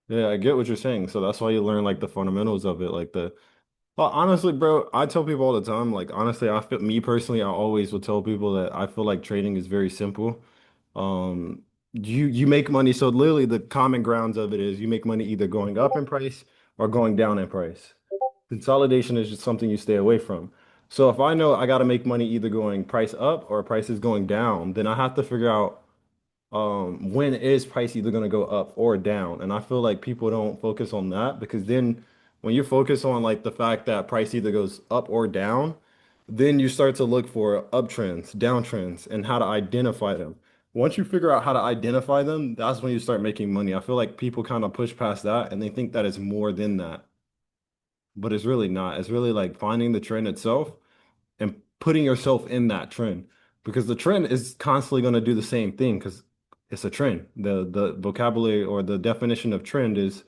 Yeah, I get what you're saying. So that's why you learn like the fundamentals of it, like the well, honestly, bro, I tell people all the time, like honestly, I feel me personally, I always will tell people that I feel like trading is very simple. Um, you make money, so literally the common grounds of it is you make money either going up in price or going down in price. Consolidation is just something you stay away from. So if I know I got to make money either going price up or price is going down, then I have to figure out when is price either going to go up or down. And I feel like people don't focus on that because then when you focus on like the fact that price either goes up or down, then you start to look for uptrends, downtrends, and how to identify them. Once you figure out how to identify them, that's when you start making money. I feel like people kind of push past that and they think that it's more than that, but it's really not. It's really like finding the trend itself and putting yourself in that trend because the trend is constantly going to do the same thing because it's a trend. The vocabulary or the definition of trend is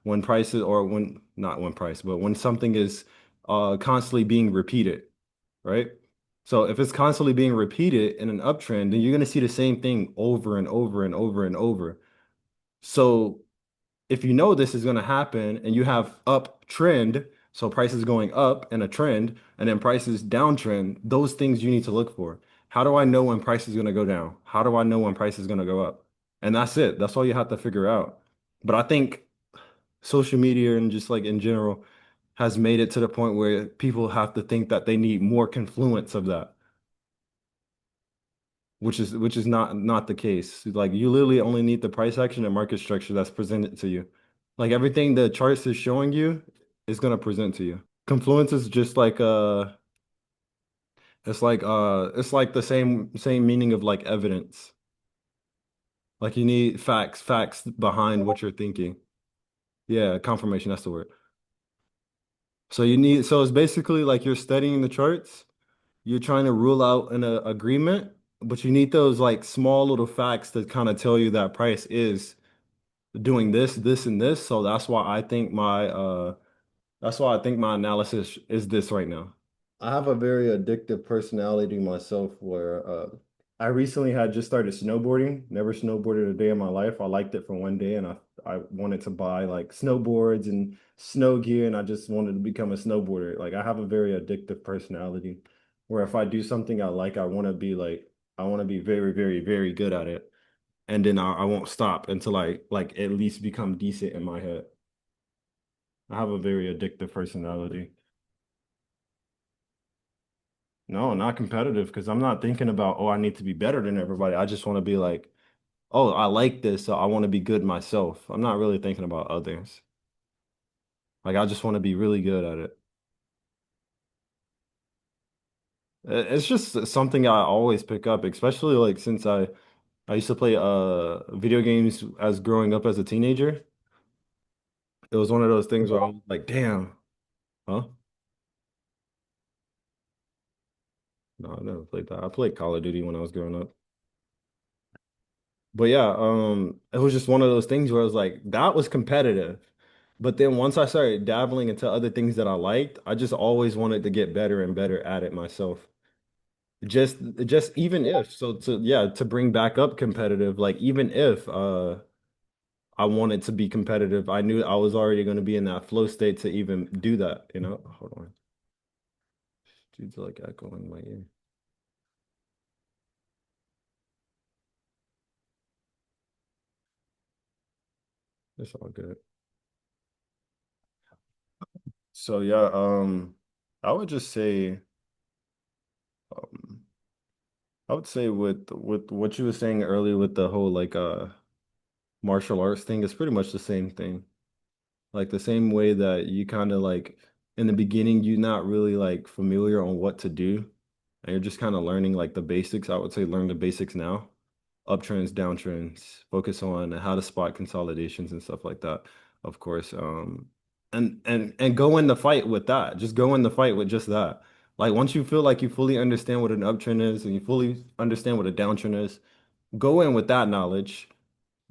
when prices or when not when price, but when something is constantly being repeated, right? So if it's constantly being repeated in an uptrend, then you're going to see the same thing over and over and over and over. So if you know this is going to happen and you have uptrend, so prices going up and a trend, and then prices downtrend, those things you need to look for. How do I know when price is going to go down? How do I know when price is going to go up? And that's it. That's all you have to figure out. But I think social media and just like in general has made it to the point where people have to think that they need more confluence of that, which is not the case. Like you literally only need the price action and market structure that's presented to you. Like everything the charts is showing you is gonna present to you. Confluence is just like it's like the same meaning of like evidence. Like you need facts behind what you're thinking. Yeah, confirmation, that's the word. So it's basically like you're studying the charts, you're trying to rule out an agreement, but you need those like small little facts to kind of tell you that price is doing this, and this. So that's why I think my analysis is this right now. I have a very addictive personality myself where I recently had just started snowboarding. Never snowboarded a day in my life. I liked it for one day and I wanted to buy like snowboards and snow gear and I just wanted to become a snowboarder. Like I have a very addictive personality where if I do something I like, I want to be very, very, very good at it. And then I won't stop until I like at least become decent in my head. I have a very addictive personality. No, not competitive because I'm not thinking about, oh, I need to be better than everybody. I just want to be like, oh, I like this, so I want to be good myself. I'm not really thinking about others. Like I just want to be really good at it. It's just something I always pick up, especially like since I used to play video games as growing up as a teenager. It was one of those things where I was like, damn, huh? No, I never played that. I played Call of Duty when I was growing up. But yeah, it was just one of those things where I was like, that was competitive. But then once I started dabbling into other things that I liked, I just always wanted to get better and better at it myself. Just even if so to yeah, to bring back up competitive, like even if I wanted to be competitive, I knew I was already going to be in that flow state to even do that, you know? Hold on. Dude's like echoing in my ear. It's all good. So yeah, I would just say um I would say with what you were saying earlier with the whole like martial arts thing, it's pretty much the same thing. Like the same way that you kind of like in the beginning you're not really like familiar on what to do and you're just kind of learning like the basics. I would say learn the basics now. Uptrends, downtrends, focus on how to spot consolidations and stuff like that, of course. And go in the fight with that. Just go in the fight with just that. Like once you feel like you fully understand what an uptrend is and you fully understand what a downtrend is, go in with that knowledge.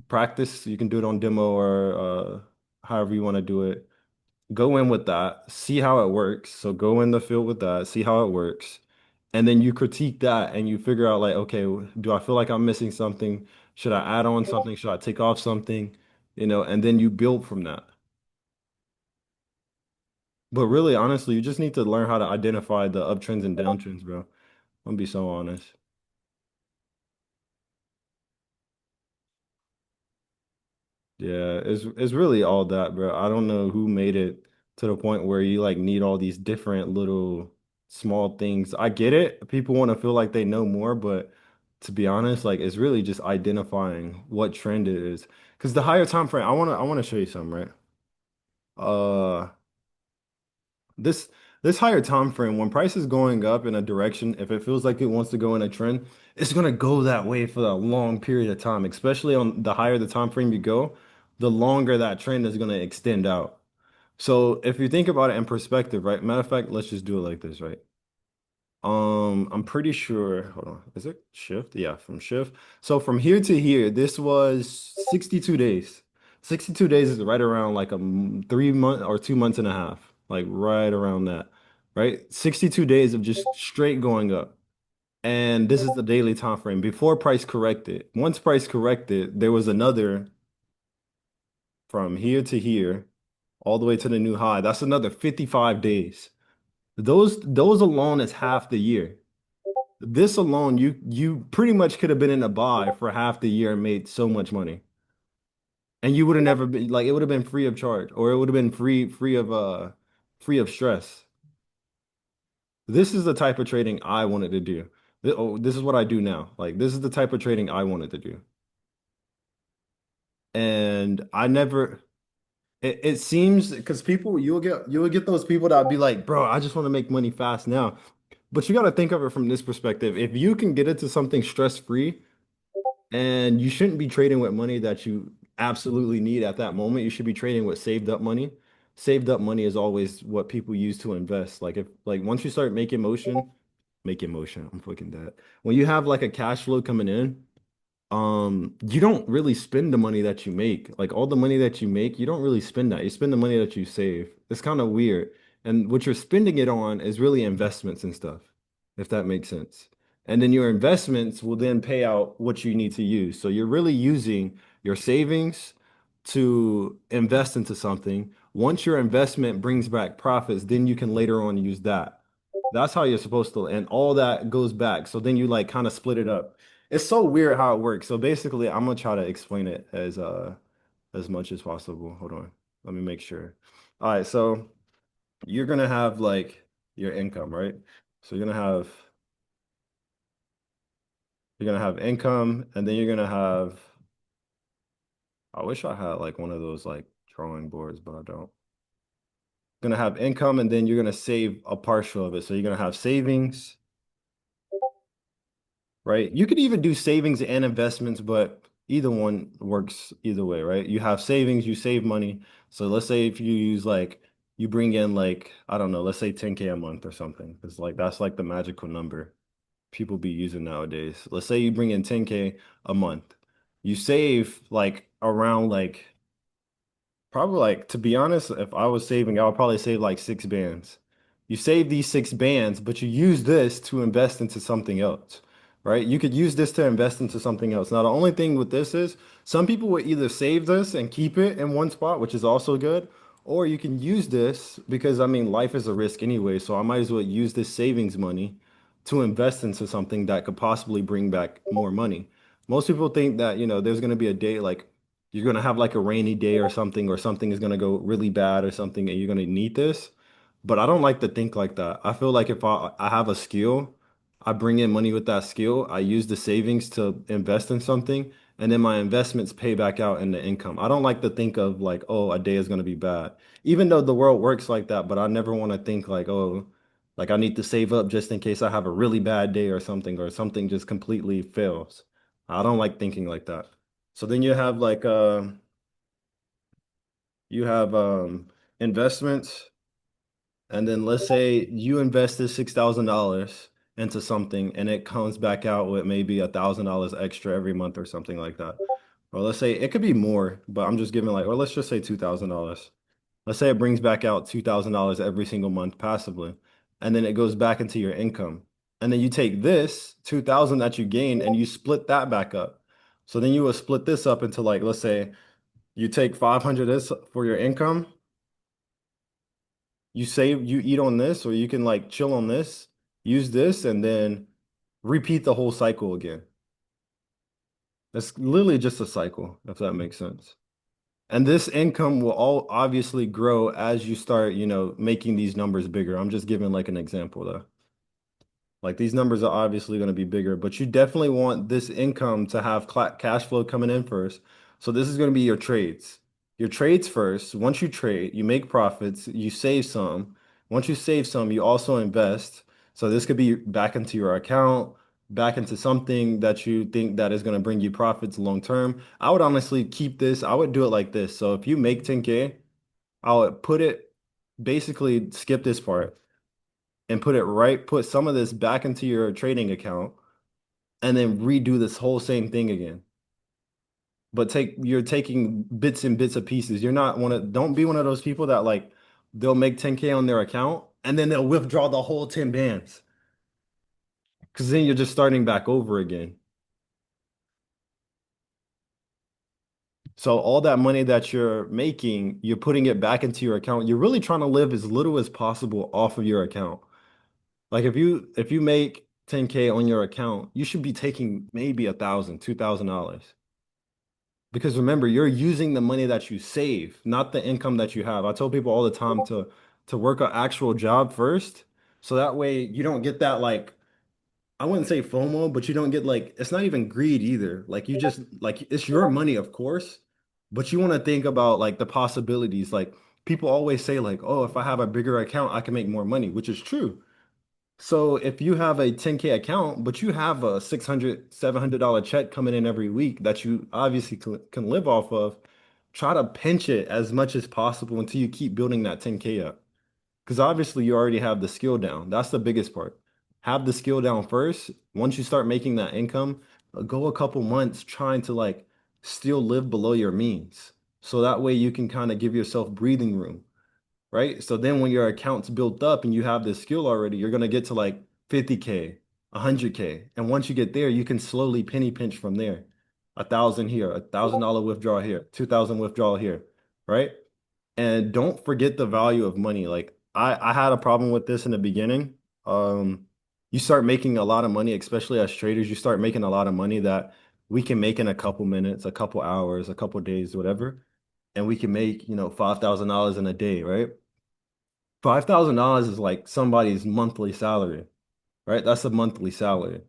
Practice. You can do it on demo or however you want to do it. Go in with that, see how it works. So go in the field with that, see how it works. And then you critique that and you figure out like, okay, do I feel like I'm missing something? Should I add on something? Should I take off something? and then you build from that. But really, honestly, you just need to learn how to identify the uptrends and downtrends, bro. I'm gonna be so honest. Yeah, it's really all that, bro. I don't know who made it to the point where you like need all these different little small things. I get it. People want to feel like they know more, but to be honest, like it's really just identifying what trend it is. Because the higher time frame, I wanna show you something, right? Uh this this higher time frame, when price is going up in a direction, if it feels like it wants to go in a trend, it's gonna go that way for a long period of time, especially on the higher the time frame you go, the longer that trend is gonna extend out. So if you think about it in perspective, right? Matter of fact, let's just do it like this, right? I'm pretty sure, hold on, is it shift? Yeah, from shift. So from here to here, this was 62 days. 62 days is right around like 3 month or 2 months and a half, like right around that, right? 62 days of just straight going up. And this is the daily time frame before price corrected. Once price corrected, there was another from here to here, all the way to the new high. That's another 55 days. Those alone is half the year. This alone, you pretty much could have been in a buy for half the year and made so much money. And you would have never been like it would have been free of charge or it would have been free of stress. This is the type of trading I wanted to do. This is what I do now. Like this is the type of trading I wanted to do. And I never it seems because people you'll get those people that'll be like, bro, I just want to make money fast now. But you got to think of it from this perspective. If you can get into something stress-free, and you shouldn't be trading with money that you absolutely need at that moment. You should be trading with saved up money. Saved up money is always what people use to invest. Like if like once you start making motion, I'm fucking dead. When you have like a cash flow coming in, you don't really spend the money that you make. Like all the money that you make, you don't really spend that. You spend the money that you save. It's kind of weird. And what you're spending it on is really investments and stuff, if that makes sense. And then your investments will then pay out what you need to use. So you're really using your savings to invest into something. Once your investment brings back profits, then you can later on use that. That's how you're supposed to, and all that goes back. So then you like kind of split it up. It's so weird how it works. So basically, I'm gonna try to explain it as much as possible. Hold on. Let me make sure. All right, so you're gonna have like your income, right? So you're gonna have income, and then you're gonna have I wish I had like one of those like drawing boards, but I don't. Gonna have income, and then you're gonna save a partial of it. So you're gonna have savings, right? You could even do savings and investments, but either one works either way, right? You have savings, you save money. So let's say if you use like you bring in like I don't know, let's say 10K a month or something. It's like that's like the magical number people be using nowadays. Let's say you bring in 10K a month. You save like around like probably like to be honest, if I was saving, I would probably save like 6 bands. You save these 6 bands, but you use this to invest into something else, right? You could use this to invest into something else. Now, the only thing with this is some people would either save this and keep it in one spot, which is also good, or you can use this because I mean, life is a risk anyway. So I might as well use this savings money to invest into something that could possibly bring back more money. Most people think that, there's going to be a day like you're gonna have like a rainy day or something is gonna go really bad or something, and you're gonna need this. But I don't like to think like that. I feel like if I have a skill, I bring in money with that skill, I use the savings to invest in something, and then my investments pay back out in the income. I don't like to think of like, oh, a day is gonna be bad. Even though the world works like that, but I never want to think like, oh, like I need to save up just in case I have a really bad day or something just completely fails. I don't like thinking like that. So then you have investments, and then let's say you invested $6,000 into something and it comes back out with maybe $1,000 extra every month or something like that. Or let's say it could be more, but I'm just giving like, or let's just say $2,000. Let's say it brings back out $2,000 every single month passively, and then it goes back into your income. And then you take this 2,000 that you gained and you split that back up. So then you will split this up into like, let's say You take 500 this for your income, you save, you eat on this, or you can like chill on this, use this, and then repeat the whole cycle again. It's literally just a cycle, if that makes sense. And this income will all obviously grow as you start, making these numbers bigger. I'm just giving like an example though. Like these numbers are obviously going to be bigger, but you definitely want this income to have cash flow coming in first. So this is going to be your trades. Your trades first. Once you trade, you make profits, you save some. Once you save some, you also invest. So this could be back into your account, back into something that you think that is going to bring you profits long term. I would honestly keep this. I would do it like this. So if you make 10K, I would put it basically skip this part and put some of this back into your trading account and then redo this whole same thing again. But you're taking bits and bits of pieces. You're not don't be one of those people that like they'll make 10K on their account and then they'll withdraw the whole 10 bands. Because then you're just starting back over again. So all that money that you're making, you're putting it back into your account. You're really trying to live as little as possible off of your account. Like if you make 10K on your account, you should be taking maybe 1,000, $2,000. Because remember, you're using the money that you save, not the income that you have. I tell people all the time to work an actual job first, so that way you don't get that like I wouldn't say FOMO, but you don't get like it's not even greed either. Like you just like it's your money, of course, but you want to think about like the possibilities. Like people always say like, "Oh, if I have a bigger account, I can make more money," which is true. So if you have a 10K account, but you have a 600, $700 check coming in every week that you obviously can live off of, try to pinch it as much as possible until you keep building that 10K up. Because obviously you already have the skill down. That's the biggest part. Have the skill down first. Once you start making that income, go a couple months trying to like still live below your means. So that way you can kind of give yourself breathing room, right? So then when your account's built up and you have this skill already, you're gonna get to like 50K, 100K. And once you get there, you can slowly penny pinch from there. 1,000 here, $1,000 withdrawal here, 2,000 withdrawal here, right? And don't forget the value of money. Like I had a problem with this in the beginning. You start making a lot of money, especially as traders, you start making a lot of money that we can make in a couple minutes, a couple hours, a couple days, whatever. And we can make, $5,000 in a day, right? $5,000 is like somebody's monthly salary, right? That's a monthly salary.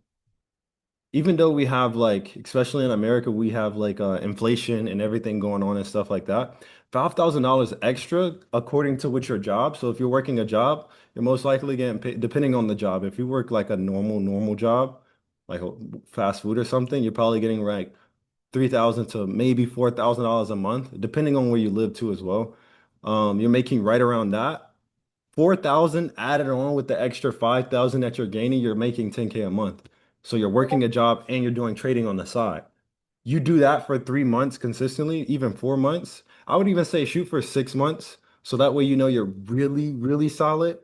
Even though we have like, especially in America, we have like inflation and everything going on and stuff like that. $5,000 extra according to what your job. So if you're working a job, you're most likely getting paid, depending on the job. If you work like a normal job, like fast food or something, you're probably getting like 3,000 to maybe $4,000 a month, depending on where you live too as well. You're making right around that. 4,000 added on with the extra 5,000 that you're gaining, you're making 10K a month. So you're working a job and you're doing trading on the side. You do that for 3 months consistently, even 4 months. I would even say shoot for 6 months. So that way you know you're really, really solid.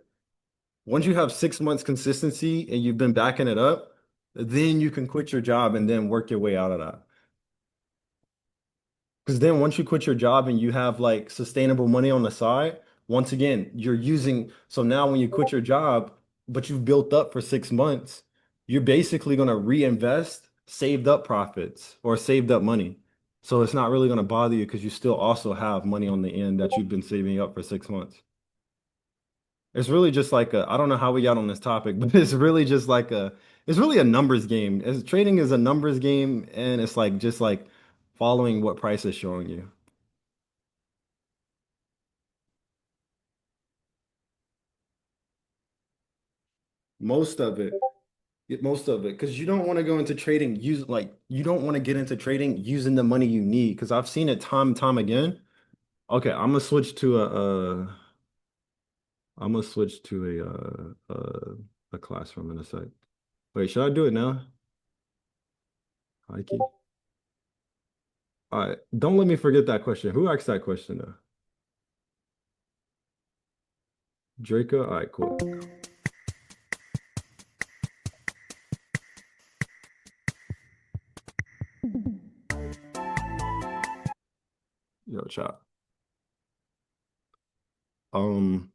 Once you have 6 months consistency and you've been backing it up, then you can quit your job and then work your way out of that. Because then once you quit your job and you have like sustainable money on the side, once again, you're using, so now when you quit your job, but you've built up for 6 months, you're basically going to reinvest saved up profits or saved up money. So it's not really going to bother you because you still also have money on the end that you've been saving up for 6 months. It's really just like I don't know how we got on this topic, but it's really just like it's really a numbers game. Trading is a numbers game and it's like just like following what price is showing you. Most of it. Most of it. Because you don't want to go into trading, you don't want to get into trading using the money you need. Because I've seen it time and time again. Okay, I'm gonna switch to a classroom in a sec. Wait, should I do it now? Mikey? All right. Don't let me forget that question. Who asked that question though? Draco? All right, cool. Yo, chat. Um,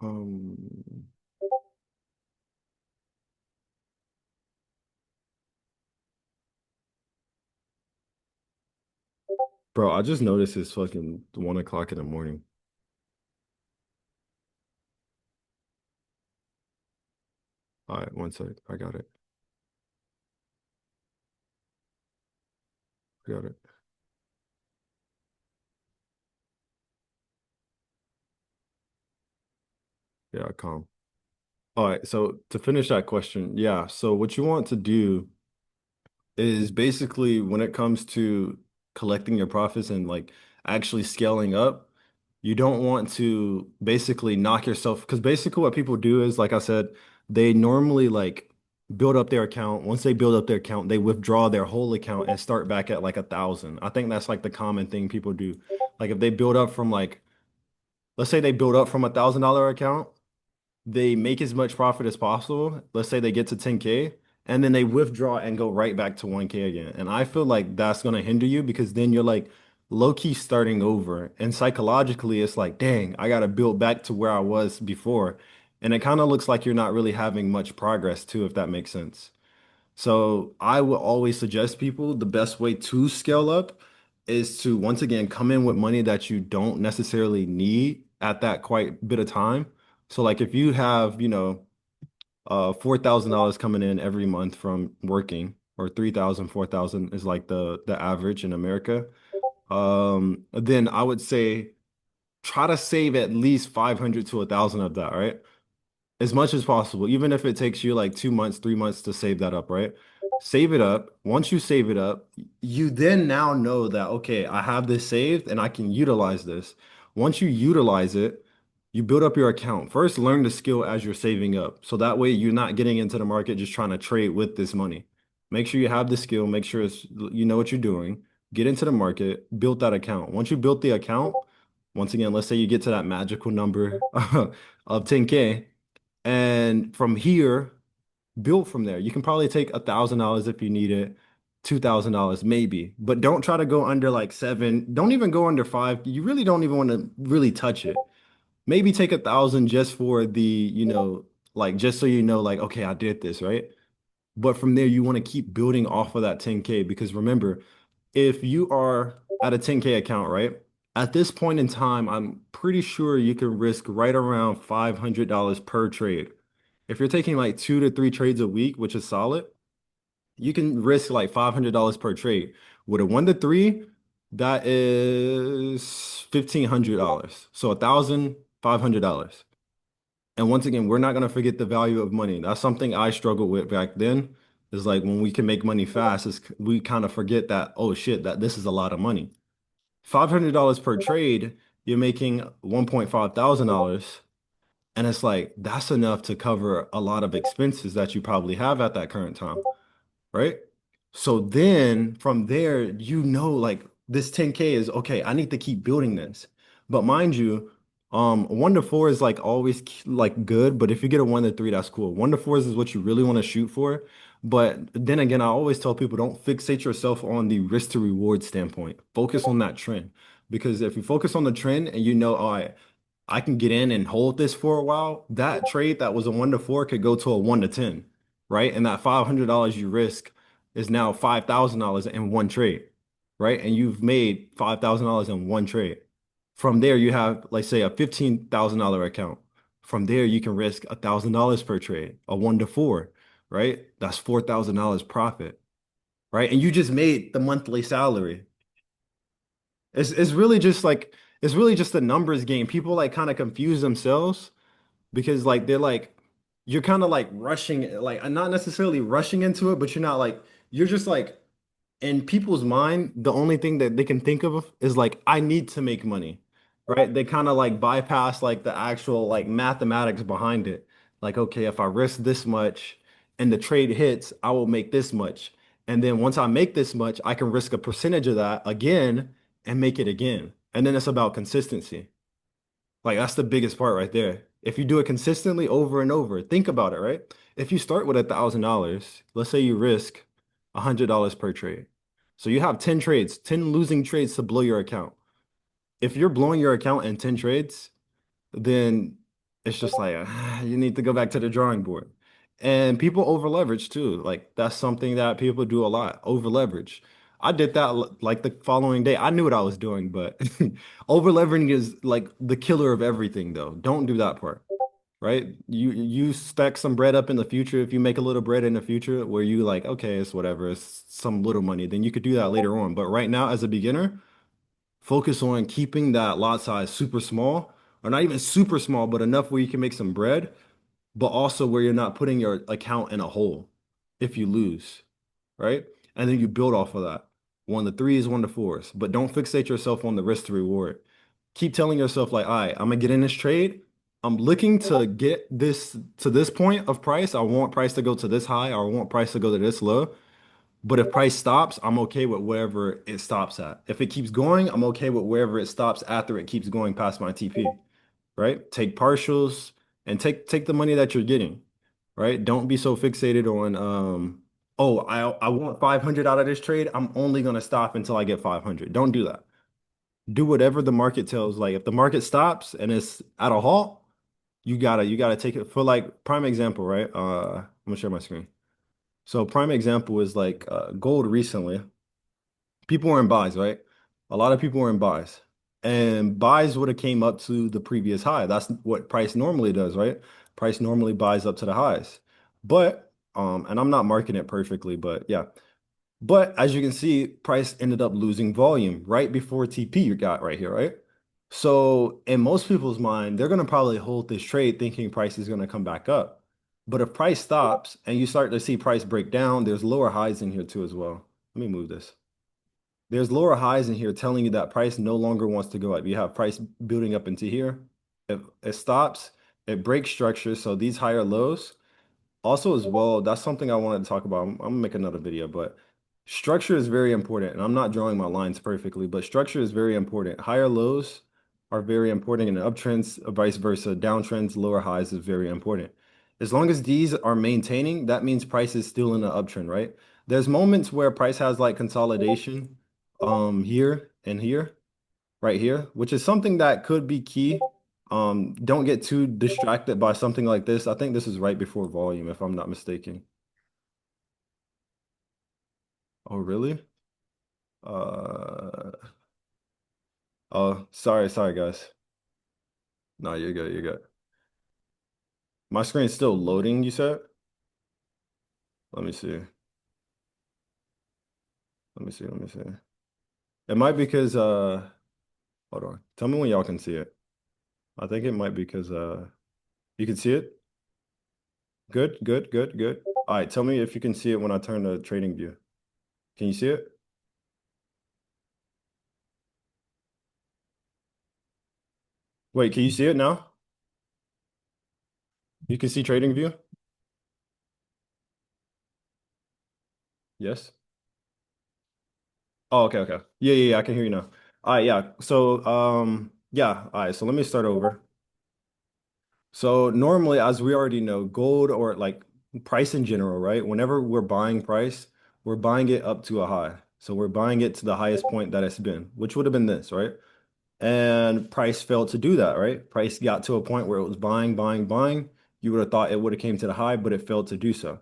um, bro, I just noticed it's fucking 1 o'clock in the morning. All right, one sec. I got it. I got it. Yeah, calm. All right, so to finish that question, yeah. So what you want to do is basically when it comes to collecting your profits and like actually scaling up, you don't want to basically knock yourself because basically what people do is, like I said, they normally like build up their account. Once they build up their account, they withdraw their whole account and start back at like 1,000. I think that's like the common thing people do. Like if they build up from like, let's say they build up from $1,000 account, they make as much profit as possible. Let's say they get to 10K and then they withdraw and go right back to 1K again. And I feel like that's going to hinder you because then you're like low key starting over. And psychologically, it's like, dang, I got to build back to where I was before. And it kind of looks like you're not really having much progress too, if that makes sense. So I will always suggest people the best way to scale up is to once again come in with money that you don't necessarily need at that quite bit of time. So like if you have, $4,000 coming in every month from working, or 3,000, 4,000 is like the average in America. Then I would say try to save at least 500 to 1,000 of that, right? As much as possible, even if it takes you like 2 months, 3 months to save that up, right? Save it up. Once you save it up, you then now know that, okay, I have this saved and I can utilize this. Once you utilize it, you build up your account. First, learn the skill as you're saving up. So that way you're not getting into the market just trying to trade with this money. Make sure you have the skill, make sure you know what you're doing. Get into the market, build that account. Once you built the account, once again, let's say you get to that magical number of 10K. And from here, build from there. You can probably take $1,000 if you need it, $2,000 maybe, but don't try to go under like seven. Don't even go under five. You really don't even want to really touch it. Maybe take 1,000 just for the, like just so you know, like, okay, I did this, right? But from there, you want to keep building off of that 10K because remember, if you are at a 10K account, right? At this point in time, I'm pretty sure you can risk right around $500 per trade. If you're taking like 2 to 3 trades a week, which is solid, you can risk like $500 per trade. With a 1 to 3, that is $1,500. So $1,500. And once again, we're not going to forget the value of money. That's something I struggled with back then. Is like when we can make money fast, we kind of forget that, oh shit, that this is a lot of money. $500 per trade, you're making $1,500. And it's like, that's enough to cover a lot of expenses that you probably have at that current time, right? So then from there, like this 10K is okay, I need to keep building this. But mind you, 1 to 4 is like always like good, but if you get a 1 to 3, that's cool. 1 to 4 is what you really want to shoot for. But then again, I always tell people don't fixate yourself on the risk to reward standpoint. Focus on that trend. Because if you focus on the trend and you know, all right, I can get in and hold this for a while, that trade that was a 1 to 4 could go to a 1 to 10, right? And that $500 you risk is now $5,000 in one trade, right? And you've made $5,000 in one trade. From there, you have, like, say, a $15,000 account. From there, you can risk $1,000 per trade, a 1 to 4, right? That's $4,000 profit, right? And you just made the monthly salary. It's really just like it's really just a numbers game. People like kind of confuse themselves because like they're like you're kind of like rushing like not necessarily rushing into it, but you're not like you're just like in people's mind, the only thing that they can think of is like, I need to make money, right? They kind of like bypass like the actual like mathematics behind it. Like, okay, if I risk this much and the trade hits, I will make this much. And then once I make this much, I can risk a percentage of that again and make it again. And then it's about consistency. Like that's the biggest part right there. If you do it consistently over and over, think about it, right? If you start with $1,000, let's say you risk $100 per trade. So you have 10 trades, 10 losing trades to blow your account. If you're blowing your account in 10 trades, then it's just like you need to go back to the drawing board. And people over leverage too. Like that's something that people do a lot, over leverage. I did that like the following day. I knew what I was doing, but over leveraging is like the killer of everything though. Don't do that part, right? You stack some bread up in the future. If you make a little bread in the future where you like, okay, it's whatever, it's some little money, then you could do that later on. But right now, as a beginner, focus on keeping that lot size super small, or not even super small, but enough where you can make some bread, but also where you're not putting your account in a hole if you lose, right? And then you build off of that. One to threes, one to fours, but don't fixate yourself on the risk to reward. Keep telling yourself like, all right, I'm gonna get in this trade. I'm looking to get this to this point of price. I want price to go to this high, or I want price to go to this low. But if price stops, I'm okay with wherever it stops at. If it keeps going, I'm okay with wherever it stops after it keeps going past my TP, right? Take partials and take the money that you're getting, right? Don't be so fixated on oh, I want 500 out of this trade. I'm only going to stop until I get 500. Don't do that. Do whatever the market tells. Like if the market stops and it's at a halt, you gotta take it for like prime example, right? I'm gonna share my screen. So prime example is like gold recently. People were in buys, right? A lot of people were in buys. And buys would have came up to the previous high. That's what price normally does, right? Price normally buys up to the highs. But and I'm not marking it perfectly, but yeah. But as you can see, price ended up losing volume right before TP you got right here, right? So in most people's mind, they're gonna probably hold this trade thinking price is gonna come back up. But if price stops and you start to see price break down, there's lower highs in here too as well. Let me move this. There's lower highs in here telling you that price no longer wants to go up. You have price building up into here. If it stops, it breaks structure. So these higher lows, also as well, that's something I wanted to talk about. I'm gonna make another video, but structure is very important. And I'm not drawing my lines perfectly, but structure is very important. Higher lows are very important in uptrends, vice versa. Downtrends, lower highs is very important. As long as these are maintaining, that means price is still in an uptrend, right? There's moments where price has like consolidation here and here, right here, which is something that could be key. Don't get too distracted by something like this. I think this is right before volume, if I'm not mistaken. Oh, really? Uh, oh, sorry, guys. No, you're good, you're good. My screen's still loading, you said? Let me see. Let me see. It might be because hold on. Tell me when y'all can see it. I think it might be because you can see it? Good, good, good, good. All right, tell me if you can see it when I turn the trading view. Can you see it? Wait, can you see it now? You can see trading view? Yes. Oh, okay, okay. Yeah, I can hear you now. All right, yeah. So, yeah, all right, so let me start over. So normally, as we already know, gold or like price in general, right? Whenever we're buying price, we're buying it up to a high. So we're buying it to the highest point that it's been, which would have been this, right? And price failed to do that, right? Price got to a point where it was buying, buying, buying. You would have thought it would have came to the high, but it failed to do so,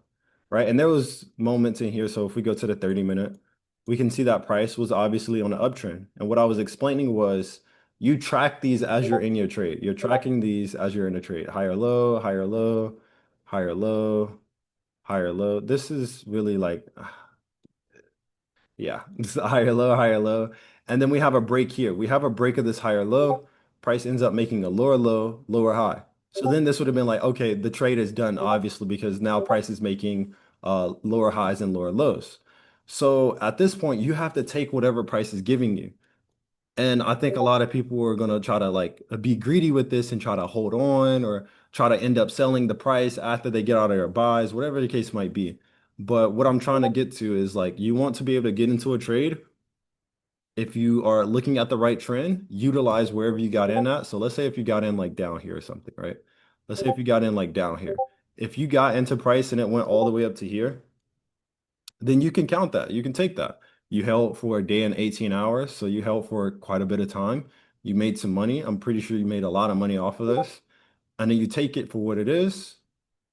right? And there was moments in here. So if we go to the 30 minute, we can see that price was obviously on an uptrend. And what I was explaining was you track these as you're in your trade. You're tracking these as you're in a trade. Higher low, higher low, higher low, higher low. This is really like, yeah, this is higher low, higher low. And then we have a break here. We have a break of this higher low. Price ends up making a lower low, lower high. So then this would have been like, okay, the trade is done, obviously, because now price is making lower highs and lower lows. So at this point, you have to take whatever price is giving you. And I think a lot of people are gonna try to like be greedy with this and try to hold on or try to end up selling the price after they get out of their buys, whatever the case might be. But what I'm trying to get to is like you want to be able to get into a trade. If you are looking at the right trend, utilize wherever you got in at. So let's say if you got in like down here or something, right? Let's say if you got in like down here. If you got into price and it went all the way up to here, then you can count that. You can take that. You held for a day and 18 hours, so you held for quite a bit of time. You made some money. I'm pretty sure you made a lot of money off of this. And then you take it for what it is,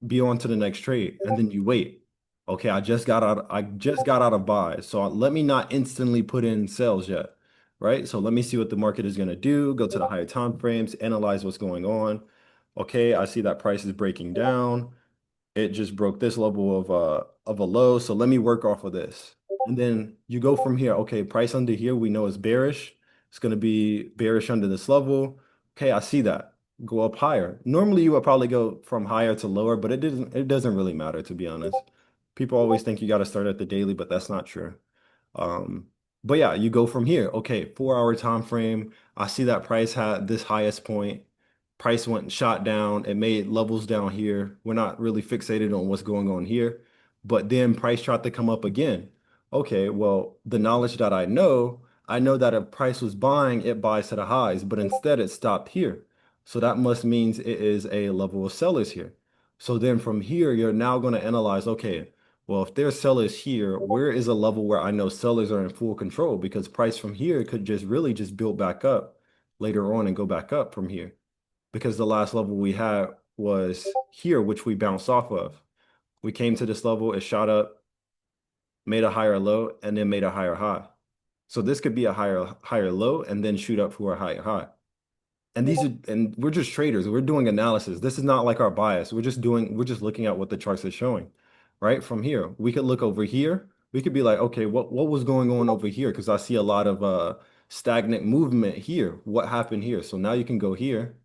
be on to the next trade, and then you wait. Okay, I just got out of buys. So let me not instantly put in sales yet. Right? So let me see what the market is going to do, go to the higher time frames, analyze what's going on. Okay, I see that price is breaking down. It just broke this level of a low. So let me work off of this. And then you go from here. Okay, price under here, we know it's bearish. It's going to be bearish under this level. Okay, I see that. Go up higher. Normally you would probably go from higher to lower, but it doesn't really matter to be honest. People always think you got to start at the daily, but that's not true. Um, but yeah, you go from here. Okay, 4 hour time frame. I see that price had this highest point. Price went and shot down. It made levels down here. We're not really fixated on what's going on here. But then price tried to come up again. Okay, well, the knowledge that I know that if price was buying, it buys to the highs, but instead it stopped here. So that must means it is a level of sellers here. So then from here, you're now going to analyze, okay, well, if there's sellers here, where is a level where I know sellers are in full control? Because price from here could just really just build back up later on and go back up from here. Because the last level we had was here, which we bounced off of. We came to this level, it shot up, made a higher low, and then made a higher high. So this could be a higher low and then shoot up for a higher high. And we're just traders. We're doing analysis. This is not like our bias. We're just looking at what the charts are showing, right? From here, we could look over here. We could be like, okay, what was going on over here? Because I see a lot of stagnant movement here. What happened here? So now you can go here,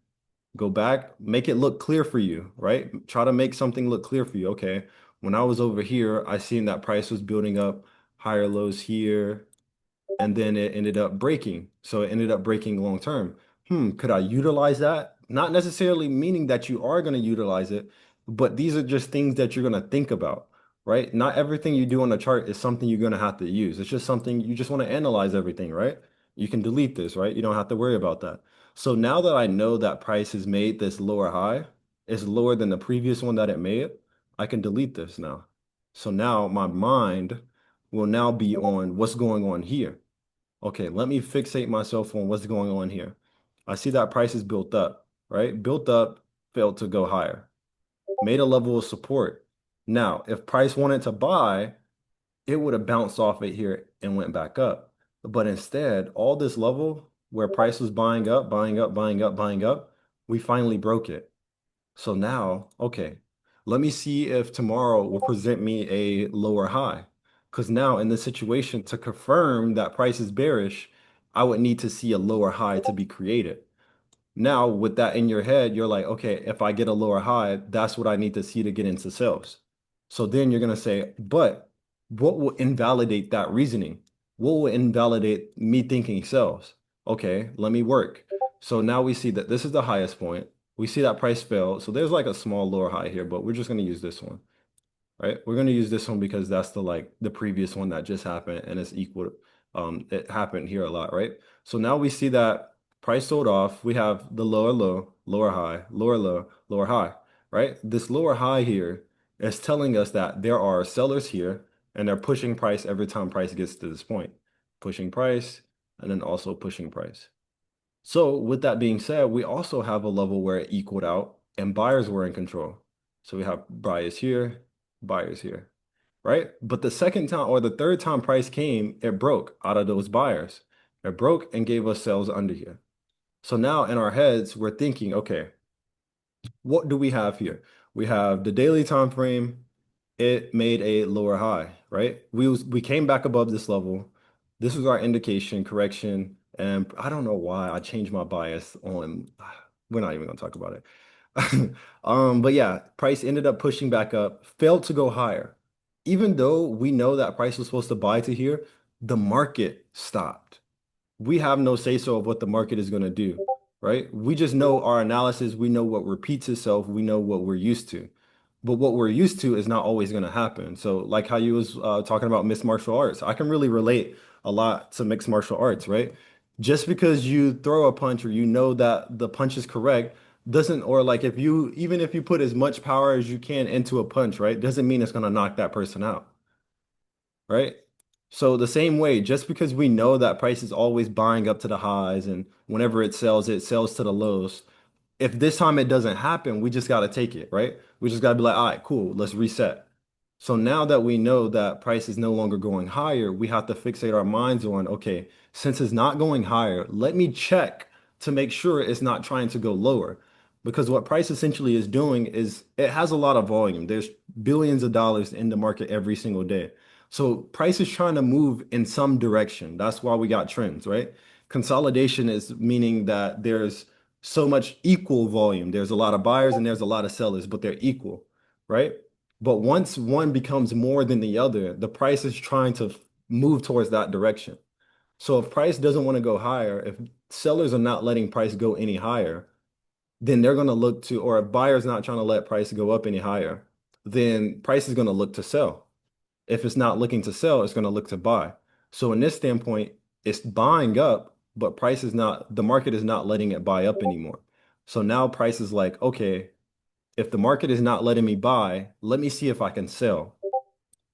go back, make it look clear for you, right? Try to make something look clear for you. Okay, when I was over here, I seen that price was building up higher lows here, and then it ended up breaking. So it ended up breaking long term. Could I utilize that? Not necessarily meaning that you are going to utilize it, but these are just things that you're going to think about, right? Not everything you do on the chart is something you're going to have to use. It's just something you just want to analyze everything, right? You can delete this, right? You don't have to worry about that. So now that I know that price has made this lower high, it's lower than the previous one that it made, I can delete this now. So now my mind will now be on what's going on here. Okay, let me fixate myself on what's going on here. I see that price is built up, right? Built up, failed to go higher, made a level of support. Now, if price wanted to buy, it would have bounced off it here and went back up. But instead, all this level where price was buying up, buying up, buying up, buying up, we finally broke it. So now, okay, let me see if tomorrow will present me a lower high. Because now in this situation, to confirm that price is bearish, I would need to see a lower high to be created. Now, with that in your head, you're like, okay, if I get a lower high, that's what I need to see to get into sales. So then you're going to say, but what will invalidate that reasoning? What will invalidate me thinking sales? Okay, let me work. So now we see that this is the highest point. We see that price fell. So there's like a small lower high here, but we're just going to use this one, right? We're going to use this one because that's the previous one that just happened and it's equal. It happened here a lot, right? So now we see that price sold off. We have the lower low, lower high, lower low, lower high, right? This lower high here is telling us that there are sellers here and they're pushing price every time price gets to this point, pushing price and then also pushing price. So with that being said, we also have a level where it equaled out and buyers were in control. So we have buyers here, right? But the second time or the third time price came, it broke out of those buyers. It broke and gave us sales under here. So now in our heads, we're thinking, okay, what do we have here? We have the daily time frame. It made a lower high, right? We came back above this level. This is our indication, correction, and I don't know why I changed my bias on. We're not even gonna talk about it. But yeah, price ended up pushing back up, failed to go higher. Even though we know that price was supposed to buy to here, the market stopped. We have no say so of what the market is going to do, right? We just know our analysis, we know what repeats itself, we know what we're used to. But what we're used to is not always going to happen. So, like how you was talking about mixed martial arts, I can really relate a lot to mixed martial arts, right? Just because you throw a punch or you know that the punch is correct doesn't, or like if you, even if you put as much power as you can into a punch, right, doesn't mean it's going to knock that person out, right? So the same way, just because we know that price is always buying up to the highs and whenever it sells to the lows, if this time it doesn't happen, we just got to take it, right? We just got to be like, all right, cool, let's reset. So now that we know that price is no longer going higher, we have to fixate our minds on, okay, since it's not going higher, let me check to make sure it's not trying to go lower. Because what price essentially is doing is it has a lot of volume. There's billions of dollars in the market every single day. So price is trying to move in some direction. That's why we got trends, right? Consolidation is meaning that there's so much equal volume. There's a lot of buyers and there's a lot of sellers, but they're equal, right? But once one becomes more than the other, the price is trying to move towards that direction. So if price doesn't want to go higher, if sellers are not letting price go any higher, then they're going to look to, or if buyer's not trying to let price go up any higher, then price is going to look to sell. If it's not looking to sell, it's going to look to buy. So in this standpoint, it's buying up, but price is not, the market is not letting it buy up anymore. So now price is like, okay, if the market is not letting me buy, let me see if I can sell.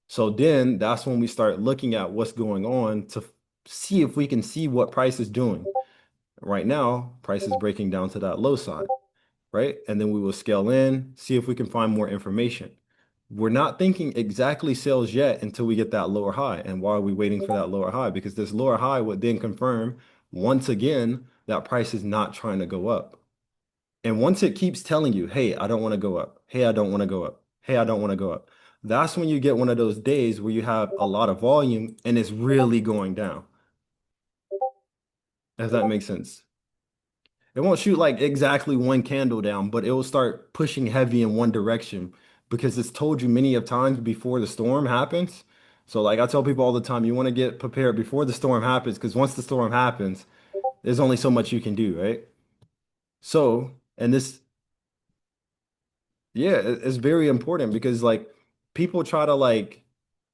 So then that's when we start looking at what's going on to see if we can see what price is doing. Right now, price is breaking down to that low side, right? And then we will scale in, see if we can find more information. We're not thinking exactly sales yet until we get that lower high. And why are we waiting for that lower high? Because this lower high would then confirm once again that price is not trying to go up. And once it keeps telling you, hey, I don't want to go up. Hey, I don't want to go up. Hey, I don't want to go up. That's when you get one of those days where you have a lot of volume and it's really going down. If that makes sense. It won't shoot like exactly one candle down, but it will start pushing heavy in one direction because it's told you many of times before the storm happens. So like I tell people all the time, you want to get prepared before the storm happens because once the storm happens, there's only so much you can do, right? So, and this Yeah, it's very important because like people try to like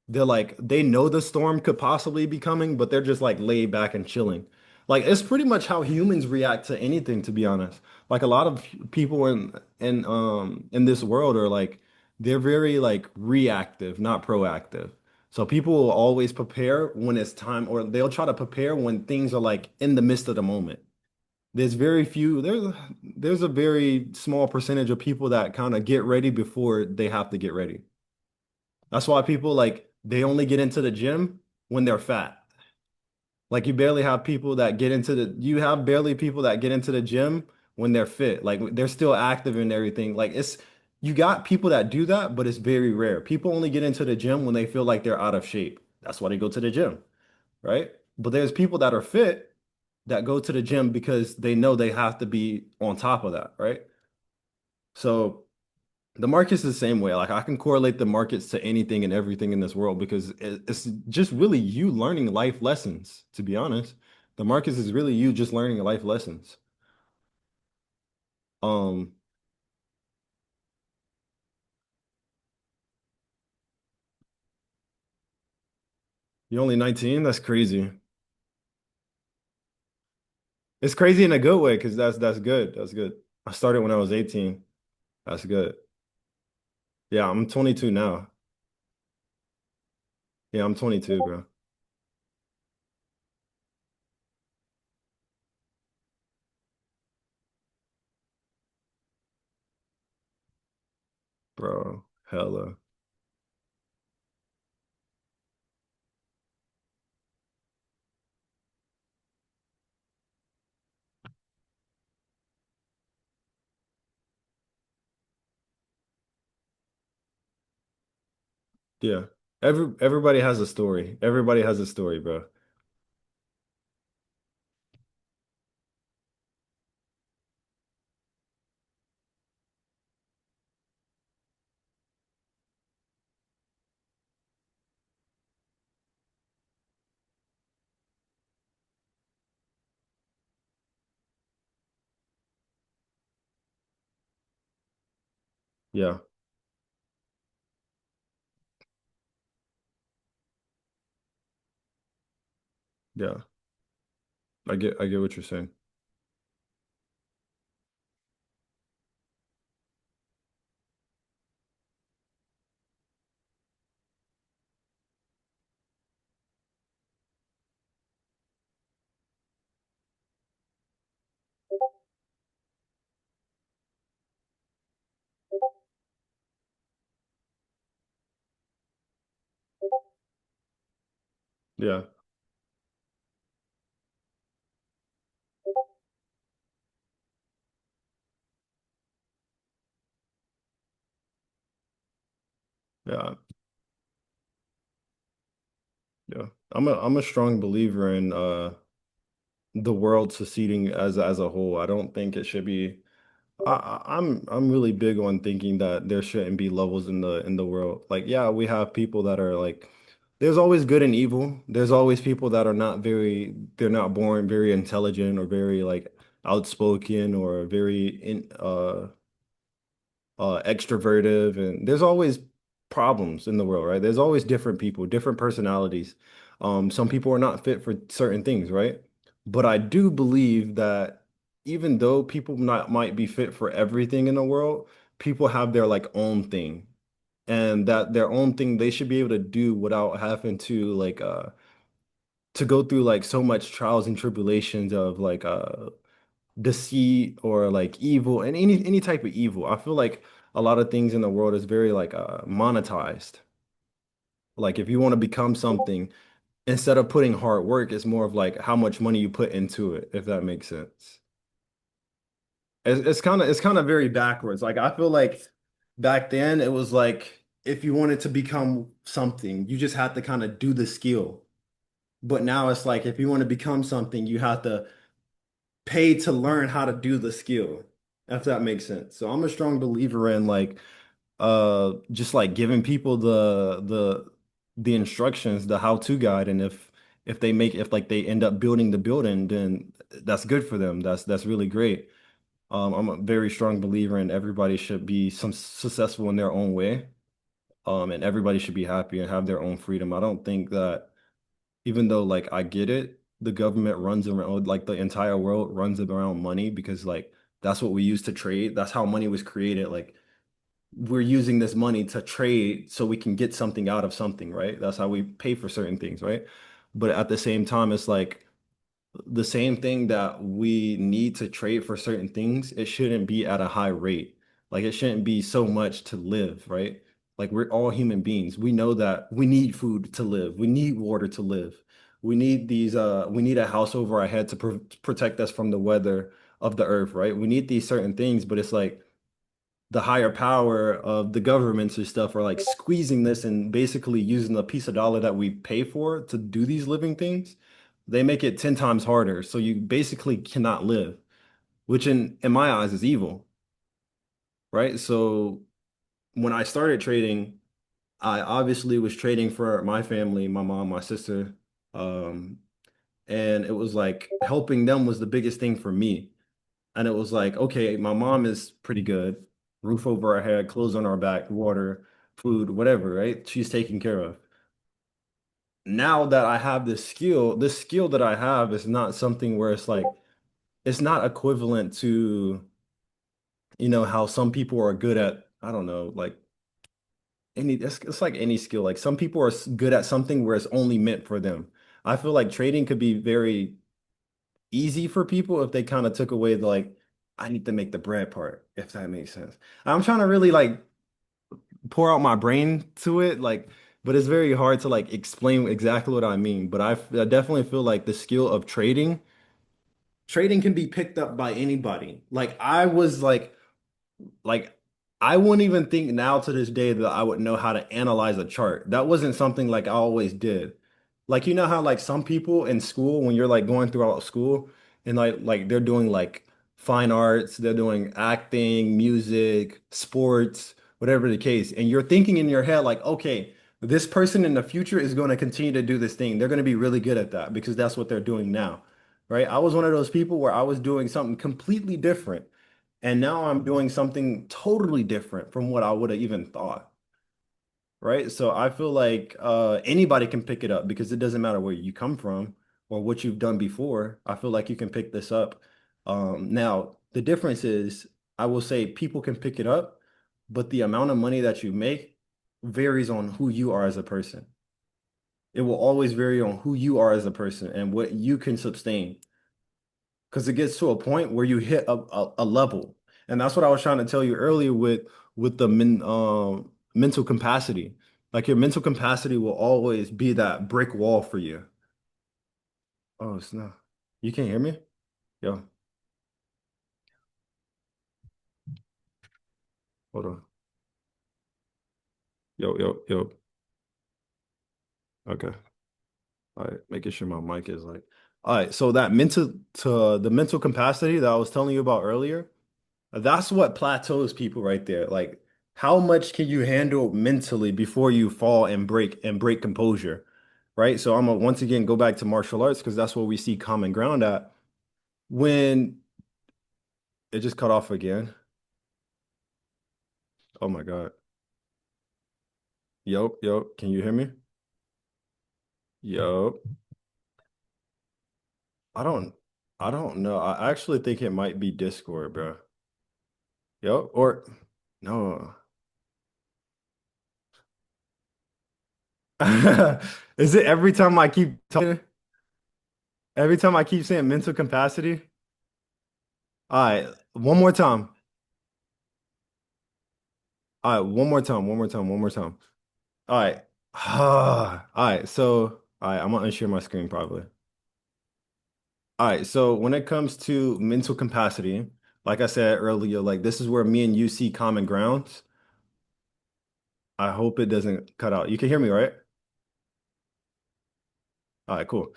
they're like they know the storm could possibly be coming, but they're just like laid back and chilling. Like it's pretty much how humans react to anything, to be honest. Like a lot of people in this world are like they're very like reactive, not proactive. So people will always prepare when it's time, or they'll try to prepare when things are like in the midst of the moment. There's very few, there's a very small percentage of people that kind of get ready before they have to get ready. That's why people like they only get into the gym when they're fat. Like you barely have people that get into the you have barely people that get into the gym when they're fit. Like they're still active and everything. Like it's you got people that do that, but it's very rare. People only get into the gym when they feel like they're out of shape. That's why they go to the gym, right? But there's people that are fit that go to the gym because they know they have to be on top of that, right? So the market's the same way. Like I can correlate the markets to anything and everything in this world because it's just really you learning life lessons, to be honest. The markets is really you just learning life lessons. Um, you're only 19? That's crazy. It's crazy in a good way because that's good. That's good. I started when I was 18. That's good. Yeah, I'm 22 now. Yeah, I'm 22, bro. Bro, hella. Yeah. Everybody has a story. Everybody has a story, bro. Yeah. Yeah. I get what you're saying. Yeah. Yeah. Yeah. I'm a strong believer in the world seceding as a whole. I don't think it should be I'm really big on thinking that there shouldn't be levels in the world. Like, yeah, we have people that are like there's always good and evil. There's always people that are not very they're not born very intelligent or very like outspoken or very extroverted, and there's always problems in the world, right? There's always different people, different personalities. Some people are not fit for certain things, right? But I do believe that even though people not might be fit for everything in the world, people have their like own thing, and that their own thing they should be able to do without having to go through like so much trials and tribulations of like deceit or like evil and any type of evil. I feel like a lot of things in the world is very like monetized. Like if you want to become something, instead of putting hard work, it's more of like how much money you put into it, if that makes sense. It's kind of very backwards. Like I feel like back then it was like if you wanted to become something, you just had to kind of do the skill. But now it's like if you want to become something, you have to pay to learn how to do the skill, if that makes sense. So I'm a strong believer in like just like giving people the instructions, the how-to guide, and if they make if like they end up building the building, then that's good for them. That's really great. I'm a very strong believer in everybody should be some successful in their own way. And everybody should be happy and have their own freedom. I don't think that even though like I get it, the government runs around like the entire world runs around money because like that's what we use to trade. That's how money was created. Like we're using this money to trade so we can get something out of something, right? That's how we pay for certain things, right? But at the same time, it's like the same thing that we need to trade for certain things, it shouldn't be at a high rate. Like it shouldn't be so much to live, right? Like we're all human beings. We know that we need food to live. We need water to live. We need a house over our head to protect us from the weather of the earth, right? We need these certain things, but it's like the higher power of the governments and stuff are like squeezing this and basically using the piece of dollar that we pay for to do these living things. They make it 10 times harder. So you basically cannot live, which in my eyes is evil, right? So when I started trading, I obviously was trading for my family, my mom, my sister. Um, and it was like helping them was the biggest thing for me. And it was like, okay, my mom is pretty good. Roof over our head, clothes on our back, water, food, whatever, right? She's taken care of. Now that I have this skill that I have is not something where it's like, it's not equivalent to, how some people are good at, I don't know, like it's like any skill. Like some people are good at something where it's only meant for them. I feel like trading could be very easy for people if they kind of took away the like, I need to make the bread part, if that makes sense. I'm trying to really like pour out my brain to it, like, but it's very hard to like explain exactly what I mean. But I definitely feel like the skill of trading can be picked up by anybody. Like I was like I wouldn't even think now to this day that I would know how to analyze a chart. That wasn't something like I always did. Like you know how like some people in school when you're like going throughout school and like they're doing like fine arts, they're doing acting, music, sports, whatever the case, and you're thinking in your head like, okay, this person in the future is going to continue to do this thing. They're going to be really good at that because that's what they're doing now. Right? I was one of those people where I was doing something completely different And now I'm doing something totally different from what I would have even thought. Right. So I feel like anybody can pick it up because it doesn't matter where you come from or what you've done before. I feel like you can pick this up. Now, the difference is I will say people can pick it up, but the amount of money that you make varies on who you are as a person. It will always vary on who you are as a person and what you can sustain. Because it gets to a point where you hit a level. And that's what I was trying to tell you earlier with the mental capacity. Like your mental capacity will always be that brick wall for you. Oh, it's not. You can't hear me? Yo, hold on. Yo. Okay. All right. Making sure my mic is like. All right. So that the mental capacity that I was telling you about earlier. That's what plateaus people right there. Like, how much can you handle mentally before you fall and break composure, right? So I'm gonna once again go back to martial arts because that's where we see common ground at. When it just cut off again. Oh my God. Yo, can you hear me? Yo, I don't, I don't know. I actually think it might be Discord, bro. Yo, or no. Is it every time I keep talking? Every time I keep saying mental capacity? All right, one more time. All right, one more time. All right. All right, so all right, I'm gonna unshare my screen probably. All right, so when it comes to mental capacity, like I said earlier, like this is where me and you see common grounds. I hope it doesn't cut out. You can hear me, right? All right, cool.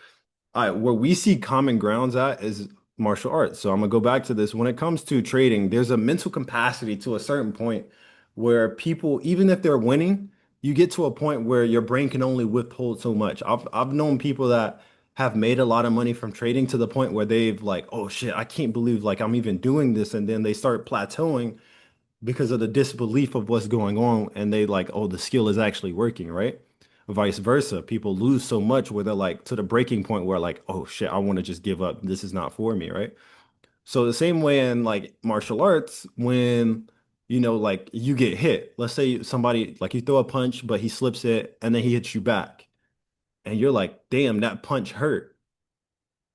All right, where we see common grounds at is martial arts. So I'm gonna go back to this. When it comes to trading, there's a mental capacity to a certain point where people, even if they're winning, you get to a point where your brain can only withhold so much. I've known people that have made a lot of money from trading to the point where they've like, oh shit, I can't believe like I'm even doing this, and then they start plateauing because of the disbelief of what's going on and they like, oh, the skill is actually working, right? Vice versa. People lose so much where they're like to the breaking point where like, oh shit, I want to just give up. This is not for me, right? So the same way in like martial arts, when like you get hit, let's say somebody like you throw a punch, but he slips it and then he hits you back. And you're like, damn, that punch hurt.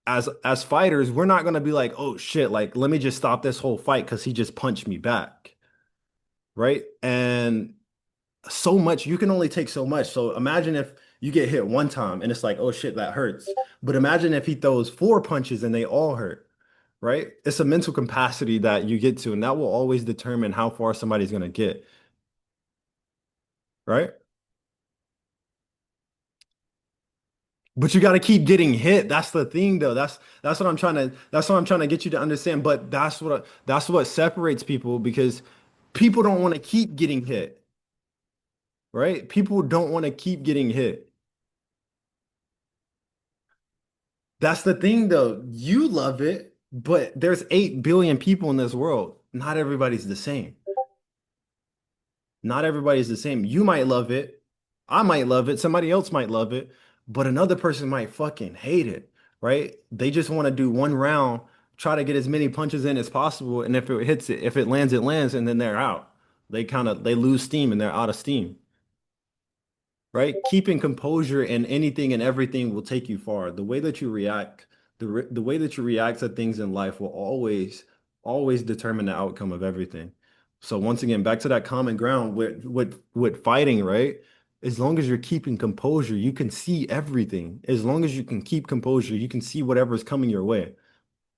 As fighters, we're not gonna be like, oh shit, like let me just stop this whole fight because he just punched me back. Right. And so much, you can only take so much. So imagine if you get hit one time and it's like, oh shit, that hurts. But imagine if he throws four punches and they all hurt, right? It's a mental capacity that you get to, and that will always determine how far somebody's gonna get, right? But you got to keep getting hit. That's the thing, though. That's what I'm trying to get you to understand. But that's what separates people because people don't want to keep getting hit, right? People don't want to keep getting hit. That's the thing, though. You love it, but there's 8 billion people in this world. Not everybody's the same. Not everybody's the same. You might love it. I might love it. Somebody else might love it, but another person might fucking hate it, right? They just want to do one round, try to get as many punches in as possible, and if it hits it, if it lands, and then they're out. They lose steam and they're out of steam. Right? Keeping composure in anything and everything will take you far. The way that you react, the way that you react to things in life will always determine the outcome of everything. So once again, back to that common ground with fighting, right? As long as you're keeping composure, you can see everything. As long as you can keep composure, you can see whatever's coming your way.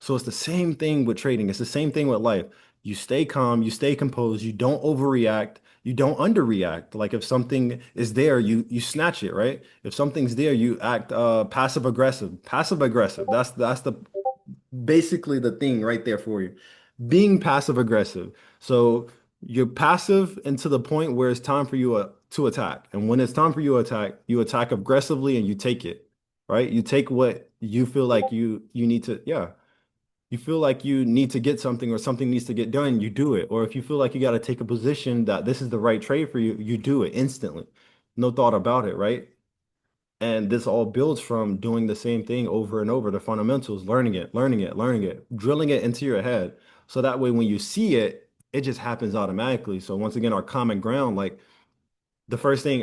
So it's the same thing with trading. It's the same thing with life. You stay calm, you stay composed, you don't overreact, you don't underreact. Like if something is there, you snatch it, right? If something's there, you act passive aggressive. Passive aggressive. That's the basically the thing right there for you. Being passive aggressive. So you're passive and to the point where it's time for you to attack. And when it's time for you attack aggressively and you take it, right? You take what you feel like you need to, yeah. You feel like you need to get something or something needs to get done, you do it. Or if you feel like you got to take a position that this is the right trade for you, you do it instantly. No thought about it, right? And this all builds from doing the same thing over and over, the fundamentals, learning it, learning it, learning it, drilling it into your head. So that way, when you see it, it just happens automatically. So once again, our common ground, like the first thing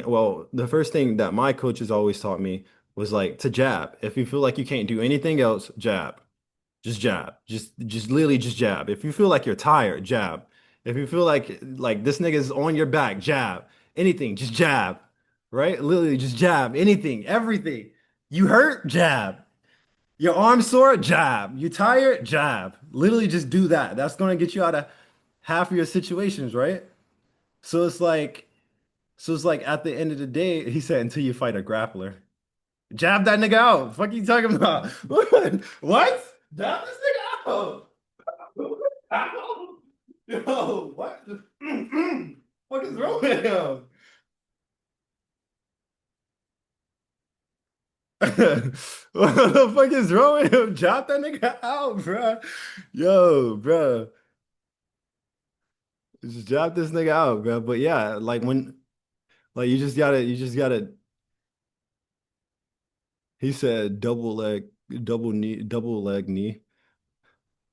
that my coaches always taught me was like to jab. If you feel like you can't do anything else, jab. Just jab. Just literally just jab. If you feel like you're tired, jab. If you feel like this nigga's on your back, jab. Anything, just jab. Right? Literally just jab. Anything, everything. You hurt, jab. Your arm sore, jab. You tired, jab. Literally just do that. That's gonna get you out of half of your situations, right? So it's like so it's like at the end of the day, he said until you fight a grappler. Jab that nigga out. Fuck you talking about? What? Jab this nigga out. Ow. Yo, what? What is wrong with him? What the fuck is wrong with him? Jab that nigga out, bro. Yo, bro. Just jab this nigga out, bro. But yeah, like you just gotta, he said double knee, double leg knee.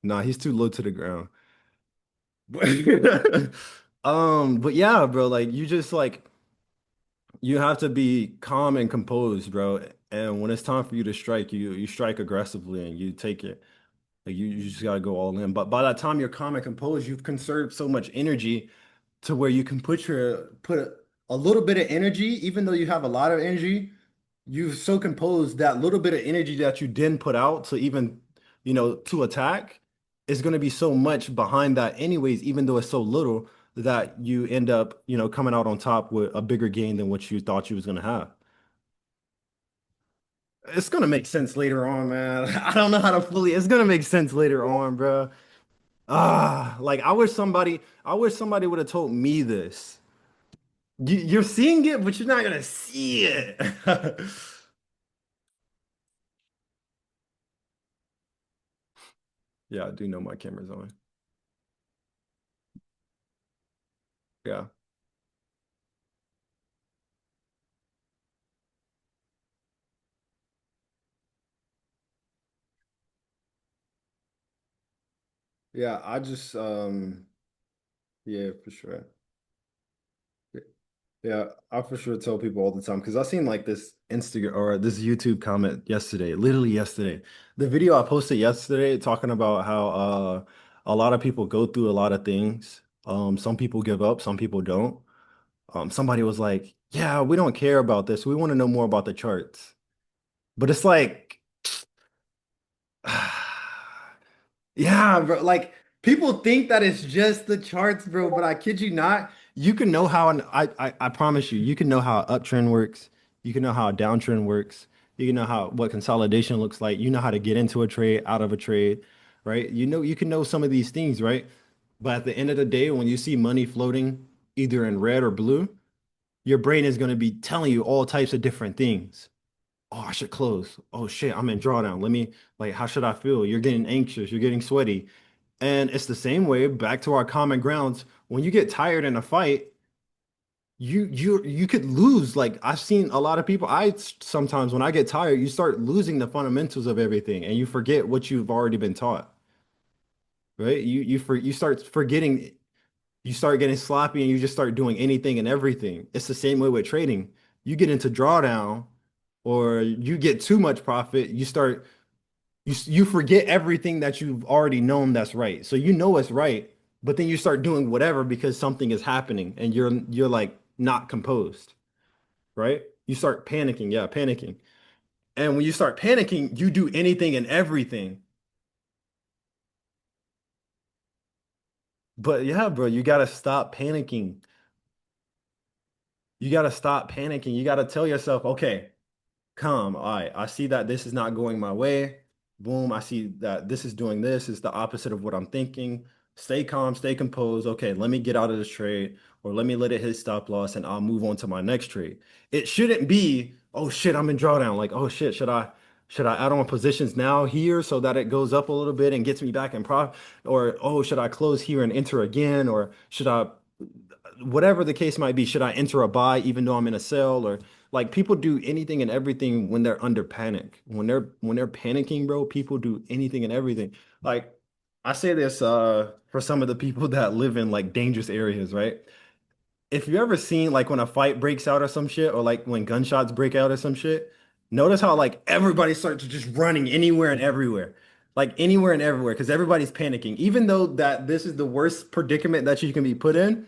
Nah, he's too low to the ground. But yeah, bro, like you just like you have to be calm and composed, bro. And when it's time for you to strike, you strike aggressively and you take it. Like you just gotta go all in. But by that time you're calm and composed, you've conserved so much energy to where you can put a little bit of energy, even though you have a lot of energy, you've so composed that little bit of energy that you didn't put out to even, to attack is going to be so much behind that anyways, even though it's so little that you end up, coming out on top with a bigger gain than what you thought you was going to have. It's going to make sense later on, man. I don't know how to fully, it's going to make sense later on, bro. Like I wish somebody would have told me this. You're seeing it, but you're not gonna see it. Yeah, I do know my camera's on. Yeah. Yeah, I just yeah, for sure. Yeah, I for sure tell people all the time because I seen like this Instagram or this YouTube comment yesterday, literally yesterday. The video I posted yesterday talking about how a lot of people go through a lot of things. Some people give up, some people don't. Somebody was like, "Yeah, we don't care about this. We want to know more about the charts." But it's like yeah, bro. Like people think that it's just the charts, bro, but I kid you not, you can know how I promise you, you can know how an uptrend works. You can know how a downtrend works. You can know how what consolidation looks like. You know how to get into a trade, out of a trade, right? You can know some of these things, right? But at the end of the day, when you see money floating either in red or blue, your brain is going to be telling you all types of different things. Oh, I should close. Oh shit, I'm in drawdown. Let me like, how should I feel? You're getting anxious, you're getting sweaty. And it's the same way back to our common grounds. When you get tired in a fight, you could lose. Like I've seen a lot of people, sometimes when I get tired, you start losing the fundamentals of everything and you forget what you've already been taught, right? You start forgetting, you start getting sloppy and you just start doing anything and everything. It's the same way with trading. You get into drawdown or you get too much profit, you forget everything that you've already known that's right. So you know it's right, but then you start doing whatever because something is happening and you're like not composed, right? You start panicking, yeah, panicking. And when you start panicking, you do anything and everything. But yeah, bro, you gotta stop panicking. You gotta stop panicking. You gotta tell yourself, okay, calm. All right, I see that this is not going my way. Boom, I see that this is doing this. It's the opposite of what I'm thinking. Stay calm, stay composed. Okay, let me get out of this trade or let me let it hit stop loss and I'll move on to my next trade. It shouldn't be, oh shit, I'm in drawdown. Like, oh shit, Should I add on positions now here so that it goes up a little bit and gets me back in profit? Or, oh, should I close here and enter again? Or should I, whatever the case might be, should I enter a buy even though I'm in a sell? Or like people do anything and everything when they're under panic. When they're panicking, bro, people do anything and everything. Like I say this for some of the people that live in like dangerous areas, right? If you ever seen like when a fight breaks out or some shit, or like when gunshots break out or some shit, notice how like everybody starts just running anywhere and everywhere. Like anywhere and everywhere, because everybody's panicking. Even though that this is the worst predicament that you can be put in,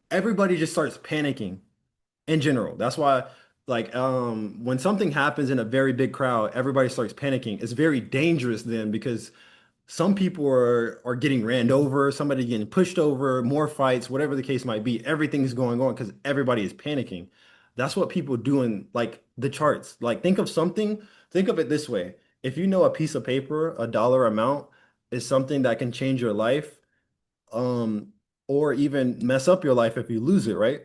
everybody just starts panicking in general. That's why like when something happens in a very big crowd, everybody starts panicking. It's very dangerous then because some people are getting ran over, somebody getting pushed over, more fights, whatever the case might be. Everything's going on because everybody is panicking. That's what people do in like the charts. Like think of it this way. If you know a piece of paper, a dollar amount is something that can change your life, um, or even mess up your life if you lose it, right?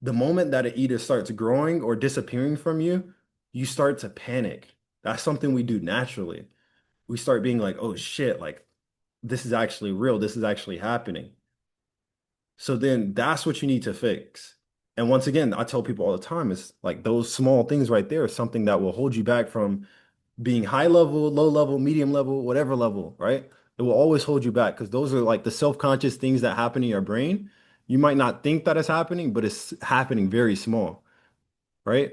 The moment that it either starts growing or disappearing from you, you start to panic. That's something we do naturally. We start being like, oh shit, like this is actually real. This is actually happening. So then that's what you need to fix. And once again, I tell people all the time, it's like those small things right there is something that will hold you back from being high level, low level, medium level, whatever level, right? It will always hold you back because those are like the self-conscious things that happen in your brain. You might not think that it's happening, but it's happening very small, right?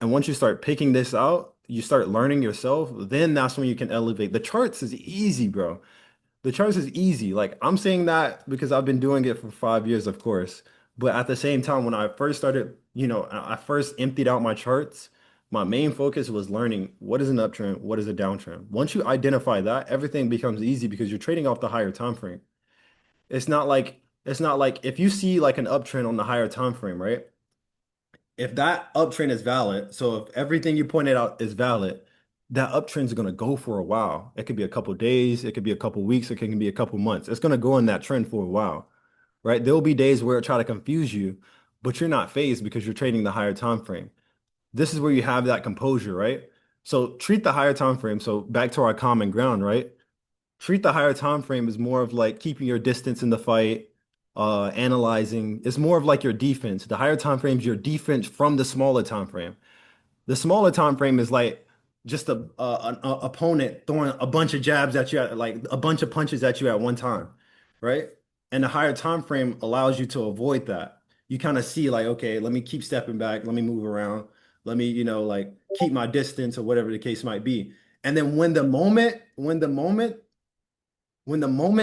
And once you start picking this out, you start learning yourself, then that's when you can elevate. The charts is easy, bro. The charts is easy. Like I'm saying that because I've been doing it for 5 years, of course. But at the same time, when I first started, I first emptied out my charts, my main focus was learning what is an uptrend, what is a downtrend. Once you identify that, everything becomes easy because you're trading off the higher time frame. It's not like if you see like an uptrend on the higher time frame, right? If that uptrend is valid, so if everything you pointed out is valid, that uptrend is going to go for a while. It could be a couple days, it could be a couple weeks, it can be a couple months. It's going to go in that trend for a while, right? There'll be days where it try to confuse you, but you're not phased because you're trading the higher time frame. This is where you have that composure, right? So treat the higher time frame. So back to our common ground, right? Treat the higher time frame as more of like keeping your distance in the fight, analyzing. It's more of like your defense. The higher time frame is your defense from the smaller time frame. The smaller time frame is like just an opponent throwing a bunch of jabs at you, like a bunch of punches at you at one time, right? And the higher time frame allows you to avoid that. You kind of see like, okay, let me keep stepping back, let me move around, let me, like keep my distance or whatever the case might be. And then when the moment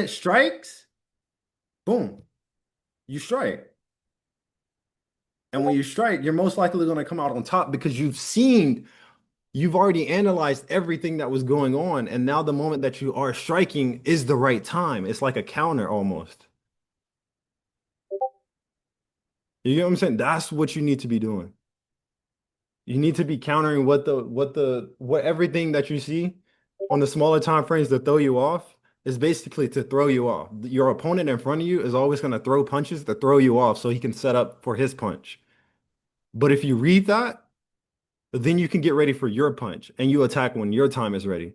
strikes, boom, you strike. And when you strike, you're most likely going to come out on top because you've already analyzed everything that was going on. And now the moment that you are striking is the right time. It's like a counter almost. You get what I'm saying? That's what you need to be doing. You need to be countering what everything that you see on the smaller time frames to throw you off is basically to throw you off. Your opponent in front of you is always going to throw punches to throw you off so he can set up for his punch. But if you read that, then you can get ready for your punch and you attack when your time is ready.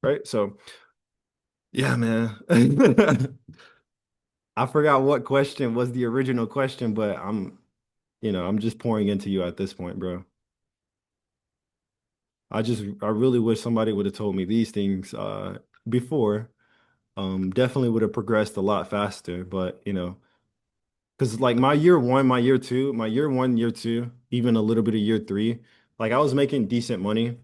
Right? So, yeah, man. I forgot what question was the original question, but I'm just pouring into you at this point, bro. I really wish somebody would have told me these things before. Definitely would have progressed a lot faster, but because like my year one, my year one, year two, even a little bit of year three, like I was making decent money.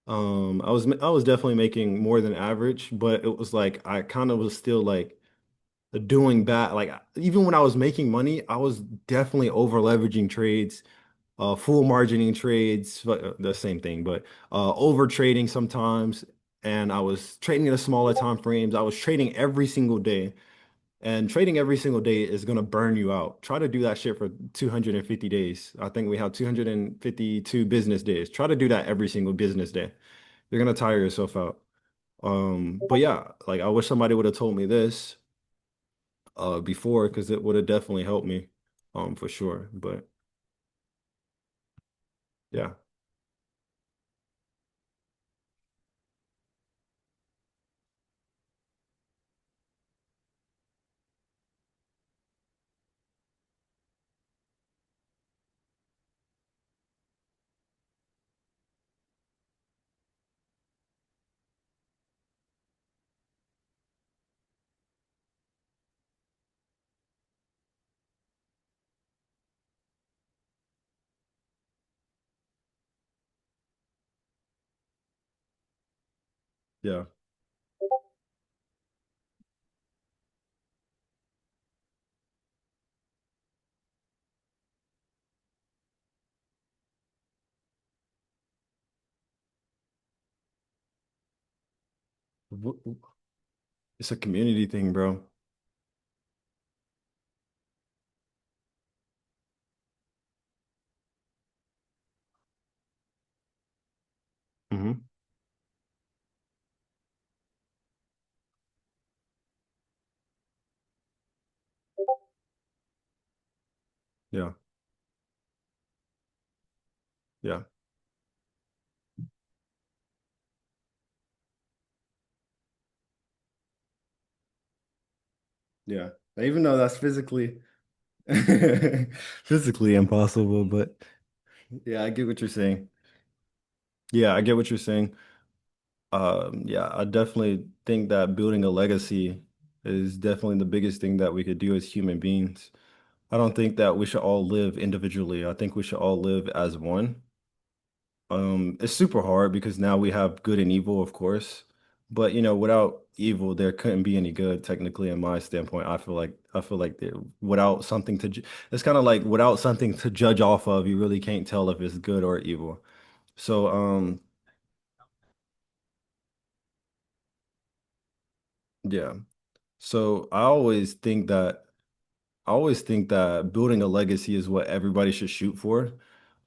I was definitely making more than average, but it was like I kind of was still like doing bad. Like even when I was making money, I was definitely over leveraging trades, full margining trades, the same thing, but over trading sometimes. And I was trading in a smaller time frames. I was trading every single day. And trading every single day is gonna burn you out. Try to do that shit for 250 days. I think we have 252 business days. Try to do that every single business day. You're gonna tire yourself out. But yeah, like I wish somebody would have told me this before because it would have definitely helped me for sure. But yeah. Yeah. It's a community thing, bro. Hmm. Yeah. Yeah. Yeah. Even though that's physically physically impossible, but yeah, I get what you're saying. Yeah, I get what you're saying. Yeah, I definitely think that building a legacy is definitely the biggest thing that we could do as human beings. I don't think that we should all live individually. I think we should all live as one. It's super hard because now we have good and evil, of course. But without evil, there couldn't be any good, technically, in my standpoint. I feel like without something it's kind of like without something to judge off of, you really can't tell if it's good or evil. So, yeah. So I always think that building a legacy is what everybody should shoot for.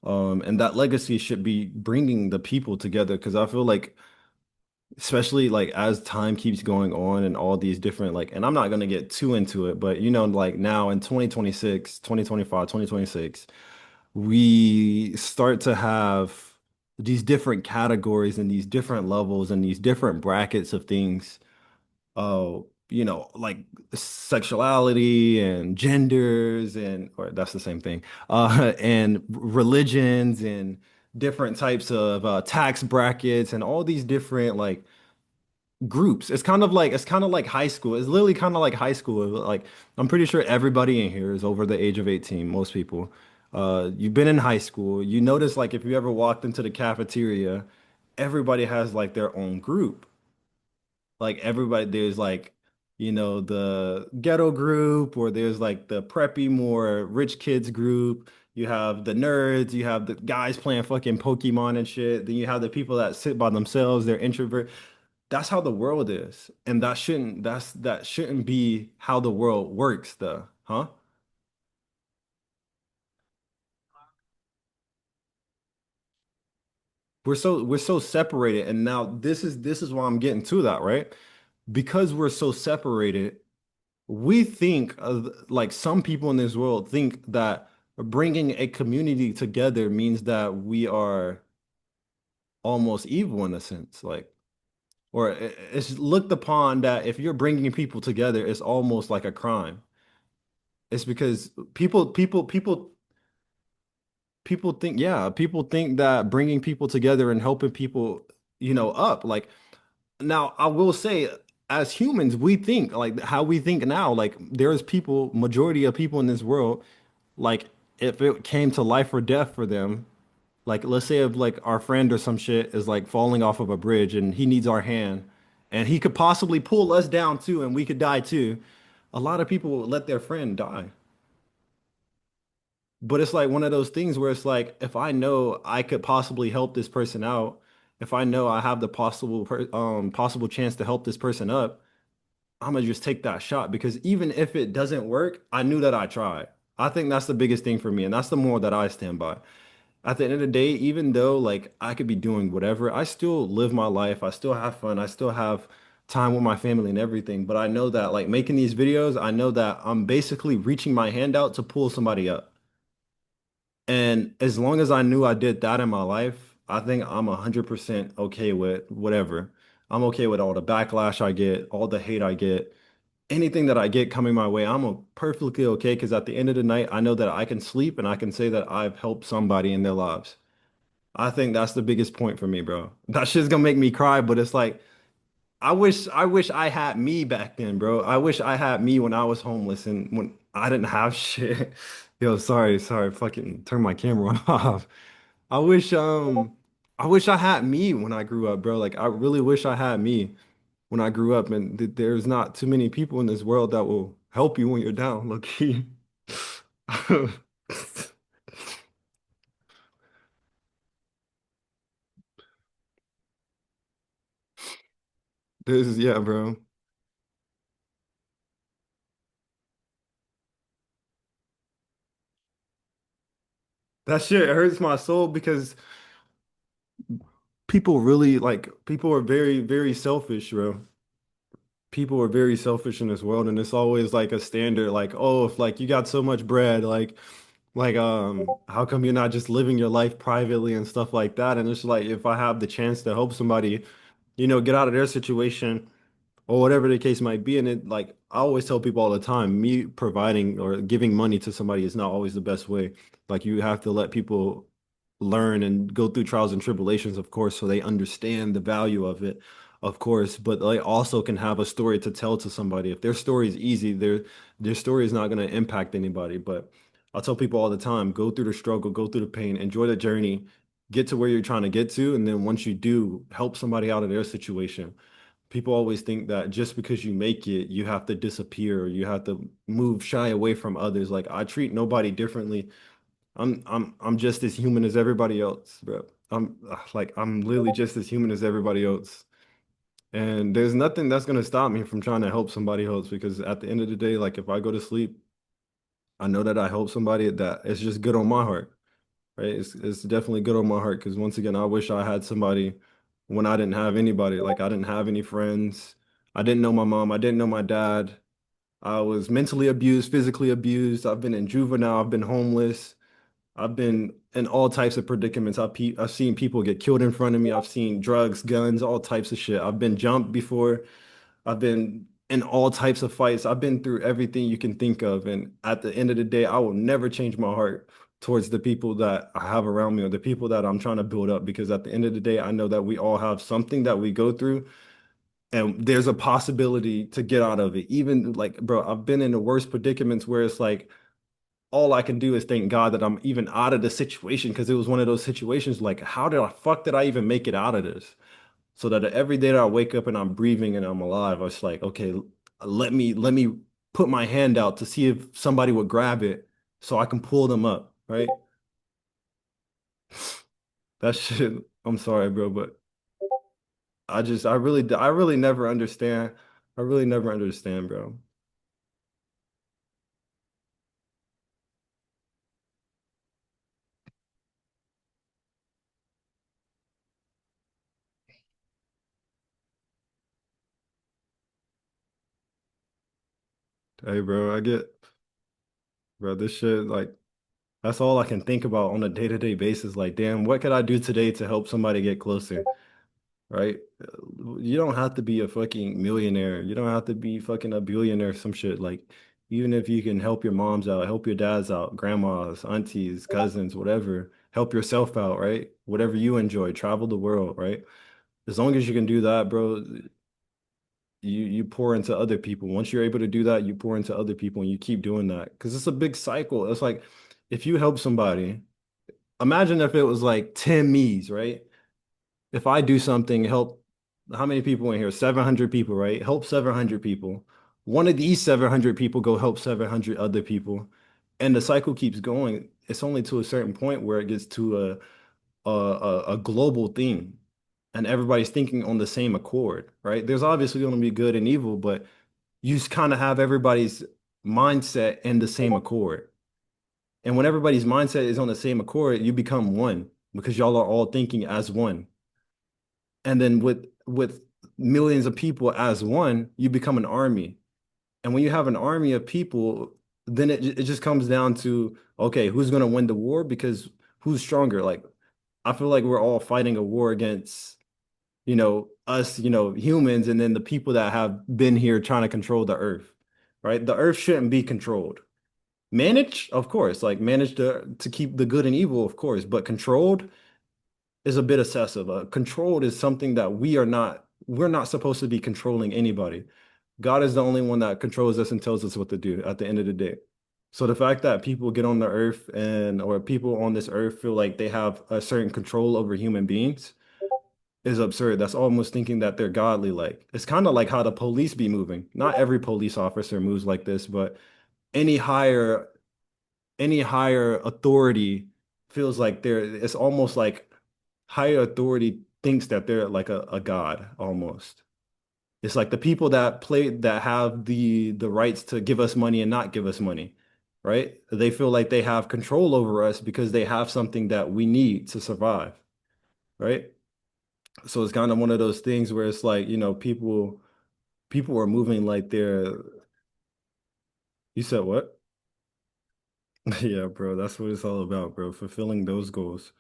And that legacy should be bringing the people together because I feel like especially like as time keeps going on and all these different like and I'm not going to get too into it but like now in 2026, 2025, 2026, we start to have these different categories and these different levels and these different brackets of things, uh like sexuality and genders and or that's the same thing, and religions and different types of tax brackets and all these different like groups. It's kind of like high school. It's literally kind of like high school. Like I'm pretty sure everybody in here is over the age of 18, most people. You've been in high school. You notice like if you ever walked into the cafeteria, everybody has like their own group. Like everybody there's like the ghetto group or there's like the preppy more rich kids group. You have the nerds, you have the guys playing fucking Pokemon and shit. Then you have the people that sit by themselves, they're introvert. That's how the world is. And that shouldn't be how the world works though. Huh? We're so separated. And now this is why I'm getting to that, right? Because we're so separated, we think of like some people in this world think that bringing a community together means that we are almost evil in a sense. Like or it's looked upon that if you're bringing people together, it's almost like a crime. It's because people think that bringing people together and helping people, up. Like now, I will say, as humans, we think like how we think now. Like there's people, majority of people in this world, like if it came to life or death for them, like let's say if like our friend or some shit is like falling off of a bridge and he needs our hand, and he could possibly pull us down too, and we could die too. A lot of people would let their friend die. But it's like one of those things where it's like, if I know I could possibly help this person out, if I know I have the possible chance to help this person up, I'm gonna just take that shot because even if it doesn't work, I knew that I tried. I think that's the biggest thing for me, and that's the moral that I stand by. At the end of the day, even though like I could be doing whatever, I still live my life. I still have fun. I still have time with my family and everything. But I know that like making these videos, I know that I'm basically reaching my hand out to pull somebody up. And as long as I knew I did that in my life, I think I'm 100% okay with whatever. I'm okay with all the backlash I get, all the hate I get, anything that I get coming my way. Perfectly okay because at the end of the night, I know that I can sleep and I can say that I've helped somebody in their lives. I think that's the biggest point for me, bro. That shit's gonna make me cry, but it's like I wish I had me back then, bro. I wish I had me when I was homeless and when I didn't have shit. Yo, sorry, fucking turn my camera off. I wish I wish I had me when I grew up, bro. Like I really wish I had me when I grew up, and th there's not too many people in this world that will help you when you're down, low key. This is yeah, bro. That shit hurts my soul because people really like people are very, very selfish, bro. People are very selfish in this world, and it's always like a standard, like, oh, if like you got so much bread, how come you're not just living your life privately and stuff like that? And it's like if I have the chance to help somebody, get out of their situation or whatever the case might be. And it like I always tell people all the time, me providing or giving money to somebody is not always the best way. Like you have to let people learn and go through trials and tribulations, of course, so they understand the value of it, of course, but they also can have a story to tell to somebody. If their story is easy, their story is not going to impact anybody. But I tell people all the time, go through the struggle, go through the pain, enjoy the journey, get to where you're trying to get to, and then once you do, help somebody out of their situation. People always think that just because you make it, you have to disappear, or you have to move shy away from others. Like I treat nobody differently. I'm just as human as everybody else, bro. I'm literally just as human as everybody else. And there's nothing that's gonna stop me from trying to help somebody else because at the end of the day, like if I go to sleep, I know that I help somebody that it's just good on my heart, right? It's definitely good on my heart because once again, I wish I had somebody when I didn't have anybody. Like I didn't have any friends. I didn't know my mom. I didn't know my dad. I was mentally abused, physically abused. I've been in juvenile. I've been homeless. I've been in all types of predicaments. I've seen people get killed in front of me. I've seen drugs, guns, all types of shit. I've been jumped before. I've been in all types of fights. I've been through everything you can think of. And at the end of the day, I will never change my heart towards the people that I have around me or the people that I'm trying to build up. Because at the end of the day, I know that we all have something that we go through and there's a possibility to get out of it. Even like, bro, I've been in the worst predicaments where it's like, all I can do is thank God that I'm even out of the situation because it was one of those situations like, how did I fuck did I even make it out of this? So that every day that I wake up and I'm breathing and I'm alive, I was like, okay, let me put my hand out to see if somebody would grab it so I can pull them up, right? That shit, I'm sorry, bro, but I really never understand. I really never understand, bro. Hey, bro, bro, this shit, like, that's all I can think about on a day-to-day basis. Like, damn, what could I do today to help somebody get closer, right? You don't have to be a fucking millionaire. You don't have to be fucking a billionaire, some shit. Like, even if you can help your moms out, help your dads out, grandmas, aunties, cousins, whatever, help yourself out, right? Whatever you enjoy, travel the world, right? As long as you can do that, bro, you pour into other people. Once you're able to do that, you pour into other people and you keep doing that. Because it's a big cycle. It's like if you help somebody, imagine if it was like 10 me's, right? If I do something, help how many people in here? 700 people, right? Help 700 people. One of these 700 people go help 700 other people. And the cycle keeps going. It's only to a certain point where it gets to a global thing and everybody's thinking on the same accord, right? There's obviously going to be good and evil, but you just kind of have everybody's mindset in the same accord. And when everybody's mindset is on the same accord, you become one because y'all are all thinking as one. And then with millions of people as one, you become an army. And when you have an army of people, then it just comes down to, okay, who's going to win the war? Because who's stronger? Like, I feel like we're all fighting a war against, us, humans, and then the people that have been here trying to control the earth, right? The earth shouldn't be controlled. Managed, of course, like managed to keep the good and evil, of course, but controlled is a bit excessive. Controlled is something that we're not supposed to be controlling anybody. God is the only one that controls us and tells us what to do at the end of the day. So the fact that people get on the earth and or people on this earth feel like they have a certain control over human beings is absurd. That's almost thinking that they're godly like. It's kind of like how the police be moving. Not every police officer moves like this, but any higher any higher authority feels like they're it's almost like higher authority thinks that they're like a god almost. It's like the people that play that have the rights to give us money and not give us money, right? They feel like they have control over us because they have something that we need to survive, right? So it's kind of one of those things where it's like, people are moving like they're you said what? Yeah, bro, that's what it's all about, bro. Fulfilling those goals.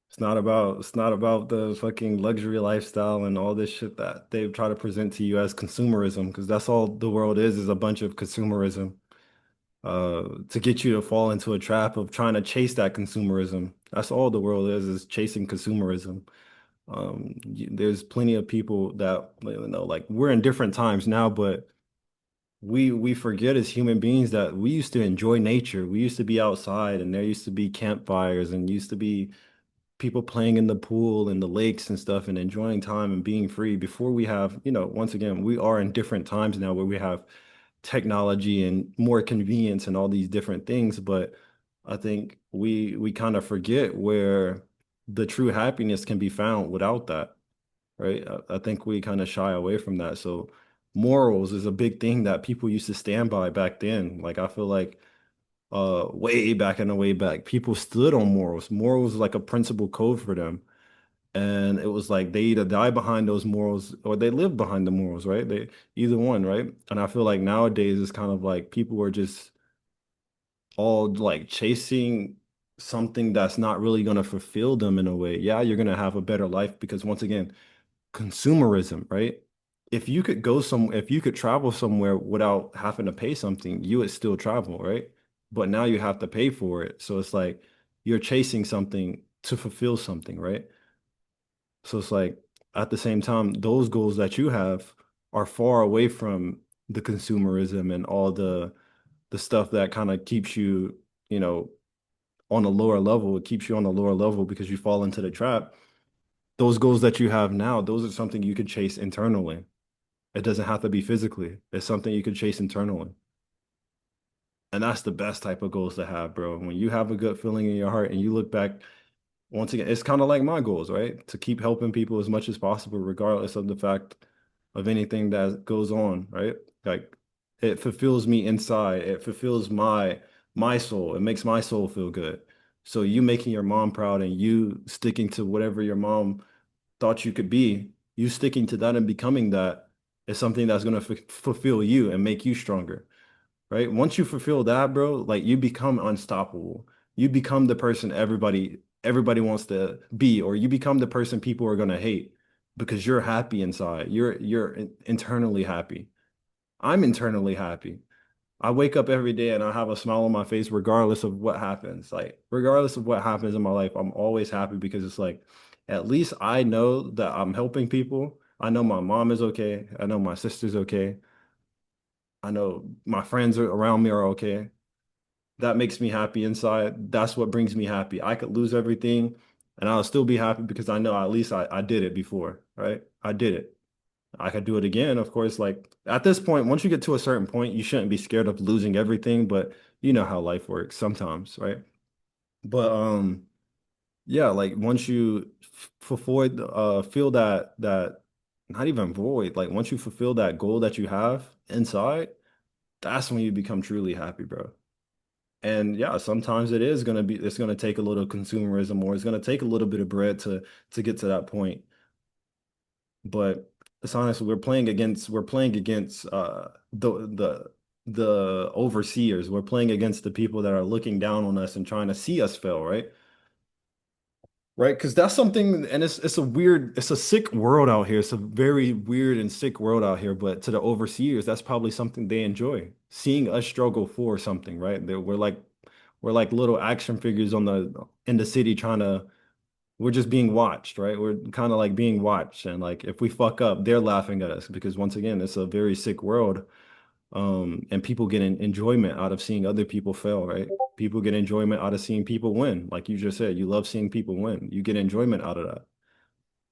It's not about the fucking luxury lifestyle and all this shit that they try to present to you as consumerism, because that's all the world is a bunch of consumerism. To get you to fall into a trap of trying to chase that consumerism. That's all the world is chasing consumerism. There's plenty of people that, like we're in different times now, but we forget as human beings that we used to enjoy nature. We used to be outside and there used to be campfires and used to be people playing in the pool and the lakes and stuff and enjoying time and being free before we have, once again, we are in different times now where we have technology and more convenience and all these different things. But I think we kind of forget where the true happiness can be found without that, right? I think we kind of shy away from that. So morals is a big thing that people used to stand by back then. Like I feel like way back in the way back, people stood on morals. Morals was like a principal code for them. And it was like they either die behind those morals or they live behind the morals, right? They either one, right? And I feel like nowadays it's kind of like people are just all like chasing something that's not really going to fulfill them in a way. Yeah, you're going to have a better life because once again, consumerism, right? If you could travel somewhere without having to pay something, you would still travel, right? But now you have to pay for it. So it's like you're chasing something to fulfill something, right? So it's like at the same time, those goals that you have are far away from the consumerism and all the stuff that kind of keeps you, you know, on a lower level. It keeps you on a lower level because you fall into the trap. Those goals that you have now, those are something you could chase internally. It doesn't have to be physically. It's something you could chase internally. And that's the best type of goals to have, bro. When you have a good feeling in your heart and you look back, once again, it's kind of like my goals, right? To keep helping people as much as possible, regardless of the fact of anything that goes on, right? Like it fulfills me inside. It fulfills my soul. It makes my soul feel good. So you making your mom proud and you sticking to whatever your mom thought you could be, you sticking to that and becoming that is something that's going to fulfill you and make you stronger, right? Once you fulfill that, bro, like you become unstoppable. You become the person everybody wants to be, or you become the person people are going to hate because you're happy inside. You're internally happy. I'm internally happy. I wake up every day and I have a smile on my face regardless of what happens. Like, regardless of what happens in my life, I'm always happy because it's like, at least I know that I'm helping people. I know my mom is okay. I know my sister's okay. I know my friends around me are okay. That makes me happy inside. That's what brings me happy. I could lose everything and I'll still be happy because I know at least I did it before, right? I did it. I could do it again, of course. Like at this point, once you get to a certain point, you shouldn't be scared of losing everything, but you know how life works sometimes, right? But yeah, like once you fulfill feel that not even void, like once you fulfill that goal that you have inside, that's when you become truly happy, bro. And yeah, sometimes it's gonna take a little consumerism or it's gonna take a little bit of bread to get to that point. But it's honestly we're playing against the overseers. We're playing against the people that are looking down on us and trying to see us fail, right? Right? Because that's something, and it's a sick world out here. It's a very weird and sick world out here. But to the overseers, that's probably something they enjoy, seeing us struggle for something, right? We're like little action figures in the city we're just being watched, right? We're kind of like being watched. And like if we fuck up, they're laughing at us because once again, it's a very sick world. And people get an enjoyment out of seeing other people fail, right? People get enjoyment out of seeing people win. Like you just said, you love seeing people win. You get enjoyment out of that.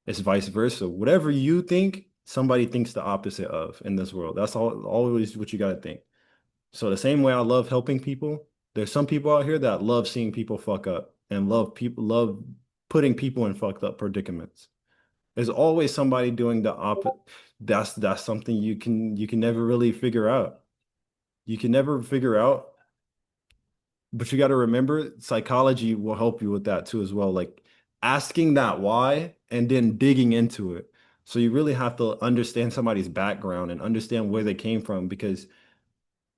It's vice versa. Whatever you think, somebody thinks the opposite of in this world. That's always what you got to think. So the same way I love helping people, there's some people out here that love seeing people fuck up and love putting people in fucked up predicaments. There's always somebody doing the opposite. That's something you can never really figure out. You can never figure out, but you got to remember psychology will help you with that too as well. Like asking that why and then digging into it. So you really have to understand somebody's background and understand where they came from because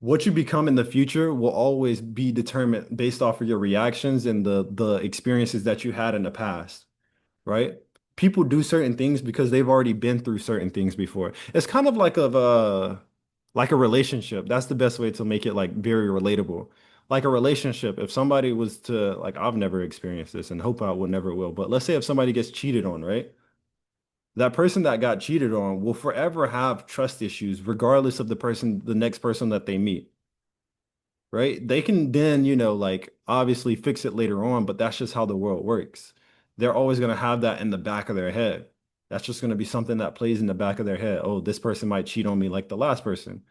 what you become in the future will always be determined based off of your reactions and the experiences that you had in the past, right? People do certain things because they've already been through certain things before. It's kind of like a relationship. That's the best way to make it like very relatable. Like a relationship, if somebody was to like I've never experienced this and hope I will never will, but let's say if somebody gets cheated on, right? That person that got cheated on will forever have trust issues regardless of the next person that they meet, right? They can then, like obviously fix it later on, but that's just how the world works. They're always going to have that in the back of their head. That's just going to be something that plays in the back of their head. Oh, this person might cheat on me like the last person,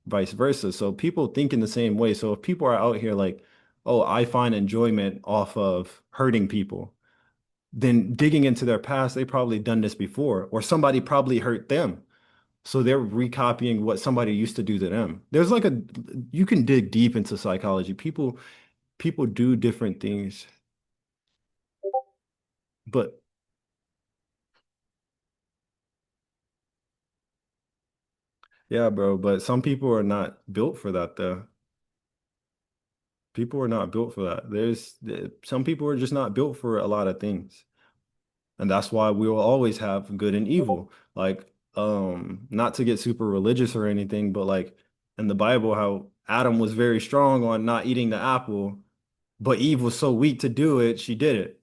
vice versa. So people think in the same way. So if people are out here like, oh, I find enjoyment off of hurting people, then digging into their past, they probably done this before, or somebody probably hurt them. So they're recopying what somebody used to do to them. You can dig deep into psychology. People do different things, but yeah, bro, but some people are not built for that though. People are not built for that. Some people are just not built for a lot of things. And that's why we will always have good and evil. Like, not to get super religious or anything, but like in the Bible, how Adam was very strong on not eating the apple, but Eve was so weak to do it, she did it.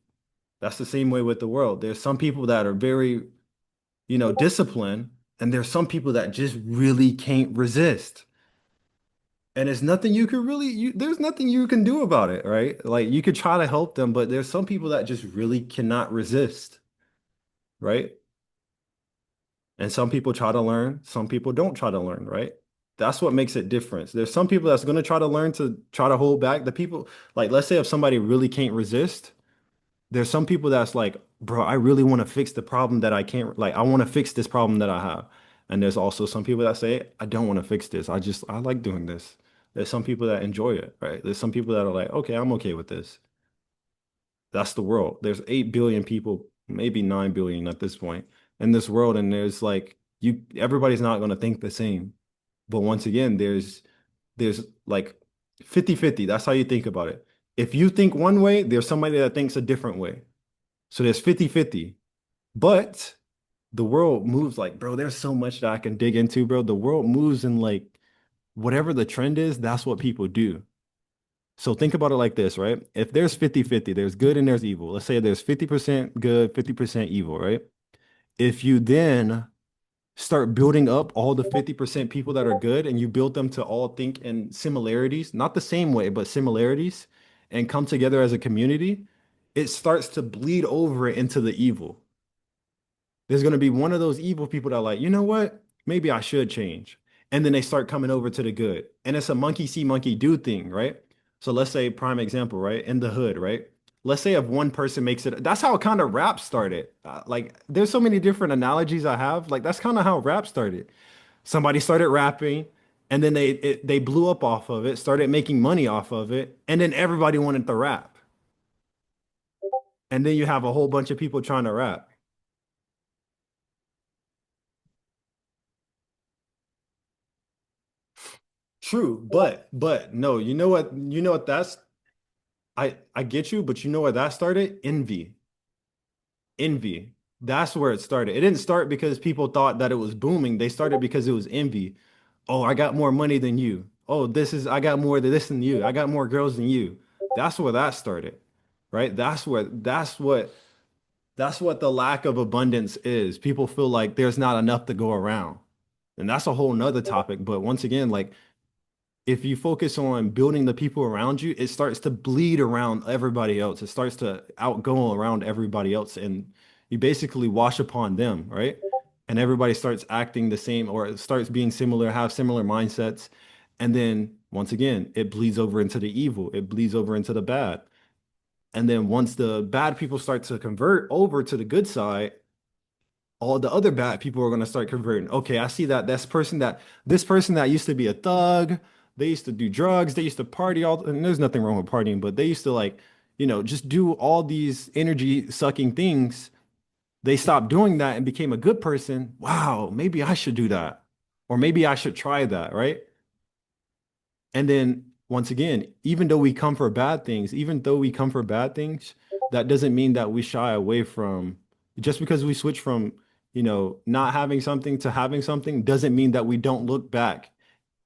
That's the same way with the world. There's some people that are very, disciplined, and there's some people that just really can't resist. And there's nothing you can really there's nothing you can do about it, right? Like you could try to help them, but there's some people that just really cannot resist, right? And some people try to learn, some people don't try to learn, right? That's what makes it different. There's some people that's going to try to learn to try to hold back. The people, like, let's say if somebody really can't resist, there's some people that's like, bro, I really want to fix the problem that I can't, like, I want to fix this problem that I have. And there's also some people that say, I don't want to fix this. I like doing this. There's some people that enjoy it, right? There's some people that are like, okay, I'm okay with this. That's the world. There's 8 billion people, maybe 9 billion at this point in this world. And there's like, everybody's not going to think the same. But once again, there's like 50-50. That's how you think about it. If you think one way, there's somebody that thinks a different way. So there's 50-50. But the world moves like, bro, there's so much that I can dig into, bro. The world moves in like whatever the trend is, that's what people do. So think about it like this, right? If there's 50-50, there's good and there's evil. Let's say there's 50% good, 50% evil, right? If you then start building up all the 50% people that are good and you build them to all think in similarities, not the same way, but similarities, and come together as a community, it starts to bleed over into the evil. There's going to be one of those evil people that are like, you know what? Maybe I should change. And then they start coming over to the good. And it's a monkey see, monkey do thing, right? So let's say, prime example, right? In the hood, right? Let's say if one person makes it, that's how kind of rap started. Like, there's so many different analogies I have. Like, that's kind of how rap started. Somebody started rapping, and then they blew up off of it, started making money off of it, and then everybody wanted to rap. And then you have a whole bunch of people trying to rap. True, but no, you know what that's I get you, but you know where that started? Envy. Envy. That's where it started. It didn't start because people thought that it was booming. They started because it was envy. Oh, I got more money than you. Oh, I got more than this than you. I got more girls than you. That's where that started. Right? That's what the lack of abundance is. People feel like there's not enough to go around. And that's a whole nother topic. But once again, like if you focus on building the people around you, it starts to bleed around everybody else. It starts to outgo around everybody else, and you basically wash upon them, right? And everybody starts acting the same, or it starts being similar, have similar mindsets. And then once again, it bleeds over into the evil, it bleeds over into the bad. And then once the bad people start to convert over to the good side, all the other bad people are going to start converting. Okay, I see that this person that used to be a thug, they used to do drugs, they used to party all, and there's nothing wrong with partying, but they used to like, just do all these energy sucking things. They stopped doing that and became a good person. Wow, maybe I should do that. Or maybe I should try that, right? And then once again, even though we come for bad things, that doesn't mean that we shy away from, just because we switch from, not having something to having something, doesn't mean that we don't look back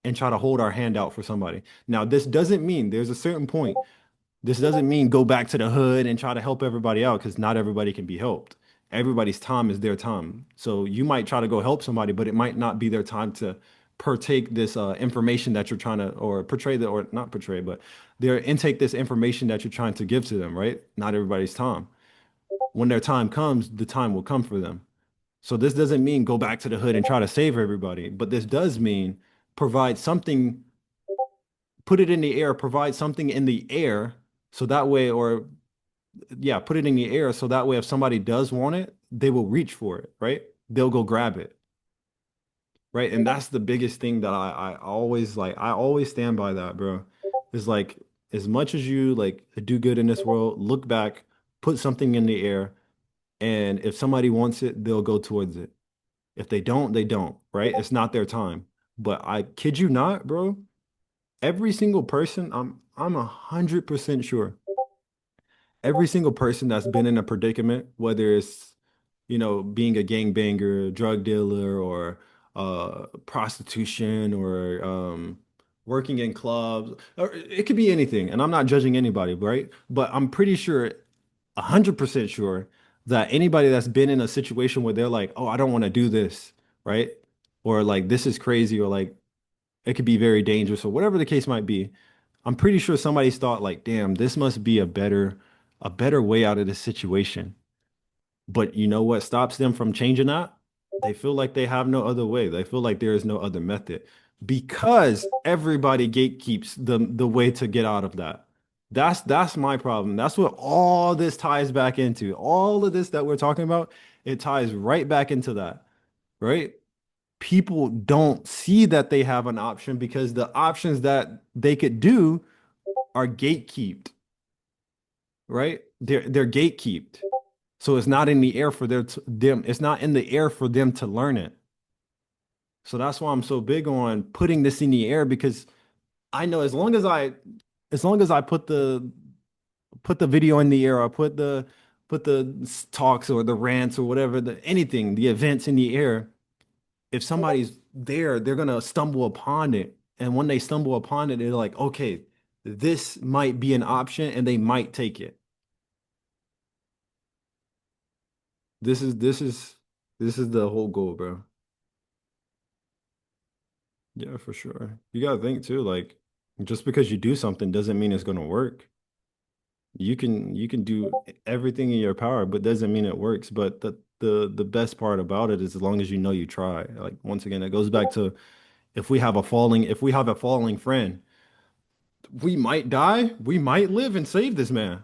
and try to hold our hand out for somebody. Now, this doesn't mean there's a certain point. This doesn't mean go back to the hood and try to help everybody out, because not everybody can be helped. Everybody's time is their time. So you might try to go help somebody, but it might not be their time to partake this information that you're trying to, or portray the, or not portray, but their intake this information that you're trying to give to them, right? Not everybody's time. When their time comes, the time will come for them. So this doesn't mean go back to the hood and try to save everybody, but this does mean provide something, put it in the air, provide something in the air, so that way, or yeah, put it in the air so that way if somebody does want it, they will reach for it, right? They'll go grab it, right? And that's the biggest thing that I always like. I always stand by that, bro. Is like, as much as you like do good in this world, look back, put something in the air, and if somebody wants it, they'll go towards it. If they don't, they don't, right? It's not their time. But I kid you not, bro. Every single person, I'm 100% sure every single person that's been in a predicament, whether it's, being a gangbanger, drug dealer, or prostitution, or working in clubs, or it could be anything. And I'm not judging anybody, right? But I'm pretty sure, 100% sure that anybody that's been in a situation where they're like, oh, I don't want to do this, right? Or like, this is crazy, or like, it could be very dangerous, or whatever the case might be. I'm pretty sure somebody's thought like, damn, this must be a better way out of this situation. But you know what stops them from changing that? They feel like they have no other way. They feel like there is no other method, because everybody gatekeeps the way to get out of that. That's my problem. That's what all this ties back into. All of this that we're talking about, it ties right back into that, right? People don't see that they have an option, because the options that they could do are gatekeeped, right? They're gatekeeped. So it's not in the air for them. It's not in the air for them to learn it. So that's why I'm so big on putting this in the air, because I know as long as I put the video in the air, or put the talks or the rants or whatever, the events in the air, if somebody's there, they're gonna stumble upon it. And when they stumble upon it, they're like, okay, this might be an option, and they might take it. This is the whole goal, bro. Yeah, for sure. You gotta think too, like, just because you do something doesn't mean it's gonna work. You can do everything in your power, but doesn't mean it works. But the best part about it is, as long as you know you try. Like, once again, it goes back to, if we have a falling friend, we might die, we might live and save this man.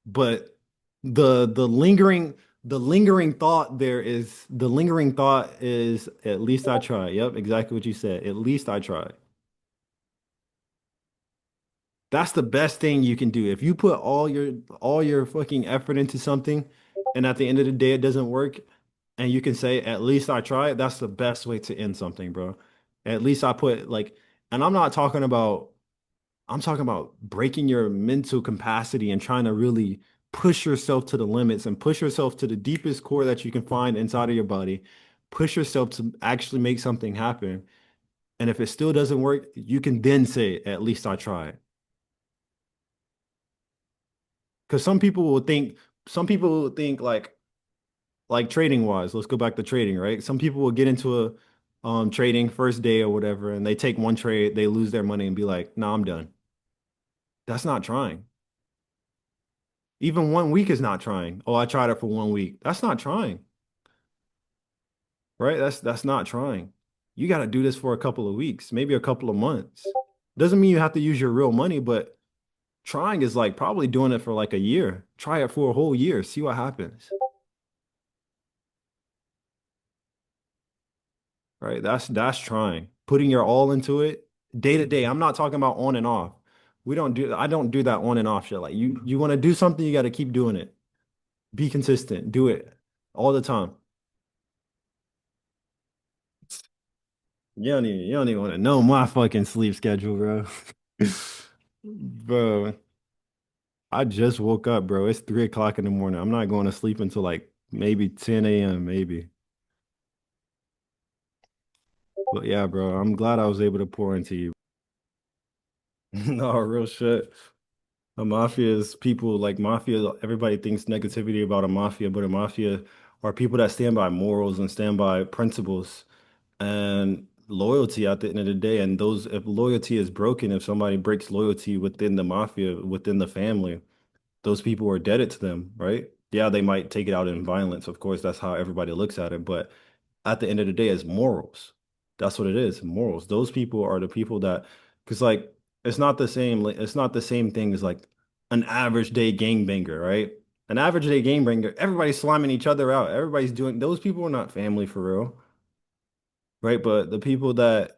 But the lingering thought is, at least I tried. Yep, exactly what you said. At least I tried. That's the best thing you can do. If you put all your fucking effort into something, and at the end of the day it doesn't work, and you can say, at least I tried, that's the best way to end something, bro. At least I put like, and I'm talking about breaking your mental capacity and trying to really push yourself to the limits, and push yourself to the deepest core that you can find inside of your body. Push yourself to actually make something happen. And if it still doesn't work, you can then say, at least I tried. Because some people will think like trading wise, let's go back to trading, right? Some people will get into trading first day or whatever, and they take one trade, they lose their money and be like, "No, I'm done." That's not trying. Even 1 week is not trying. Oh, I tried it for 1 week. That's not trying, right? That's not trying. You got to do this for a couple of weeks, maybe a couple of months. Doesn't mean you have to use your real money, but trying is like probably doing it for like a year. Try it for a whole year, see what happens. Right? That's trying. Putting your all into it day to day. I'm not talking about on and off. I don't do that on and off shit. Like you want to do something, you got to keep doing it. Be consistent. Do it all the time. You don't even want to know my fucking sleep schedule, bro. Bro, I just woke up, bro. It's 3 o'clock in the morning. I'm not going to sleep until like maybe 10 a.m. maybe. But yeah, bro, I'm glad I was able to pour into you. No, real shit. A mafia is people like mafia. Everybody thinks negativity about a mafia, but a mafia are people that stand by morals and stand by principles and loyalty at the end of the day. And those, if loyalty is broken, if somebody breaks loyalty within the mafia, within the family, those people are indebted to them, right? Yeah, they might take it out in violence. Of course, that's how everybody looks at it. But at the end of the day, it's morals. That's what it is, morals. Those people are the people that, because like it's not the same. It's not the same thing as like an average day gangbanger, right? An average day gangbanger, everybody's slamming each other out. Everybody's doing. Those people are not family for real, right? But the people that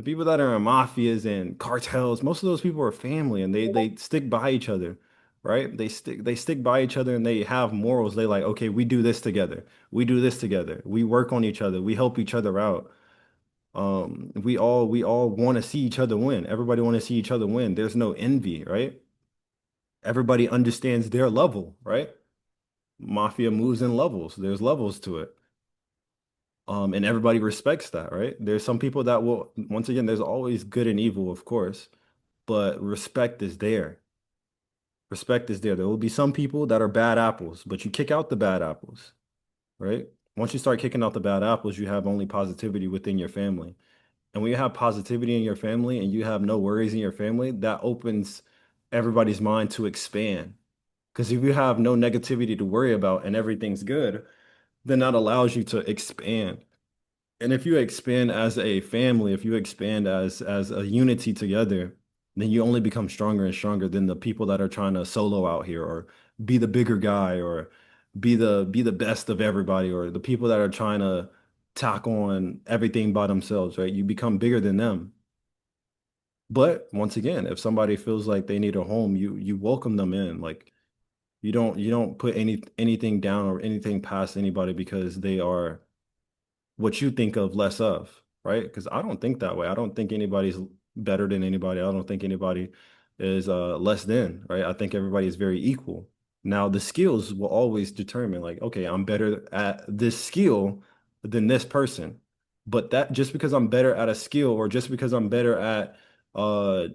are in mafias and cartels, most of those people are family and they stick by each other, right? They stick by each other and they have morals. They like, okay, we do this together. We do this together. We work on each other. We help each other out. We all want to see each other win. Everybody want to see each other win. There's no envy, right? Everybody understands their level, right? Mafia moves in levels. There's levels to it. And everybody respects that, right? There's some people that will, once again, there's always good and evil, of course, but respect is there. Respect is there. There will be some people that are bad apples, but you kick out the bad apples, right? Once you start kicking out the bad apples, you have only positivity within your family. And when you have positivity in your family and you have no worries in your family, that opens everybody's mind to expand. Because if you have no negativity to worry about and everything's good, then that allows you to expand. And if you expand as a family, if you expand as a unity together, then you only become stronger and stronger than the people that are trying to solo out here or be the bigger guy or be the best of everybody or the people that are trying to tack on everything by themselves, right? You become bigger than them. But once again, if somebody feels like they need a home, you welcome them in. Like you don't put anything down or anything past anybody because they are what you think of less of, right? Because I don't think that way. I don't think anybody's better than anybody. I don't think anybody is less than, right? I think everybody is very equal. Now, the skills will always determine, like, okay, I'm better at this skill than this person. But that just because I'm better at a skill or just because I'm better at uh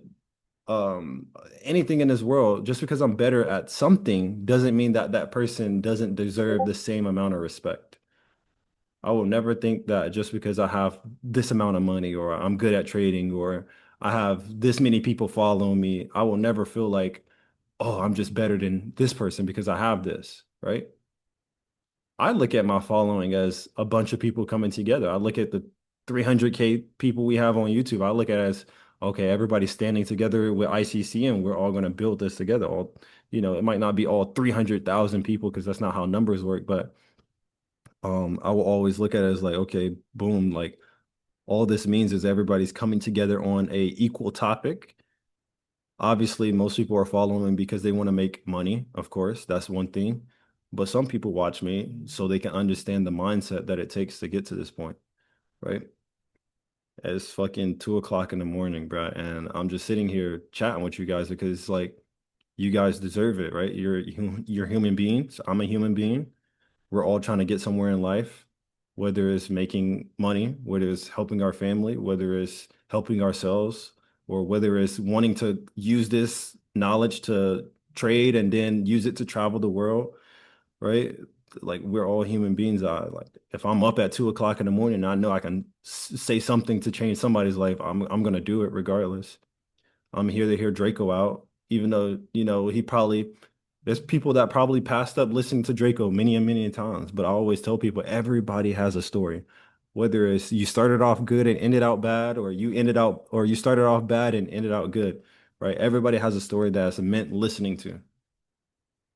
um anything in this world, just because I'm better at something doesn't mean that that person doesn't deserve the same amount of respect. I will never think that just because I have this amount of money or I'm good at trading or I have this many people following me, I will never feel like, oh, I'm just better than this person because I have this, right? I look at my following as a bunch of people coming together. I look at the 300K people we have on YouTube. I look at it as, okay, everybody's standing together with ICC and we're all going to build this together. All, it might not be all 300,000 people because that's not how numbers work, but I will always look at it as like, okay, boom, like all this means is everybody's coming together on a equal topic. Obviously, most people are following because they want to make money, of course, that's one thing. But some people watch me so they can understand the mindset that it takes to get to this point, right? It's fucking 2 o'clock in the morning, bro, and I'm just sitting here chatting with you guys because like you guys deserve it, right? You're human beings. I'm a human being. We're all trying to get somewhere in life, whether it's making money, whether it's helping our family, whether it's helping ourselves, or whether it's wanting to use this knowledge to trade and then use it to travel the world, right? like we're all human beings. I like if I'm up at 2 o'clock in the morning, I know I can say something to change somebody's life. I'm gonna do it regardless. I'm here to hear Draco out, even though, he probably, there's people that probably passed up listening to Draco many and many times. But I always tell people everybody has a story. Whether it's you started off good and ended out bad, or you started off bad and ended out good, right? Everybody has a story that's meant listening to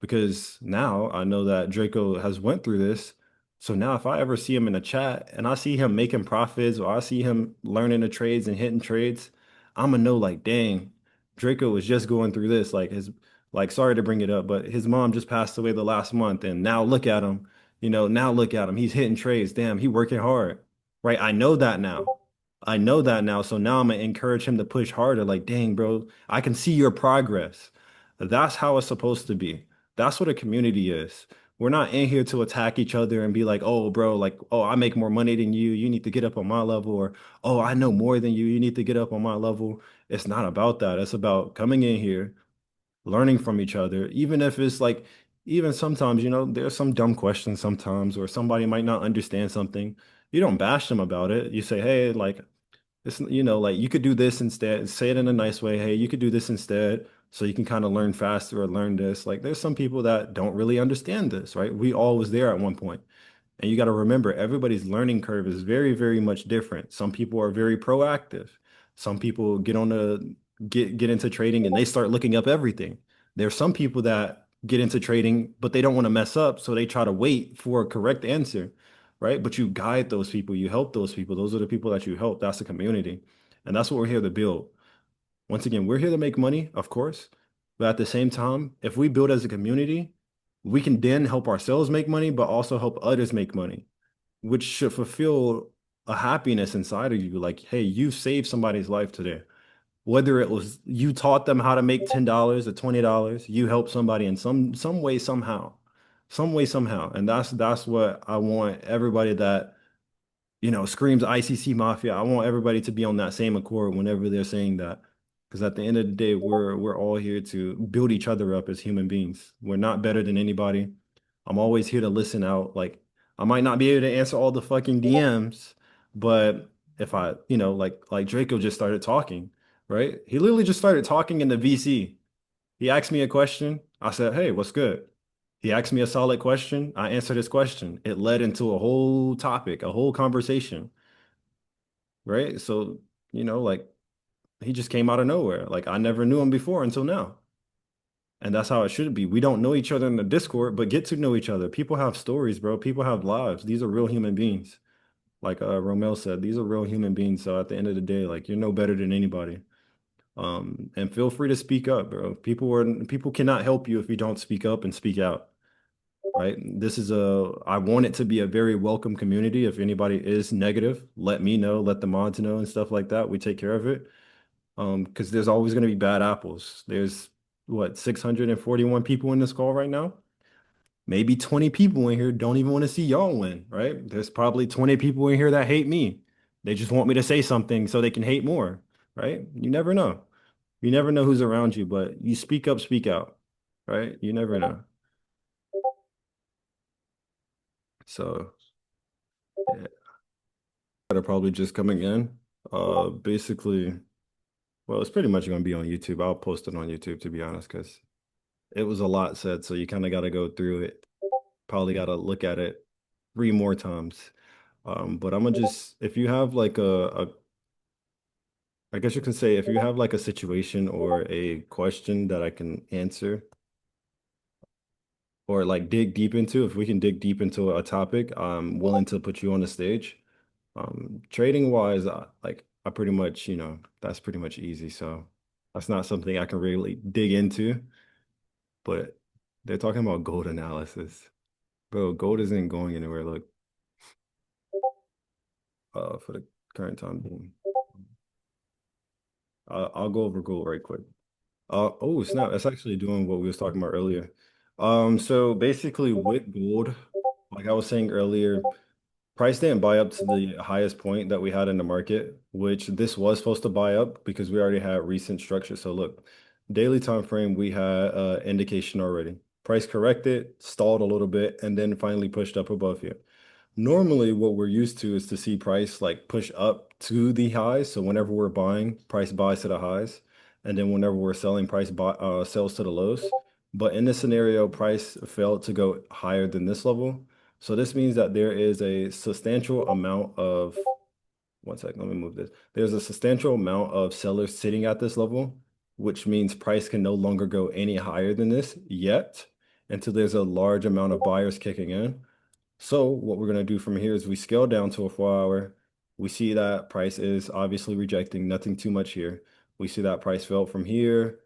because now I know that Draco has went through this. So now if I ever see him in a chat and I see him making profits or I see him learning the trades and hitting trades, I'm gonna know like, dang, Draco was just going through this. Like sorry to bring it up, but his mom just passed away the last month and now look at him, now look at him. He's hitting trades. Damn, he working hard. Right? I know that now. I know that now. So now I'm gonna encourage him to push harder. Like, dang, bro, I can see your progress. That's how it's supposed to be. That's what a community is. We're not in here to attack each other and be like, oh, bro, like, oh, I make more money than you. You need to get up on my level. Or, oh, I know more than you. You need to get up on my level. It's not about that. It's about coming in here, learning from each other, even if it's like, even sometimes, there's some dumb questions sometimes, or somebody might not understand something. You don't bash them about it. You say, hey, like, it's, like you could do this instead, say it in a nice way. Hey, you could do this instead. So you can kind of learn faster or learn this. Like there's some people that don't really understand this, right? We all was there at one point. And you got to remember, everybody's learning curve is very, very much different. Some people are very proactive. Some people get into trading and they start looking up everything. There's some people that get into trading, but they don't want to mess up, so they try to wait for a correct answer, right? But you guide those people, you help those people. Those are the people that you help. That's the community. And that's what we're here to build. Once again, we're here to make money, of course, but at the same time, if we build as a community, we can then help ourselves make money, but also help others make money, which should fulfill a happiness inside of you. Like, hey, you saved somebody's life today. Whether it was you taught them how to make $10 or $20, you helped somebody in some way, somehow. Some way, somehow. And that's what I want everybody that screams ICC Mafia. I want everybody to be on that same accord whenever they're saying that. Because at the end of the day, we're all here to build each other up as human beings. We're not better than anybody. I'm always here to listen out. Like I might not be able to answer all the fucking DMs, but if I, like Draco just started talking, right? He literally just started talking in the VC. He asked me a question. I said, "Hey, what's good?" He asked me a solid question. I answered his question. It led into a whole topic, a whole conversation, right? So, like he just came out of nowhere. Like I never knew him before until now. And that's how it should be. We don't know each other in the Discord, but get to know each other. People have stories, bro. People have lives. These are real human beings. Like Romel said, these are real human beings. So at the end of the day, like you're no better than anybody. And feel free to speak up, bro. People cannot help you if you don't speak up and speak out. Right? I want it to be a very welcome community. If anybody is negative, let me know, let the mods know and stuff like that. We take care of it. Because there's always going to be bad apples. There's what, 641 people in this call right now? Maybe 20 people in here don't even want to see y'all win, right? There's probably 20 people in here that hate me. They just want me to say something so they can hate more, right? You never know. You never know who's around you, but you speak up, speak out, right? You never know. So, yeah, they're probably just coming in. Basically, well, it's pretty much going to be on YouTube. I'll post it on YouTube to be honest, because it was a lot said, so you kind of got to go through it. Probably got to look at it 3 more times. But I'm gonna just, if you have like I guess you can say if you have like a situation or a question that I can answer or like dig deep into, if we can dig deep into a topic, I'm willing to put you on the stage. Trading wise, I pretty much, that's pretty much easy. So that's not something I can really dig into, but they're talking about gold analysis. Bro, gold isn't going anywhere. Look, for the current time being. I'll go over gold right quick. Oh snap! That's actually doing what we was talking about earlier. So basically with gold, like I was saying earlier, price didn't buy up to the highest point that we had in the market, which this was supposed to buy up because we already had recent structure. So look, daily time frame, we had indication already. Price corrected, stalled a little bit, and then finally pushed up above here. Normally, what we're used to is to see price like push up to the highs. So whenever we're buying, price buys to the highs, and then whenever we're selling, sells to the lows. But in this scenario, price failed to go higher than this level. So this means that there is a substantial amount of, one second, let me move this. There's a substantial amount of sellers sitting at this level, which means price can no longer go any higher than this yet until there's a large amount of buyers kicking in. So what we're going to do from here is we scale down to a 4 hour. We see that price is obviously rejecting, nothing too much here. We see that price fell from here,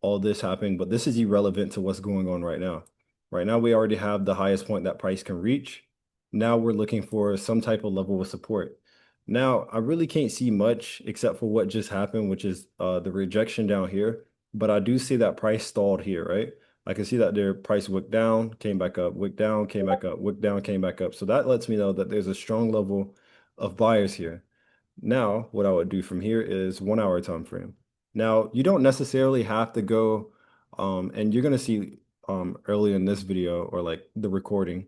all this happened, but this is irrelevant to what's going on right now. Right now, we already have the highest point that price can reach. Now we're looking for some type of level of support. Now, I really can't see much except for what just happened, which is the rejection down here. But I do see that price stalled here, right? I can see that their price wicked down, came back up, wicked down, came back up, wicked down, came back up. So that lets me know that there's a strong level of buyers here. Now, what I would do from here is 1 hour time frame. Now, you don't necessarily have to go, and you're gonna see earlier in this video or like the recording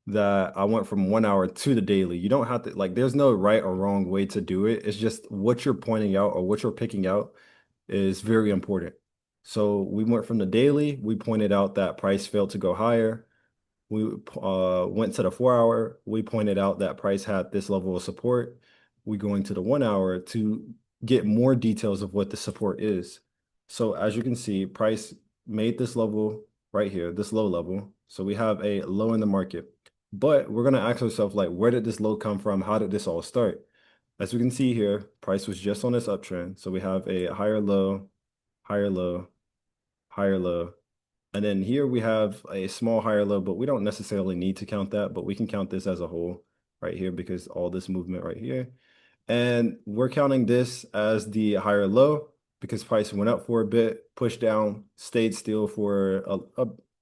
that I went from 1 hour to the daily. You don't have to like, there's no right or wrong way to do it. It's just what you're pointing out or what you're picking out is very important. So we went from the daily, we pointed out that price failed to go higher. We went to the 4 hour, we pointed out that price had this level of support. We go into the 1 hour to get more details of what the support is. So as you can see, price made this level right here, this low level. So we have a low in the market. But we're going to ask ourselves, like, where did this low come from? How did this all start? As we can see here, price was just on this uptrend. So we have a higher low, higher low, higher low. And then here we have a small higher low, but we don't necessarily need to count that, but we can count this as a whole right here because all this movement right here. And we're counting this as the higher low because price went up for a bit, pushed down, stayed still for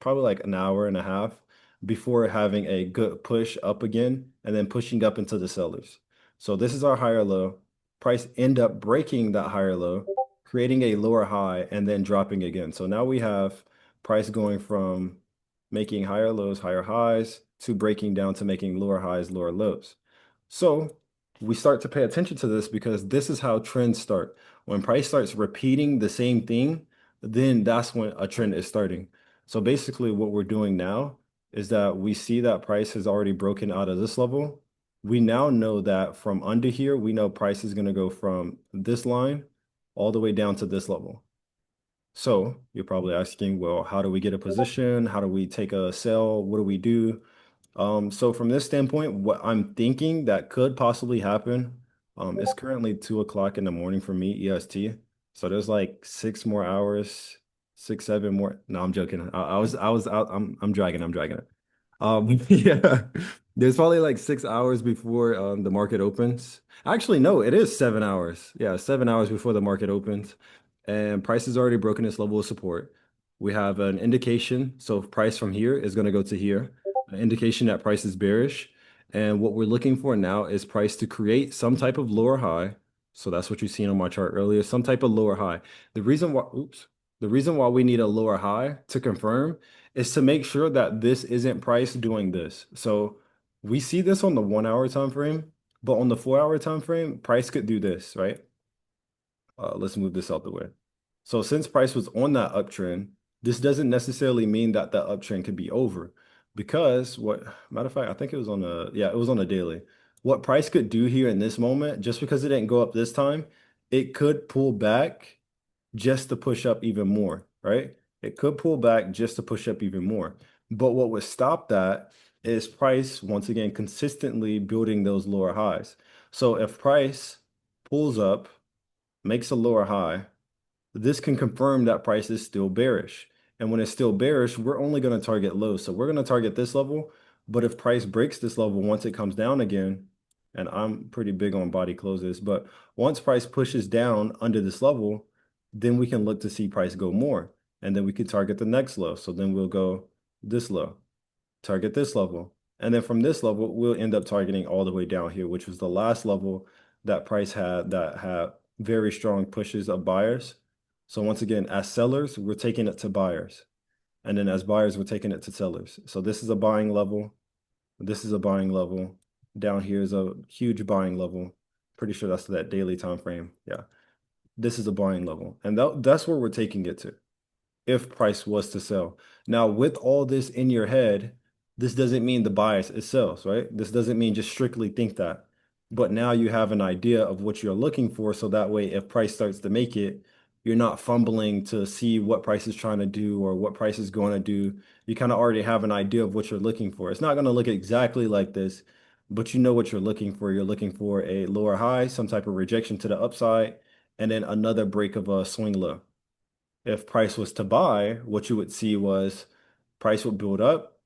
probably like an hour and a half before having a good push up again and then pushing up into the sellers. So this is our higher low. Price end up breaking that higher low, creating a lower high and then dropping again. So now we have price going from making higher lows, higher highs to breaking down to making lower highs, lower lows. So we start to pay attention to this because this is how trends start. When price starts repeating the same thing, then that's when a trend is starting. So basically what we're doing now is that we see that price has already broken out of this level. We now know that from under here, we know price is going to go from this line all the way down to this level. So you're probably asking, well, how do we get a position? How do we take a sell? What do we do? So from this standpoint, what I'm thinking that could possibly happen, it's currently 2 o'clock in the morning for me, EST. So there's like 6 more hours, 6, 7 more. No, I'm joking. I was out. I'm dragging. I'm dragging it. Yeah, there's probably like 6 hours before the market opens. Actually, no, it is 7 hours. Yeah, 7 hours before the market opens, and price has already broken its level of support. We have an indication. So price from here is going to go to here, an indication that price is bearish. And what we're looking for now is price to create some type of lower high. So that's what you've seen on my chart earlier, some type of lower high. The reason why, oops, the reason why we need a lower high to confirm is to make sure that this isn't price doing this. So we see this on the 1 hour time frame, but on the 4 hour time frame, price could do this, right? Let's move this out the way. So since price was on that uptrend, this doesn't necessarily mean that that uptrend could be over because what, matter of fact, I think it was on a, yeah, it was on a daily. What price could do here in this moment, just because it didn't go up this time, it could pull back just to push up even more, right? It could pull back just to push up even more. But what would stop that is price, once again, consistently building those lower highs. So if price pulls up, makes a lower high, this can confirm that price is still bearish. And when it's still bearish, we're only going to target low. So we're going to target this level. But if price breaks this level, once it comes down again, and I'm pretty big on body closes, but once price pushes down under this level, then we can look to see price go more. And then we could target the next low. So then we'll go this low, target this level. And then from this level, we'll end up targeting all the way down here, which was the last level that price had that had very strong pushes of buyers. So once again, as sellers, we're taking it to buyers. And then as buyers, we're taking it to sellers. So this is a buying level. This is a buying level. Down here is a huge buying level. Pretty sure that's that daily time frame. Yeah. This is a buying level. And that's where we're taking it to if price was to sell. Now, with all this in your head, this doesn't mean the bias it sells, right? This doesn't mean just strictly think that. But now you have an idea of what you're looking for. So that way, if price starts to make it, you're not fumbling to see what price is trying to do or what price is going to do. You kind of already have an idea of what you're looking for. It's not going to look exactly like this, but you know what you're looking for. You're looking for a lower high, some type of rejection to the upside, and then another break of a swing low. If price was to buy, what you would see was price would build up.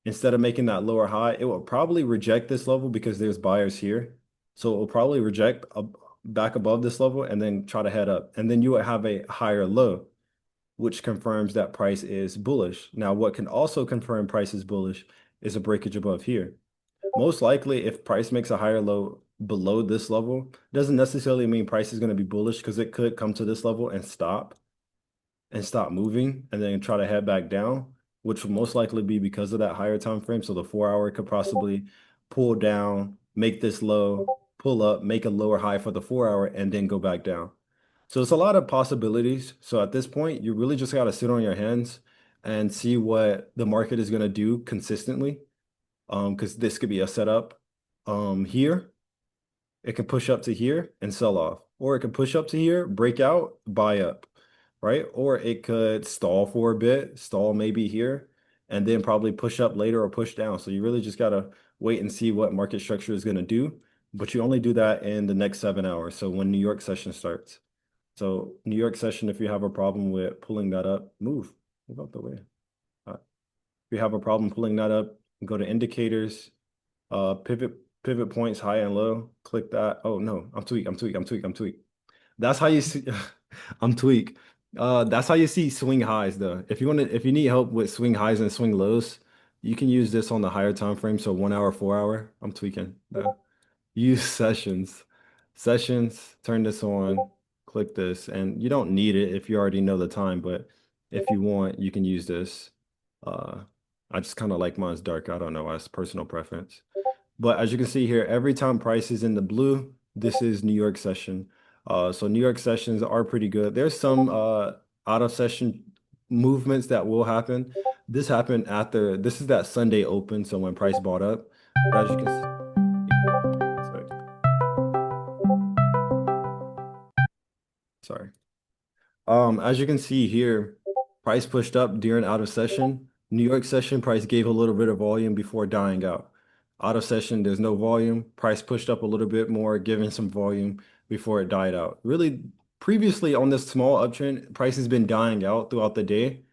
Instead of making that lower high, it will probably reject this level because there's buyers here. So it will probably reject back above this level and then try to head up. And then you would have a higher low, which confirms that price is bullish. Now, what can also confirm price is bullish is a breakage above here. Most likely, if price makes a higher low below this level, doesn't necessarily mean price is going to be bullish because it could come to this level and stop moving and then try to head back down, which will most likely be because of that higher time frame. So the 4 hour could possibly pull down, make this low, pull up, make a lower high for the 4 hour, and then go back down. So it's a lot of possibilities. So at this point, you really just got to sit on your hands and see what the market is going to do consistently. Because this could be a setup here. It can push up to here and sell off, or it can push up to here, break out, buy up, right? Or it could stall for a bit, stall maybe here, and then probably push up later or push down. So you really just gotta wait and see what market structure is gonna do. But you only do that in the next 7 hours. So when New York session starts. So New York session, if you have a problem with pulling that up, move out the way. If you have a problem pulling that up, go to indicators, pivot points high and low. Click that. Oh no, I'm tweak. That's how you see I'm tweak. That's how you see swing highs though. If you need help with swing highs and swing lows, you can use this on the higher time frame. So 1 hour, 4 hour. I'm tweaking. Use sessions. Sessions, turn this on, click this, and you don't need it if you already know the time, but if you want, you can use this. Uh, I just kind of like mine's dark. I don't know, it's personal preference. But as you can see here, every time price is in the blue, this is New York session. So New York sessions are pretty good. There's some out of session movements that will happen. This happened after, this is that Sunday open, so when price bought up. But as you can see, sorry, sorry. As you can see here, price pushed up during out of session. New York session, price gave a little bit of volume before dying out. Out of session, there's no volume. Price pushed up a little bit more, giving some volume before it died out. Really, previously on this small uptrend, price has been dying out throughout the day.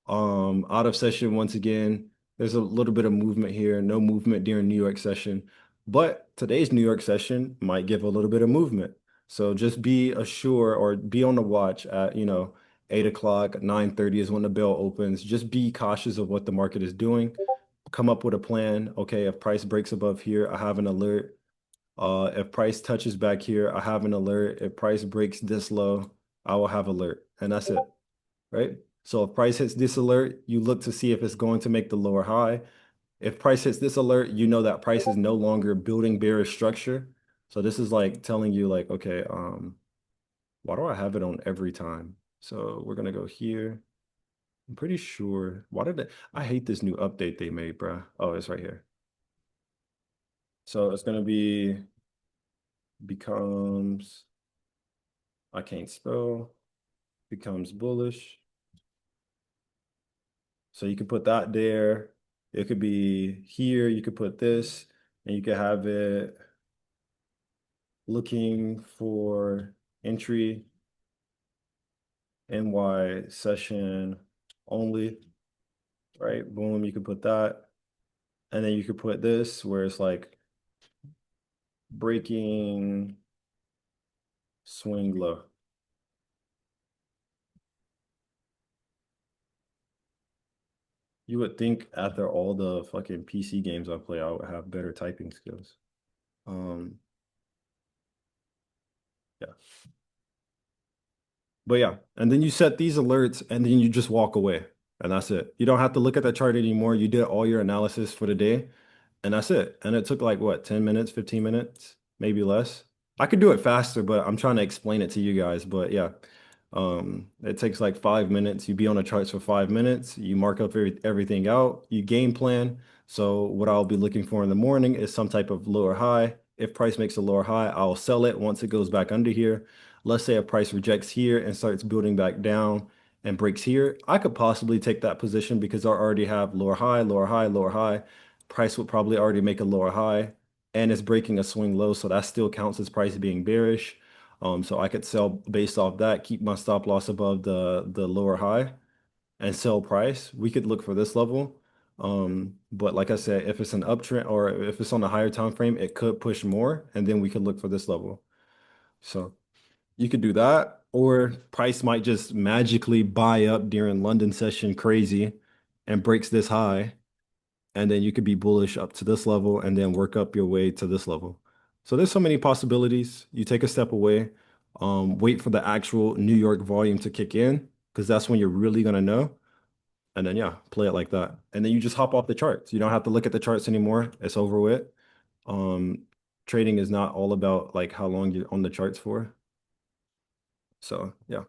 Out of session once again, there's a little bit of movement here, no movement during New York session, but today's New York session might give a little bit of movement. So just be assured or be on the watch at, 8 o'clock, 9:30 is when the bell opens. Just be cautious of what the market is doing. Come up with a plan. Okay, if price breaks above here, I have an alert. If price touches back here, I have an alert. If price breaks this low, I will have alert. And that's it, right? So if price hits this alert, you look to see if it's going to make the lower high. If price hits this alert, you know that price is no longer building bearish structure. So this is like telling you like, okay, why do I have it on every time? So we're gonna go here. I'm pretty sure. I hate this new update they made, bruh. Oh, it's right here. So it's gonna be becomes, I can't spell, becomes bullish. So you could put that there. It could be here. You could put this, and you could have it looking for entry NY session only, right? Boom, you could put that. And then you could put this where it's like breaking swing low. You would think after all the fucking PC games I play, I would have better typing skills. Um, yeah. But yeah, and then you set these alerts and then you just walk away. And that's it. You don't have to look at the chart anymore. You did all your analysis for the day, and that's it. And it took like what, 10 minutes, 15 minutes, maybe less. I could do it faster, but I'm trying to explain it to you guys. But yeah, it takes like 5 minutes. You be on the charts for 5 minutes. You mark up everything out. You game plan. So what I'll be looking for in the morning is some type of lower high. If price makes a lower high, I'll sell it once it goes back under here. Let's say a price rejects here and starts building back down and breaks here. I could possibly take that position because I already have lower high, lower high, lower high. Price would probably already make a lower high and it's breaking a swing low. So that still counts as price being bearish. So I could sell based off that, keep my stop loss above the lower high and sell price. We could look for this level. But like I said, if it's an uptrend or if it's on a higher time frame, it could push more, and then we could look for this level. So you could do that, or price might just magically buy up during London session crazy and breaks this high, and then you could be bullish up to this level and then work up your way to this level. So there's so many possibilities. You take a step away, wait for the actual New York volume to kick in, because that's when you're really gonna know. And then yeah, play it like that. And then you just hop off the charts. You don't have to look at the charts anymore. It's over with. Um, Trading is not all about like how long you're on the charts for. So yeah.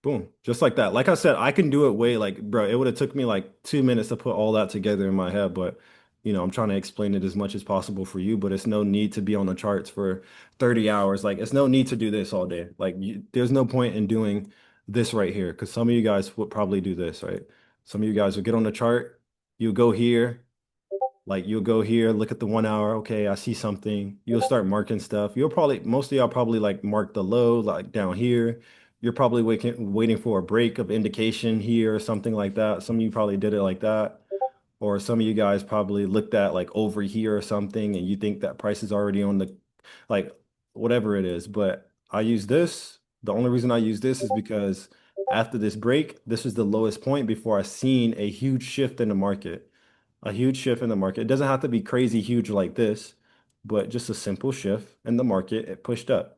Boom. Just like that. Like I said, I can do it way like, bro, it would have took me like 2 minutes to put all that together in my head, but I'm trying to explain it as much as possible for you, but it's no need to be on the charts for 30 hours. Like it's no need to do this all day. Like there's no point in doing this right here because some of you guys would probably do this, right? Some of you guys will get on the chart, you go here, like you'll go here, look at the 1 hour. Okay, I see something. You'll start marking stuff. You'll probably, most of y'all probably like mark the low, like down here. You're probably waiting for a break of indication here or something like that. Some of you probably did it like that. Or some of you guys probably looked at like over here or something and you think that price is already on the, like whatever it is. But I use this. The only reason I use this is because after this break, this is the lowest point before I seen a huge shift in the market, a huge shift in the market. It doesn't have to be crazy huge like this, but just a simple shift in the market. It pushed up.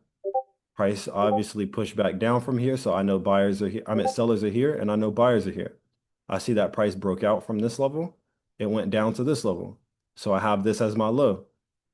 Price obviously pushed back down from here, so I know buyers are here. I mean, sellers are here, and I know buyers are here. I see that price broke out from this level. It went down to this level. So I have this as my low.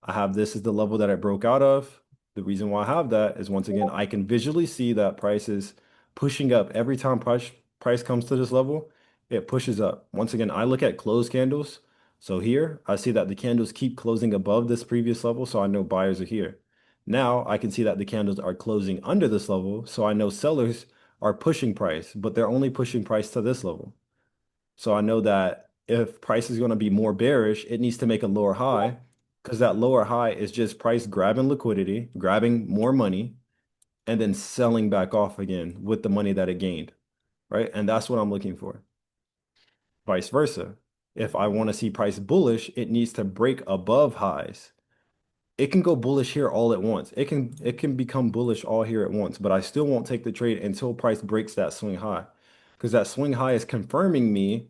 I have this as the level that it broke out of. The reason why I have that is once again, I can visually see that price is pushing up every time price comes to this level, it pushes up. Once again, I look at closed candles. So here, I see that the candles keep closing above this previous level, so I know buyers are here. Now I can see that the candles are closing under this level, so I know sellers are pushing price, but they're only pushing price to this level. So I know that if price is going to be more bearish, it needs to make a lower high because that lower high is just price grabbing liquidity, grabbing more money, and then selling back off again with the money that it gained, right? And that's what I'm looking for. Vice versa. If I want to see price bullish, it needs to break above highs. It can go bullish here all at once. It can become bullish all here at once, but I still won't take the trade until price breaks that swing high. Because that swing high is confirming me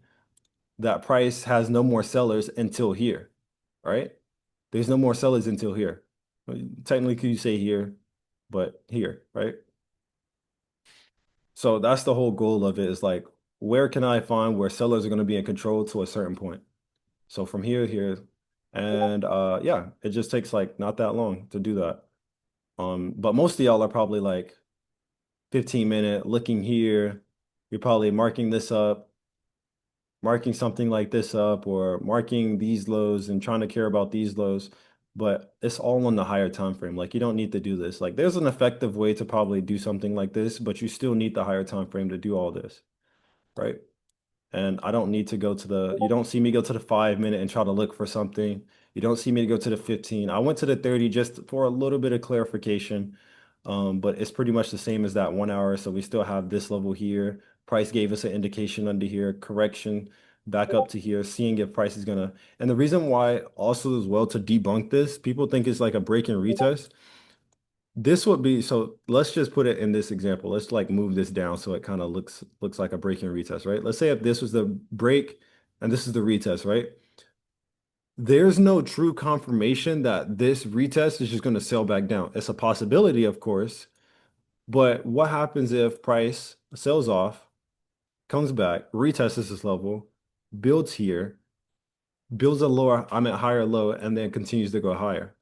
that price has no more sellers until here, right? There's no more sellers until here. Technically, you say here, but here, right? So that's the whole goal of it is like, where can I find where sellers are going to be in control to a certain point? So from here, here, and yeah, it just takes like not that long to do that. But most of y'all are probably like 15-minute looking here. You're probably marking this up, marking something like this up, or marking these lows and trying to care about these lows. But it's all on the higher time frame. Like you don't need to do this. Like there's an effective way to probably do something like this, but you still need the higher time frame to do all this, right? And I don't need to go to you don't see me go to the 5 minute and try to look for something. You don't see me go to the 15. I went to the 30 just for a little bit of clarification. But it's pretty much the same as that 1 hour. So we still have this level here. Price gave us an indication under here, correction back up to here, seeing if price is gonna. And the reason why also as well to debunk this, people think it's like a break and retest. This would be, so let's just put it in this example. Let's like move this down so it kind of looks like a break and retest, right? Let's say if this was the break and this is the retest, right? There's no true confirmation that this retest is just going to sell back down. It's a possibility, of course, but what happens if price sells off? comes back, retests this level, builds here, builds a lower, I'm at higher low, and then continues to go higher.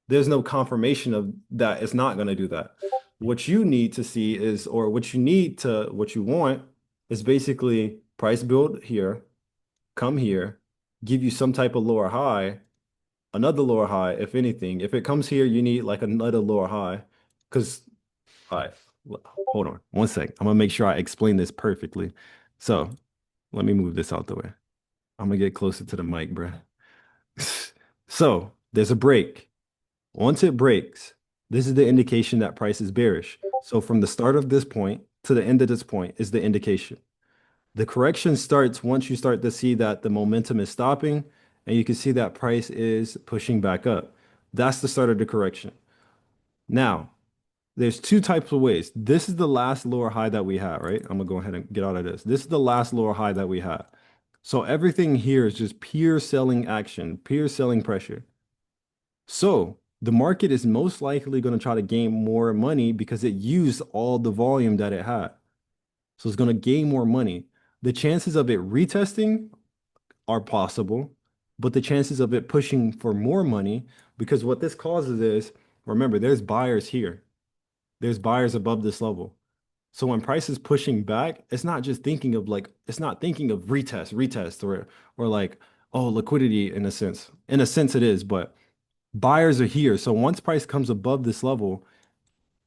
There's no confirmation of that it's not going to do that. What you need to see is, or what you want is basically price build here, come here, give you some type of lower high, another lower high, if anything. If it comes here, you need like another lower high. Because, all right, hold on one sec. I'm gonna make sure I explain this perfectly. So let me move this out the way. I'm gonna get closer to the mic, bro. So there's a break. Once it breaks, this is the indication that price is bearish. So from the start of this point to the end of this point is the indication. The correction starts once you start to see that the momentum is stopping and you can see that price is pushing back up. That's the start of the correction. Now, there's two types of ways. This is the last lower high that we had, right? I'm gonna go ahead and get out of this. This is the last lower high that we had. So everything here is just pure selling action, pure selling pressure. So the market is most likely going to try to gain more money because it used all the volume that it had. So it's going to gain more money. The chances of it retesting are possible, but the chances of it pushing for more money, because what this causes is, remember, there's buyers here. There's buyers above this level. So when price is pushing back, it's not just thinking of like, it's not thinking of retest, or like, oh, liquidity in a sense. In a sense it is, but buyers are here. So once price comes above this level,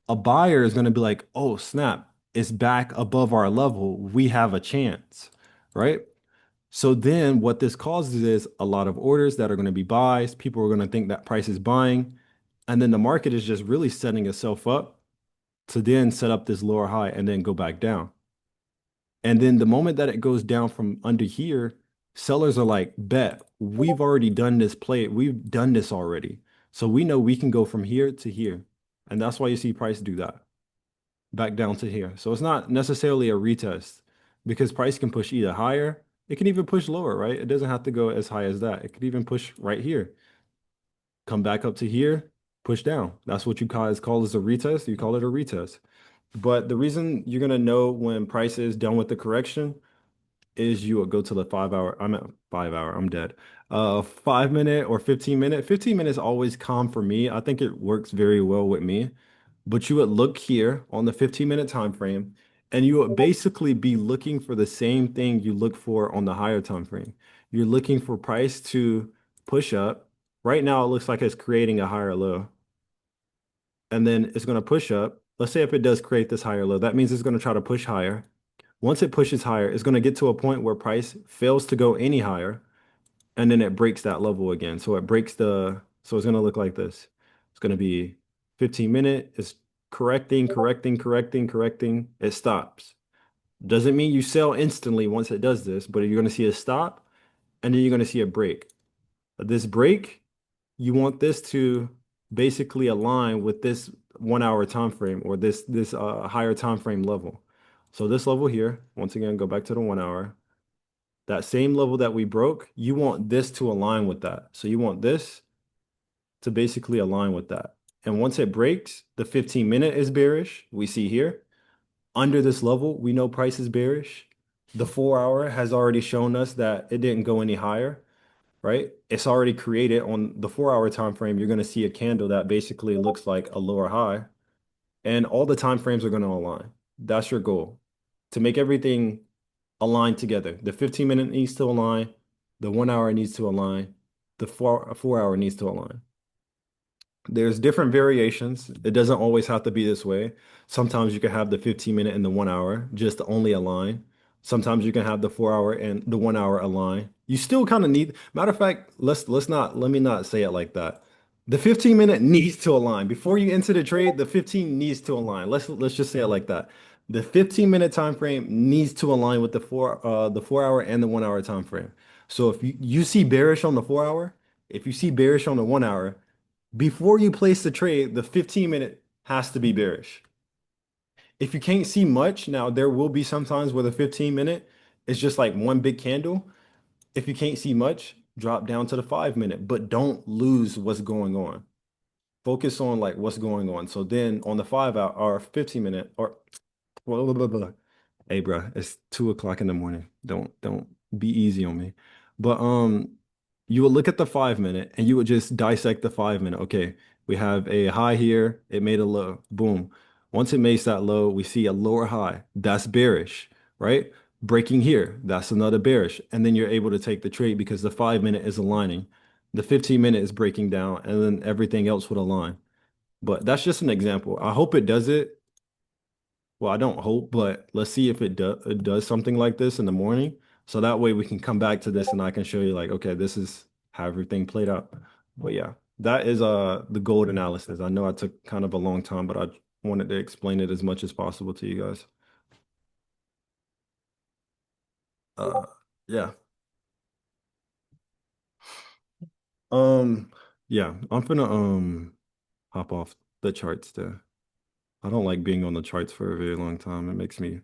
a buyer is going to be like, oh, snap, it's back above our level. We have a chance, right? So then what this causes is a lot of orders that are going to be buys. People are going to think that price is buying. And then the market is just really setting itself up to then set up this lower high and then go back down. And then the moment that it goes down from under here, sellers are like, bet, we've already done this play. We've done this already. So we know we can go from here to here. And that's why you see price do that back down to here. So it's not necessarily a retest because price can push either higher. It can even push lower, right? It doesn't have to go as high as that. It could even push right here, come back up to here, push down. That's what you call as a retest. You call it a retest. But the reason you're going to know when price is done with the correction is you will go to the 5 hour. I'm at 5 hour. I'm dead. 5 minute or 15 minute. 15 minutes always calm for me. I think it works very well with me. But you would look here on the 15-minute time frame, and you would basically be looking for the same thing you look for on the higher time frame. You're looking for price to push up. Right now, it looks like it's creating a higher low, and then it's going to push up. Let's say if it does create this higher low, that means it's going to try to push higher. Once it pushes higher, it's going to get to a point where price fails to go any higher, and then it breaks that level again. So it breaks so it's going to look like this. It's going to be 15-minute. It's correcting. It stops. Doesn't mean you sell instantly once it does this, but you're going to see a stop, and then you're going to see a break. This break, you want this to basically align with this 1 hour time frame or this higher time frame level. So this level here, once again, go back to the 1 hour. That same level that we broke, you want this to align with that. So you want this to basically align with that. And once it breaks, the 15-minute is bearish. We see here. Under this level, we know price is bearish. The 4 hour has already shown us that it didn't go any higher, right? It's already created on the 4 hour time frame. You're going to see a candle that basically looks like a lower high, and all the time frames are going to align. That's your goal, to make everything align together. The 15-minute needs to align, the 1 hour needs to align, the 4 hour needs to align. There's different variations. It doesn't always have to be this way. Sometimes you can have the 15-minute and the 1 hour just only align. Sometimes you can have the 4 hour and the 1 hour align. You still kind of need, matter of fact, let me not say it like that. The 15-minute needs to align. Before you enter the trade, the 15 needs to align. Let's just say it like that. The 15-minute time frame needs to align with the 4 hour and the 1 hour time frame. So if you see bearish on the 4 hour, if you see bearish on the 1 hour, before you place the trade, the 15-minute has to be bearish. If you can't see much, now there will be some times where the 15-minute is just like one big candle. If you can't see much, drop down to the 5-minute, but don't lose what's going on. Focus on like what's going on. So then on the 5 hour or 15-minute or blah, blah, blah, blah. Hey, bro, it's 2 o'clock in the morning. Don't be easy on me. But you would look at the 5 minute and you would just dissect the 5 minute. Okay, we have a high here. It made a low. Boom. Once it makes that low, we see a lower high. That's bearish, right? Breaking here, that's another bearish. And then you're able to take the trade because the 5 minute is aligning. The 15 minute is breaking down, and then everything else would align. But that's just an example. I hope it does it. Well, I don't hope, but let's see if it does something like this in the morning. So that way we can come back to this and I can show you like, okay, this is how everything played out. But yeah, that is the gold analysis. I know I took kind of a long time, but I wanted to explain it as much as possible to you guys. Uh yeah. Um yeah, I'm gonna hop off the charts there. I don't like being on the charts for a very long time. It makes me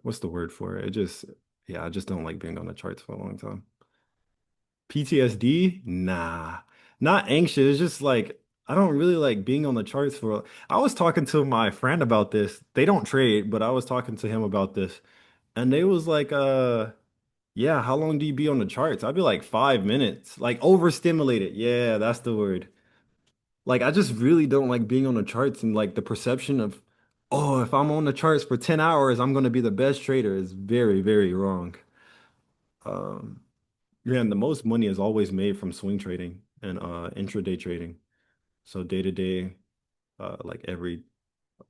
what's the word for it? It just, yeah, I just don't like being on the charts for a long time. PTSD? Nah, not anxious. It's just like I don't really like being on the charts for. I was talking to my friend about this. They don't trade, but I was talking to him about this, and they was like, yeah, how long do you be on the charts? I'd be like 5 minutes, like overstimulated. Yeah, that's the word. Like I just really don't like being on the charts and like the perception of, oh, if I'm on the charts for 10 hours, I'm gonna be the best trader is very, very wrong. Um, yeah, and the most money is always made from swing trading and intraday trading. So day to day, like every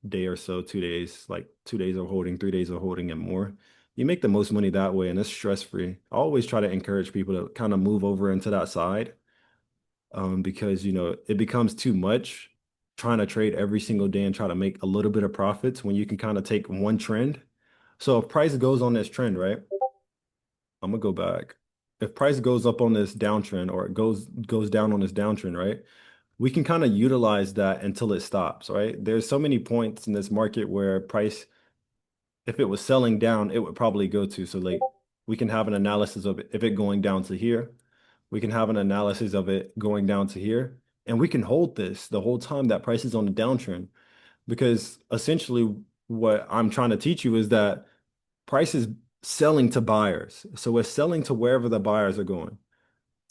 day or so, 2 days, like 2 days of holding, 3 days of holding and more. You make the most money that way and it's stress free. I always try to encourage people to kind of move over into that side because it becomes too much trying to trade every single day and try to make a little bit of profits when you can kind of take one trend. So if price goes on this trend, right? I'm gonna go back. If price goes up on this downtrend or it goes down on this downtrend, right? We can kind of utilize that until it stops, right? There's so many points in this market where price, if it was selling down, it would probably go to. So like we can have an analysis of it if it going down to here. We can have an analysis of it going down to here. And we can hold this the whole time that price is on the downtrend. Because essentially what I'm trying to teach you is that price is selling to buyers. So it's selling to wherever the buyers are going.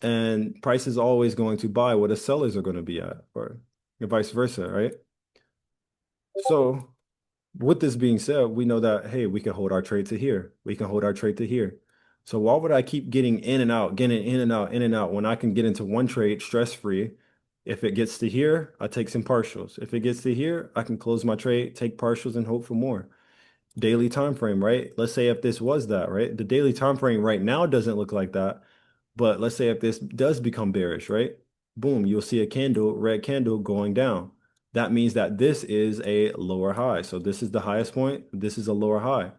And price is always going to buy what the sellers are going to be at, or vice versa, right? So with this being said, we know that, hey, we can hold our trade to here. We can hold our trade to here. So why would I keep getting in and out, getting in and out, in and out when I can get into one trade stress-free? If it gets to here, I take some partials. If it gets to here, I can close my trade, take partials, and hope for more. Daily time frame, right? Let's say if this was that, right? The daily time frame right now doesn't look like that. But let's say if this does become bearish, right? Boom, you'll see a candle, red candle going down. That means that this is a lower high. So this is the highest point. This is a lower high.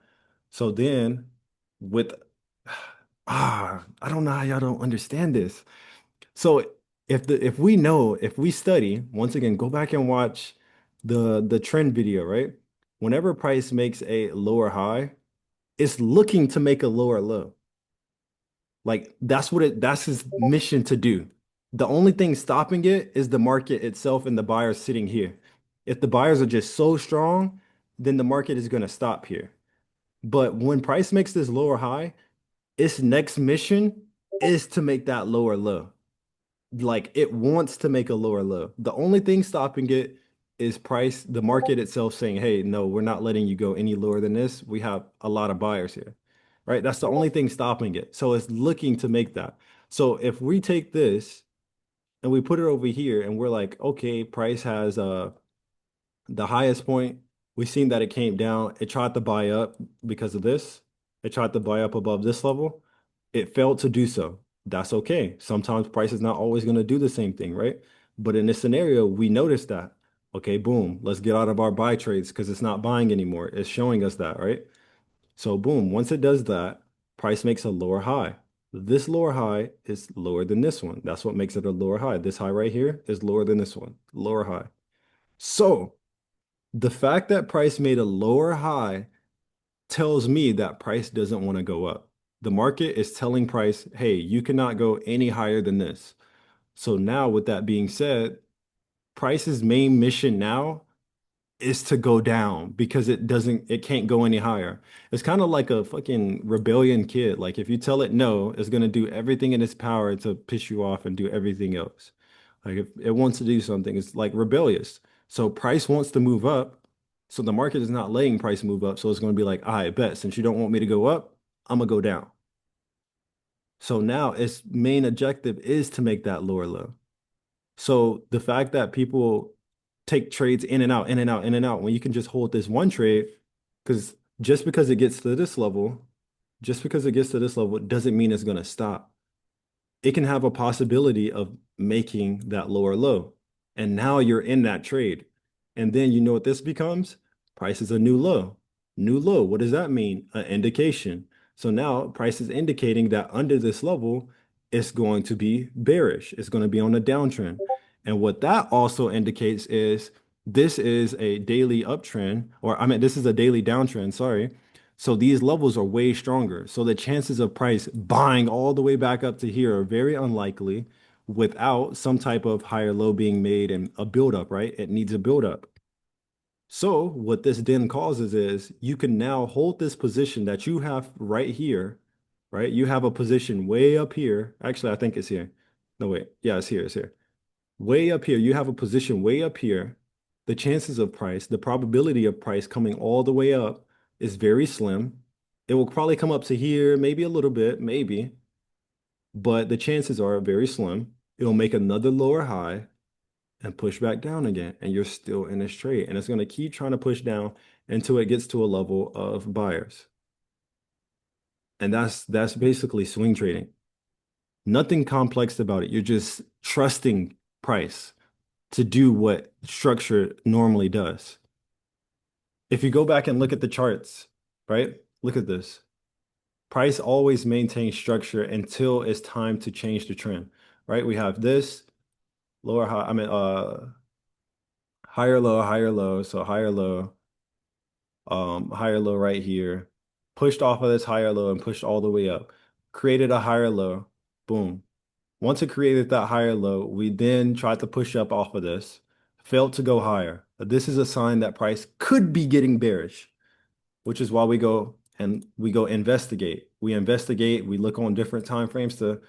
So then with I don't know how y'all don't understand this. So if we study, once again, go back and watch the trend video, right? Whenever price makes a lower high, it's looking to make a lower low. Like that's his mission to do. The only thing stopping it is the market itself and the buyers sitting here. If the buyers are just so strong, then the market is going to stop here. But when price makes this lower high, its next mission is to make that lower low. Like it wants to make a lower low. The only thing stopping it is price, the market itself saying, hey, no, we're not letting you go any lower than this. We have a lot of buyers here, right? That's the only thing stopping it. So it's looking to make that. So if we take this and we put it over here and we're like, okay, price has the highest point. We've seen that it came down. It tried to buy up because of this. It tried to buy up above this level. It failed to do so. That's okay. Sometimes price is not always going to do the same thing, right? But in this scenario, we noticed that. Okay, boom, let's get out of our buy trades because it's not buying anymore. It's showing us that, right? So boom, once it does that, price makes a lower high. This lower high is lower than this one. That's what makes it a lower high. This high right here is lower than this one, lower high. So the fact that price made a lower high tells me that price doesn't want to go up. The market is telling price, hey, you cannot go any higher than this. So now with that being said, price's main mission now is to go down because it can't go any higher. It's kind of like a fucking rebellion kid. Like if you tell it no, it's gonna do everything in its power to piss you off and do everything else. Like if it wants to do something, it's like rebellious. So price wants to move up. So the market is not letting price move up. So it's gonna be like, I bet since you don't want me to go up, I'm gonna go down. So now its main objective is to make that lower low. So the fact that people take trades in and out, in and out, in and out, when you can just hold this one trade, because just because it gets to this level, just because it gets to this level doesn't mean it's going to stop. It can have a possibility of making that lower low. And now you're in that trade. And then you know what this becomes? Price is a new low. New low. What does that mean? An indication. So now price is indicating that under this level, it's going to be bearish. It's going to be on a downtrend. And what that also indicates is this is a daily uptrend, or I mean, this is a daily downtrend, sorry. So these levels are way stronger. So the chances of price buying all the way back up to here are very unlikely without some type of higher low being made and a buildup, right? It needs a buildup. So what this then causes is you can now hold this position that you have right here, right? You have a position way up here. Actually, I think it's here. No, wait. Yeah, it's here. It's here. Way up here, you have a position way up here. The chances of price, the probability of price coming all the way up is very slim. It will probably come up to here, maybe a little bit, maybe, but the chances are very slim. It'll make another lower high and push back down again, and you're still in this trade. And it's going to keep trying to push down until it gets to a level of buyers. And that's basically swing trading. Nothing complex about it. You're just trusting price to do what structure normally does. If you go back and look at the charts, right? Look at this. Price always maintains structure until it's time to change the trend, right? We have this lower high, I mean, higher low. So higher low right here, pushed off of this higher low and pushed all the way up, created a higher low, boom. Once it created that higher low, we then tried to push up off of this, failed to go higher. This is a sign that price could be getting bearish, which is why we go investigate. We investigate, we look on different time frames to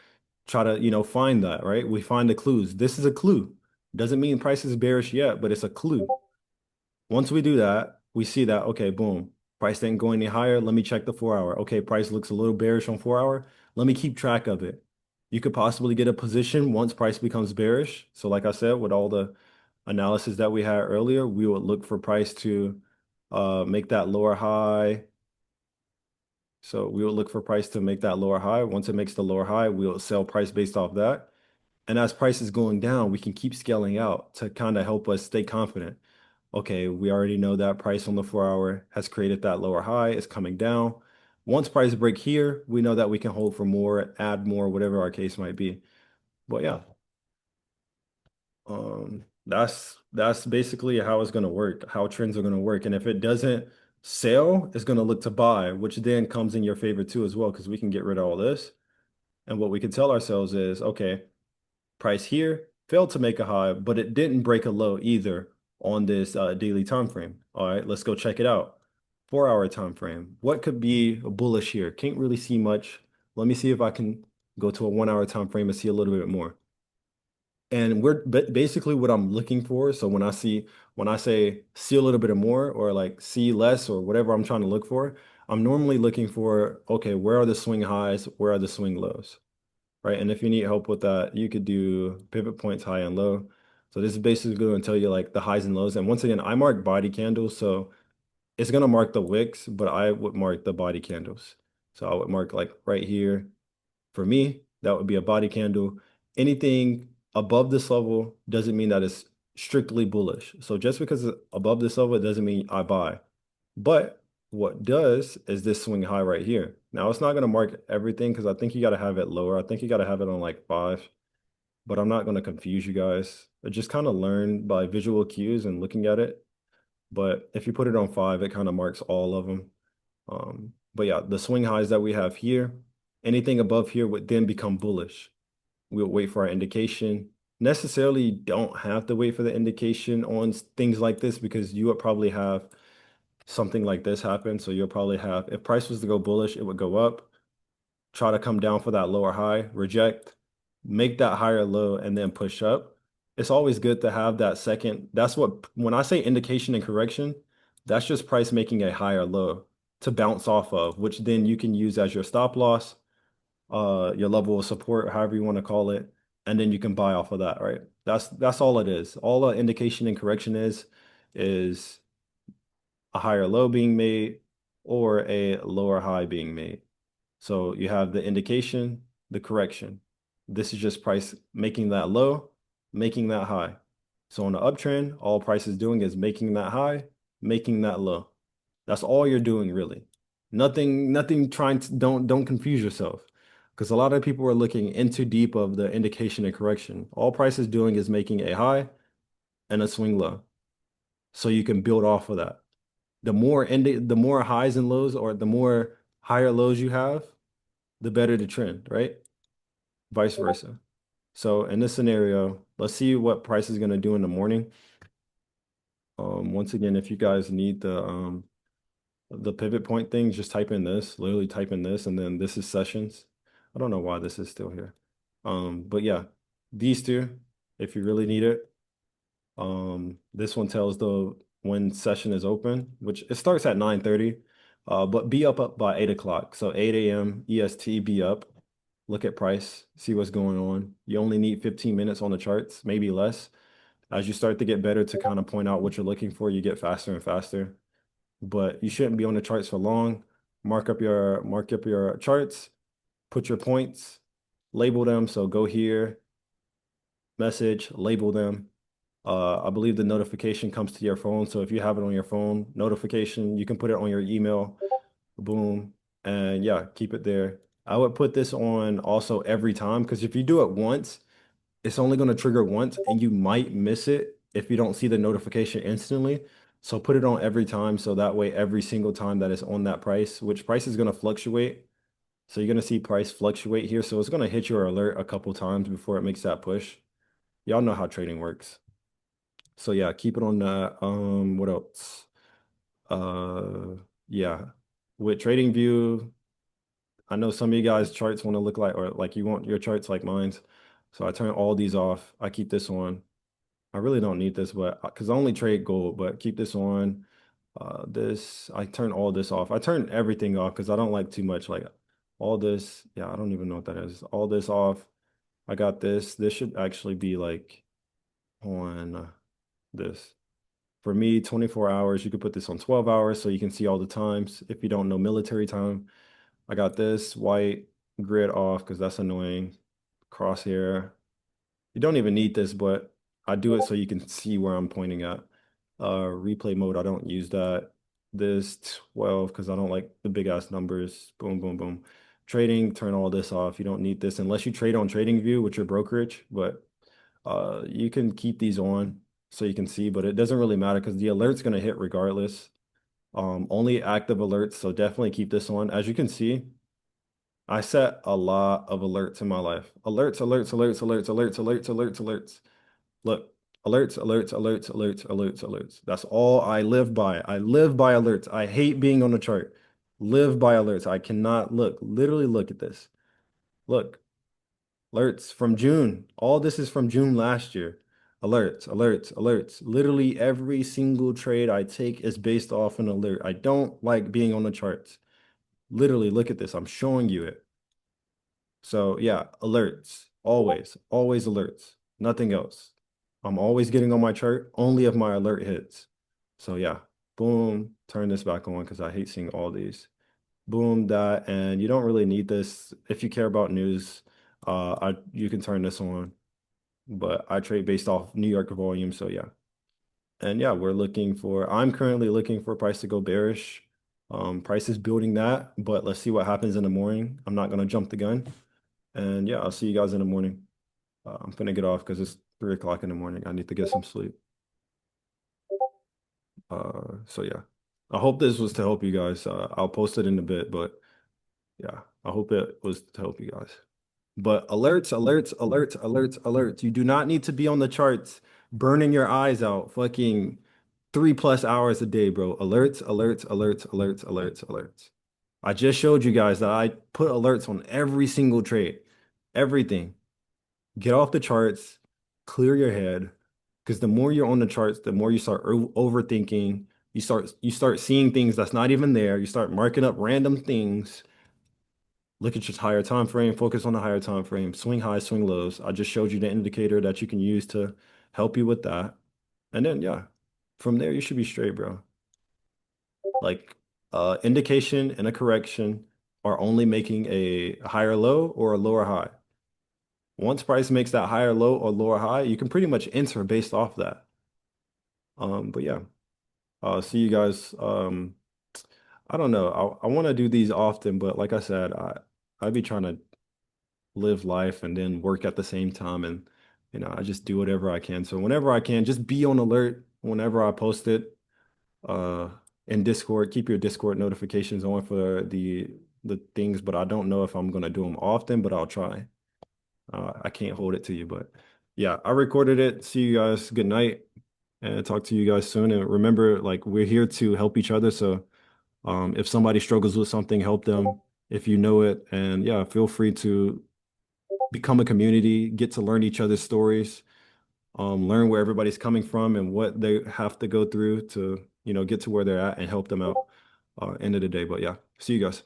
try to, find that, right? We find the clues. This is a clue. Doesn't mean price is bearish yet, but it's a clue. Once we do that, we see that, okay, boom, price didn't go any higher. Let me check the 4 hour. Okay, price looks a little bearish on 4 hour. Let me keep track of it. You could possibly get a position once price becomes bearish. So like I said, with all the analysis that we had earlier, we would look for price to make that lower high. So we will look for price to make that lower high. Once it makes the lower high, we'll sell price based off that. And as price is going down, we can keep scaling out to kind of help us stay confident. Okay, we already know that price on the 4 hour has created that lower high, it's coming down. Once price break here, we know that we can hold for more, add more, whatever our case might be. But yeah, that's basically how it's gonna work, how trends are gonna work. And if it doesn't sell, it's gonna look to buy, which then comes in your favor too as well, because we can get rid of all this. And what we can tell ourselves is, okay, price here failed to make a high, but it didn't break a low either on this daily time frame. All right, let's go check it out. 4 hour time frame. What could be bullish here? Can't really see much. Let me see if I can go to a 1 hour time frame and see a little bit more. And we're basically what I'm looking for. So when I say see a little bit more or like see less or whatever I'm trying to look for, I'm normally looking for, okay, where are the swing highs? Where are the swing lows? Right? And if you need help with that, you could do pivot points high and low. So this is basically going to tell you like the highs and lows. And once again, I mark body candles. So it's going to mark the wicks, but I would mark the body candles. So I would mark like right here. For me, that would be a body candle. Anything above this level doesn't mean that it's strictly bullish. So just because it's above this level, it doesn't mean I buy. But what does is this swing high right here. Now it's not going to mark everything because I think you got to have it lower. I think you got to have it on like 5, but I'm not going to confuse you guys. I just kind of learn by visual cues and looking at it. But if you put it on 5, it kind of marks all of them. But yeah, the swing highs that we have here, anything above here would then become bullish. We'll wait for our indication. necessarily don't have to wait for the indication on things like this because you would probably have something like this happen. So you'll probably have, if price was to go bullish, it would go up, try to come down for that lower high, reject, make that higher low, and then push up. It's always good to have that second. That's what, when I say indication and correction, that's just price making a higher low to bounce off of, which then you can use as your stop loss, your level of support, however you want to call it, and then you can buy off of that, right? That's all it is. All the indication and correction is a higher low being made or a lower high being made. So you have the indication, the correction. This is just price making that low, making that high. So on the uptrend, all price is doing is making that high, making that low. That's all you're doing really. Nothing trying to don't confuse yourself. Because a lot of people are looking into deep of the indication and correction. All price is doing is making a high and a swing low. So you can build off of that. The more highs and lows or the more higher lows you have, the better the trend, right? Vice versa. So in this scenario, let's see what price is going to do in the morning. Once again, if you guys need the pivot point thing, just type in this, literally type in this, and then this is sessions. I don't know why this is still here. But yeah, these two, if you really need it. This one tells the when session is open, which it starts at 9:30, but be up by 8 o'clock. So 8 a.m. EST, be up, look at price, see what's going on. You only need 15 minutes on the charts, maybe less. As you start to get better to kind of point out what you're looking for, you get faster and faster. But you shouldn't be on the charts for long. Mark up your charts, put your points, label them. So go here, message, label them. I believe the notification comes to your phone. So if you have it on your phone, notification, you can put it on your email, boom, and yeah, keep it there. I would put this on also every time because if you do it once, it's only going to trigger once and you might miss it if you don't see the notification instantly. So put it on every time so that way every single time that it's on that price, which price is going to fluctuate. So you're going to see price fluctuate here. So it's going to hit your alert a couple times before it makes that push. Y'all know how trading works. So yeah, keep it on that. What else? Uh, yeah, with TradingView, I know some of you guys charts want to look like, or like you want your charts like mine's. So I turn all these off. I keep this on. I really don't need this, but because I only trade gold, but keep this on. This, I turn all this off. I turn everything off because I don't like too much like all this. Yeah, I don't even know what that is. All this off. I got this. This should actually be like on this. For me, 24 hours, you could put this on 12 hours so you can see all the times. If you don't know military time, I got this white grid off because that's annoying. Crosshair. You don't even need this, but I do it so you can see where I'm pointing at. Replay mode, I don't use that. This 12 because I don't like the big ass numbers. Boom, boom, boom. Trading, turn all this off. You don't need this unless you trade on TradingView with your brokerage, but you can keep these on so you can see, but it doesn't really matter because the alert's going to hit regardless. Only active alerts, so definitely keep this on. As you can see, I set a lot of alerts in my life. Alerts, alerts, alerts, alerts, alerts, alerts, alerts, alerts. Look, alerts, alerts, alerts, alerts, alerts, alerts. That's all I live by. I live by alerts. I hate being on the chart. Live by alerts. I cannot look, literally look at this. Look, alerts from June. All this is from June last year. Alerts, alerts, alerts. Literally every single trade I take is based off an alert. I don't like being on the charts. Literally, look at this. I'm showing you it. So yeah, alerts. Always, always alerts. Nothing else. I'm always getting on my chart only if my alert hits. So yeah, boom, turn this back on because I hate seeing all these. Boom, that, and you don't really need this. If you care about news, you can turn this on. But I trade based off New York volume, so yeah. And yeah, I'm currently looking for price to go bearish. Price is building that, but let's see what happens in the morning. I'm not gonna jump the gun. And yeah, I'll see you guys in the morning. I'm gonna get off because it's 3 o'clock in the morning. I need to get some sleep. So yeah, I hope this was to help you guys. I'll post it in a bit, but yeah, I hope it was to help you guys. But alerts, alerts, alerts, alerts, alerts. You do not need to be on the charts, burning your eyes out, fucking 3+ hours a day, bro. Alerts, alerts, alerts, alerts, alerts, alerts. I just showed you guys that I put alerts on every single trade, everything. Get off the charts, clear your head, because the more you're on the charts, the more you start overthinking. You start seeing things that's not even there. You start marking up random things. Look at your higher time frame, focus on the higher time frame, swing highs, swing lows. I just showed you the indicator that you can use to help you with that. And then yeah, from there you should be straight, bro. Like indication and a correction are only making a higher low or a lower high. Once price makes that higher low or lower high, you can pretty much enter based off that. But yeah, see you guys. I don't know. I want to do these often, but like I said, I be trying to live life and then work at the same time, and I just do whatever I can. So whenever I can, just be on alert whenever I post it. Uh, in Discord, keep your Discord notifications on for the things, but I don't know if I'm gonna do them often, but I'll try. I can't hold it to you, but yeah, I recorded it. See you guys. Good night, and talk to you guys soon. And remember, like we're here to help each other. So if somebody struggles with something, help them if you know it. And yeah, feel free to become a community, get to learn each other's stories, learn where everybody's coming from and what they have to go through to, get to where they're at and help them out end of the day. But yeah, see you guys.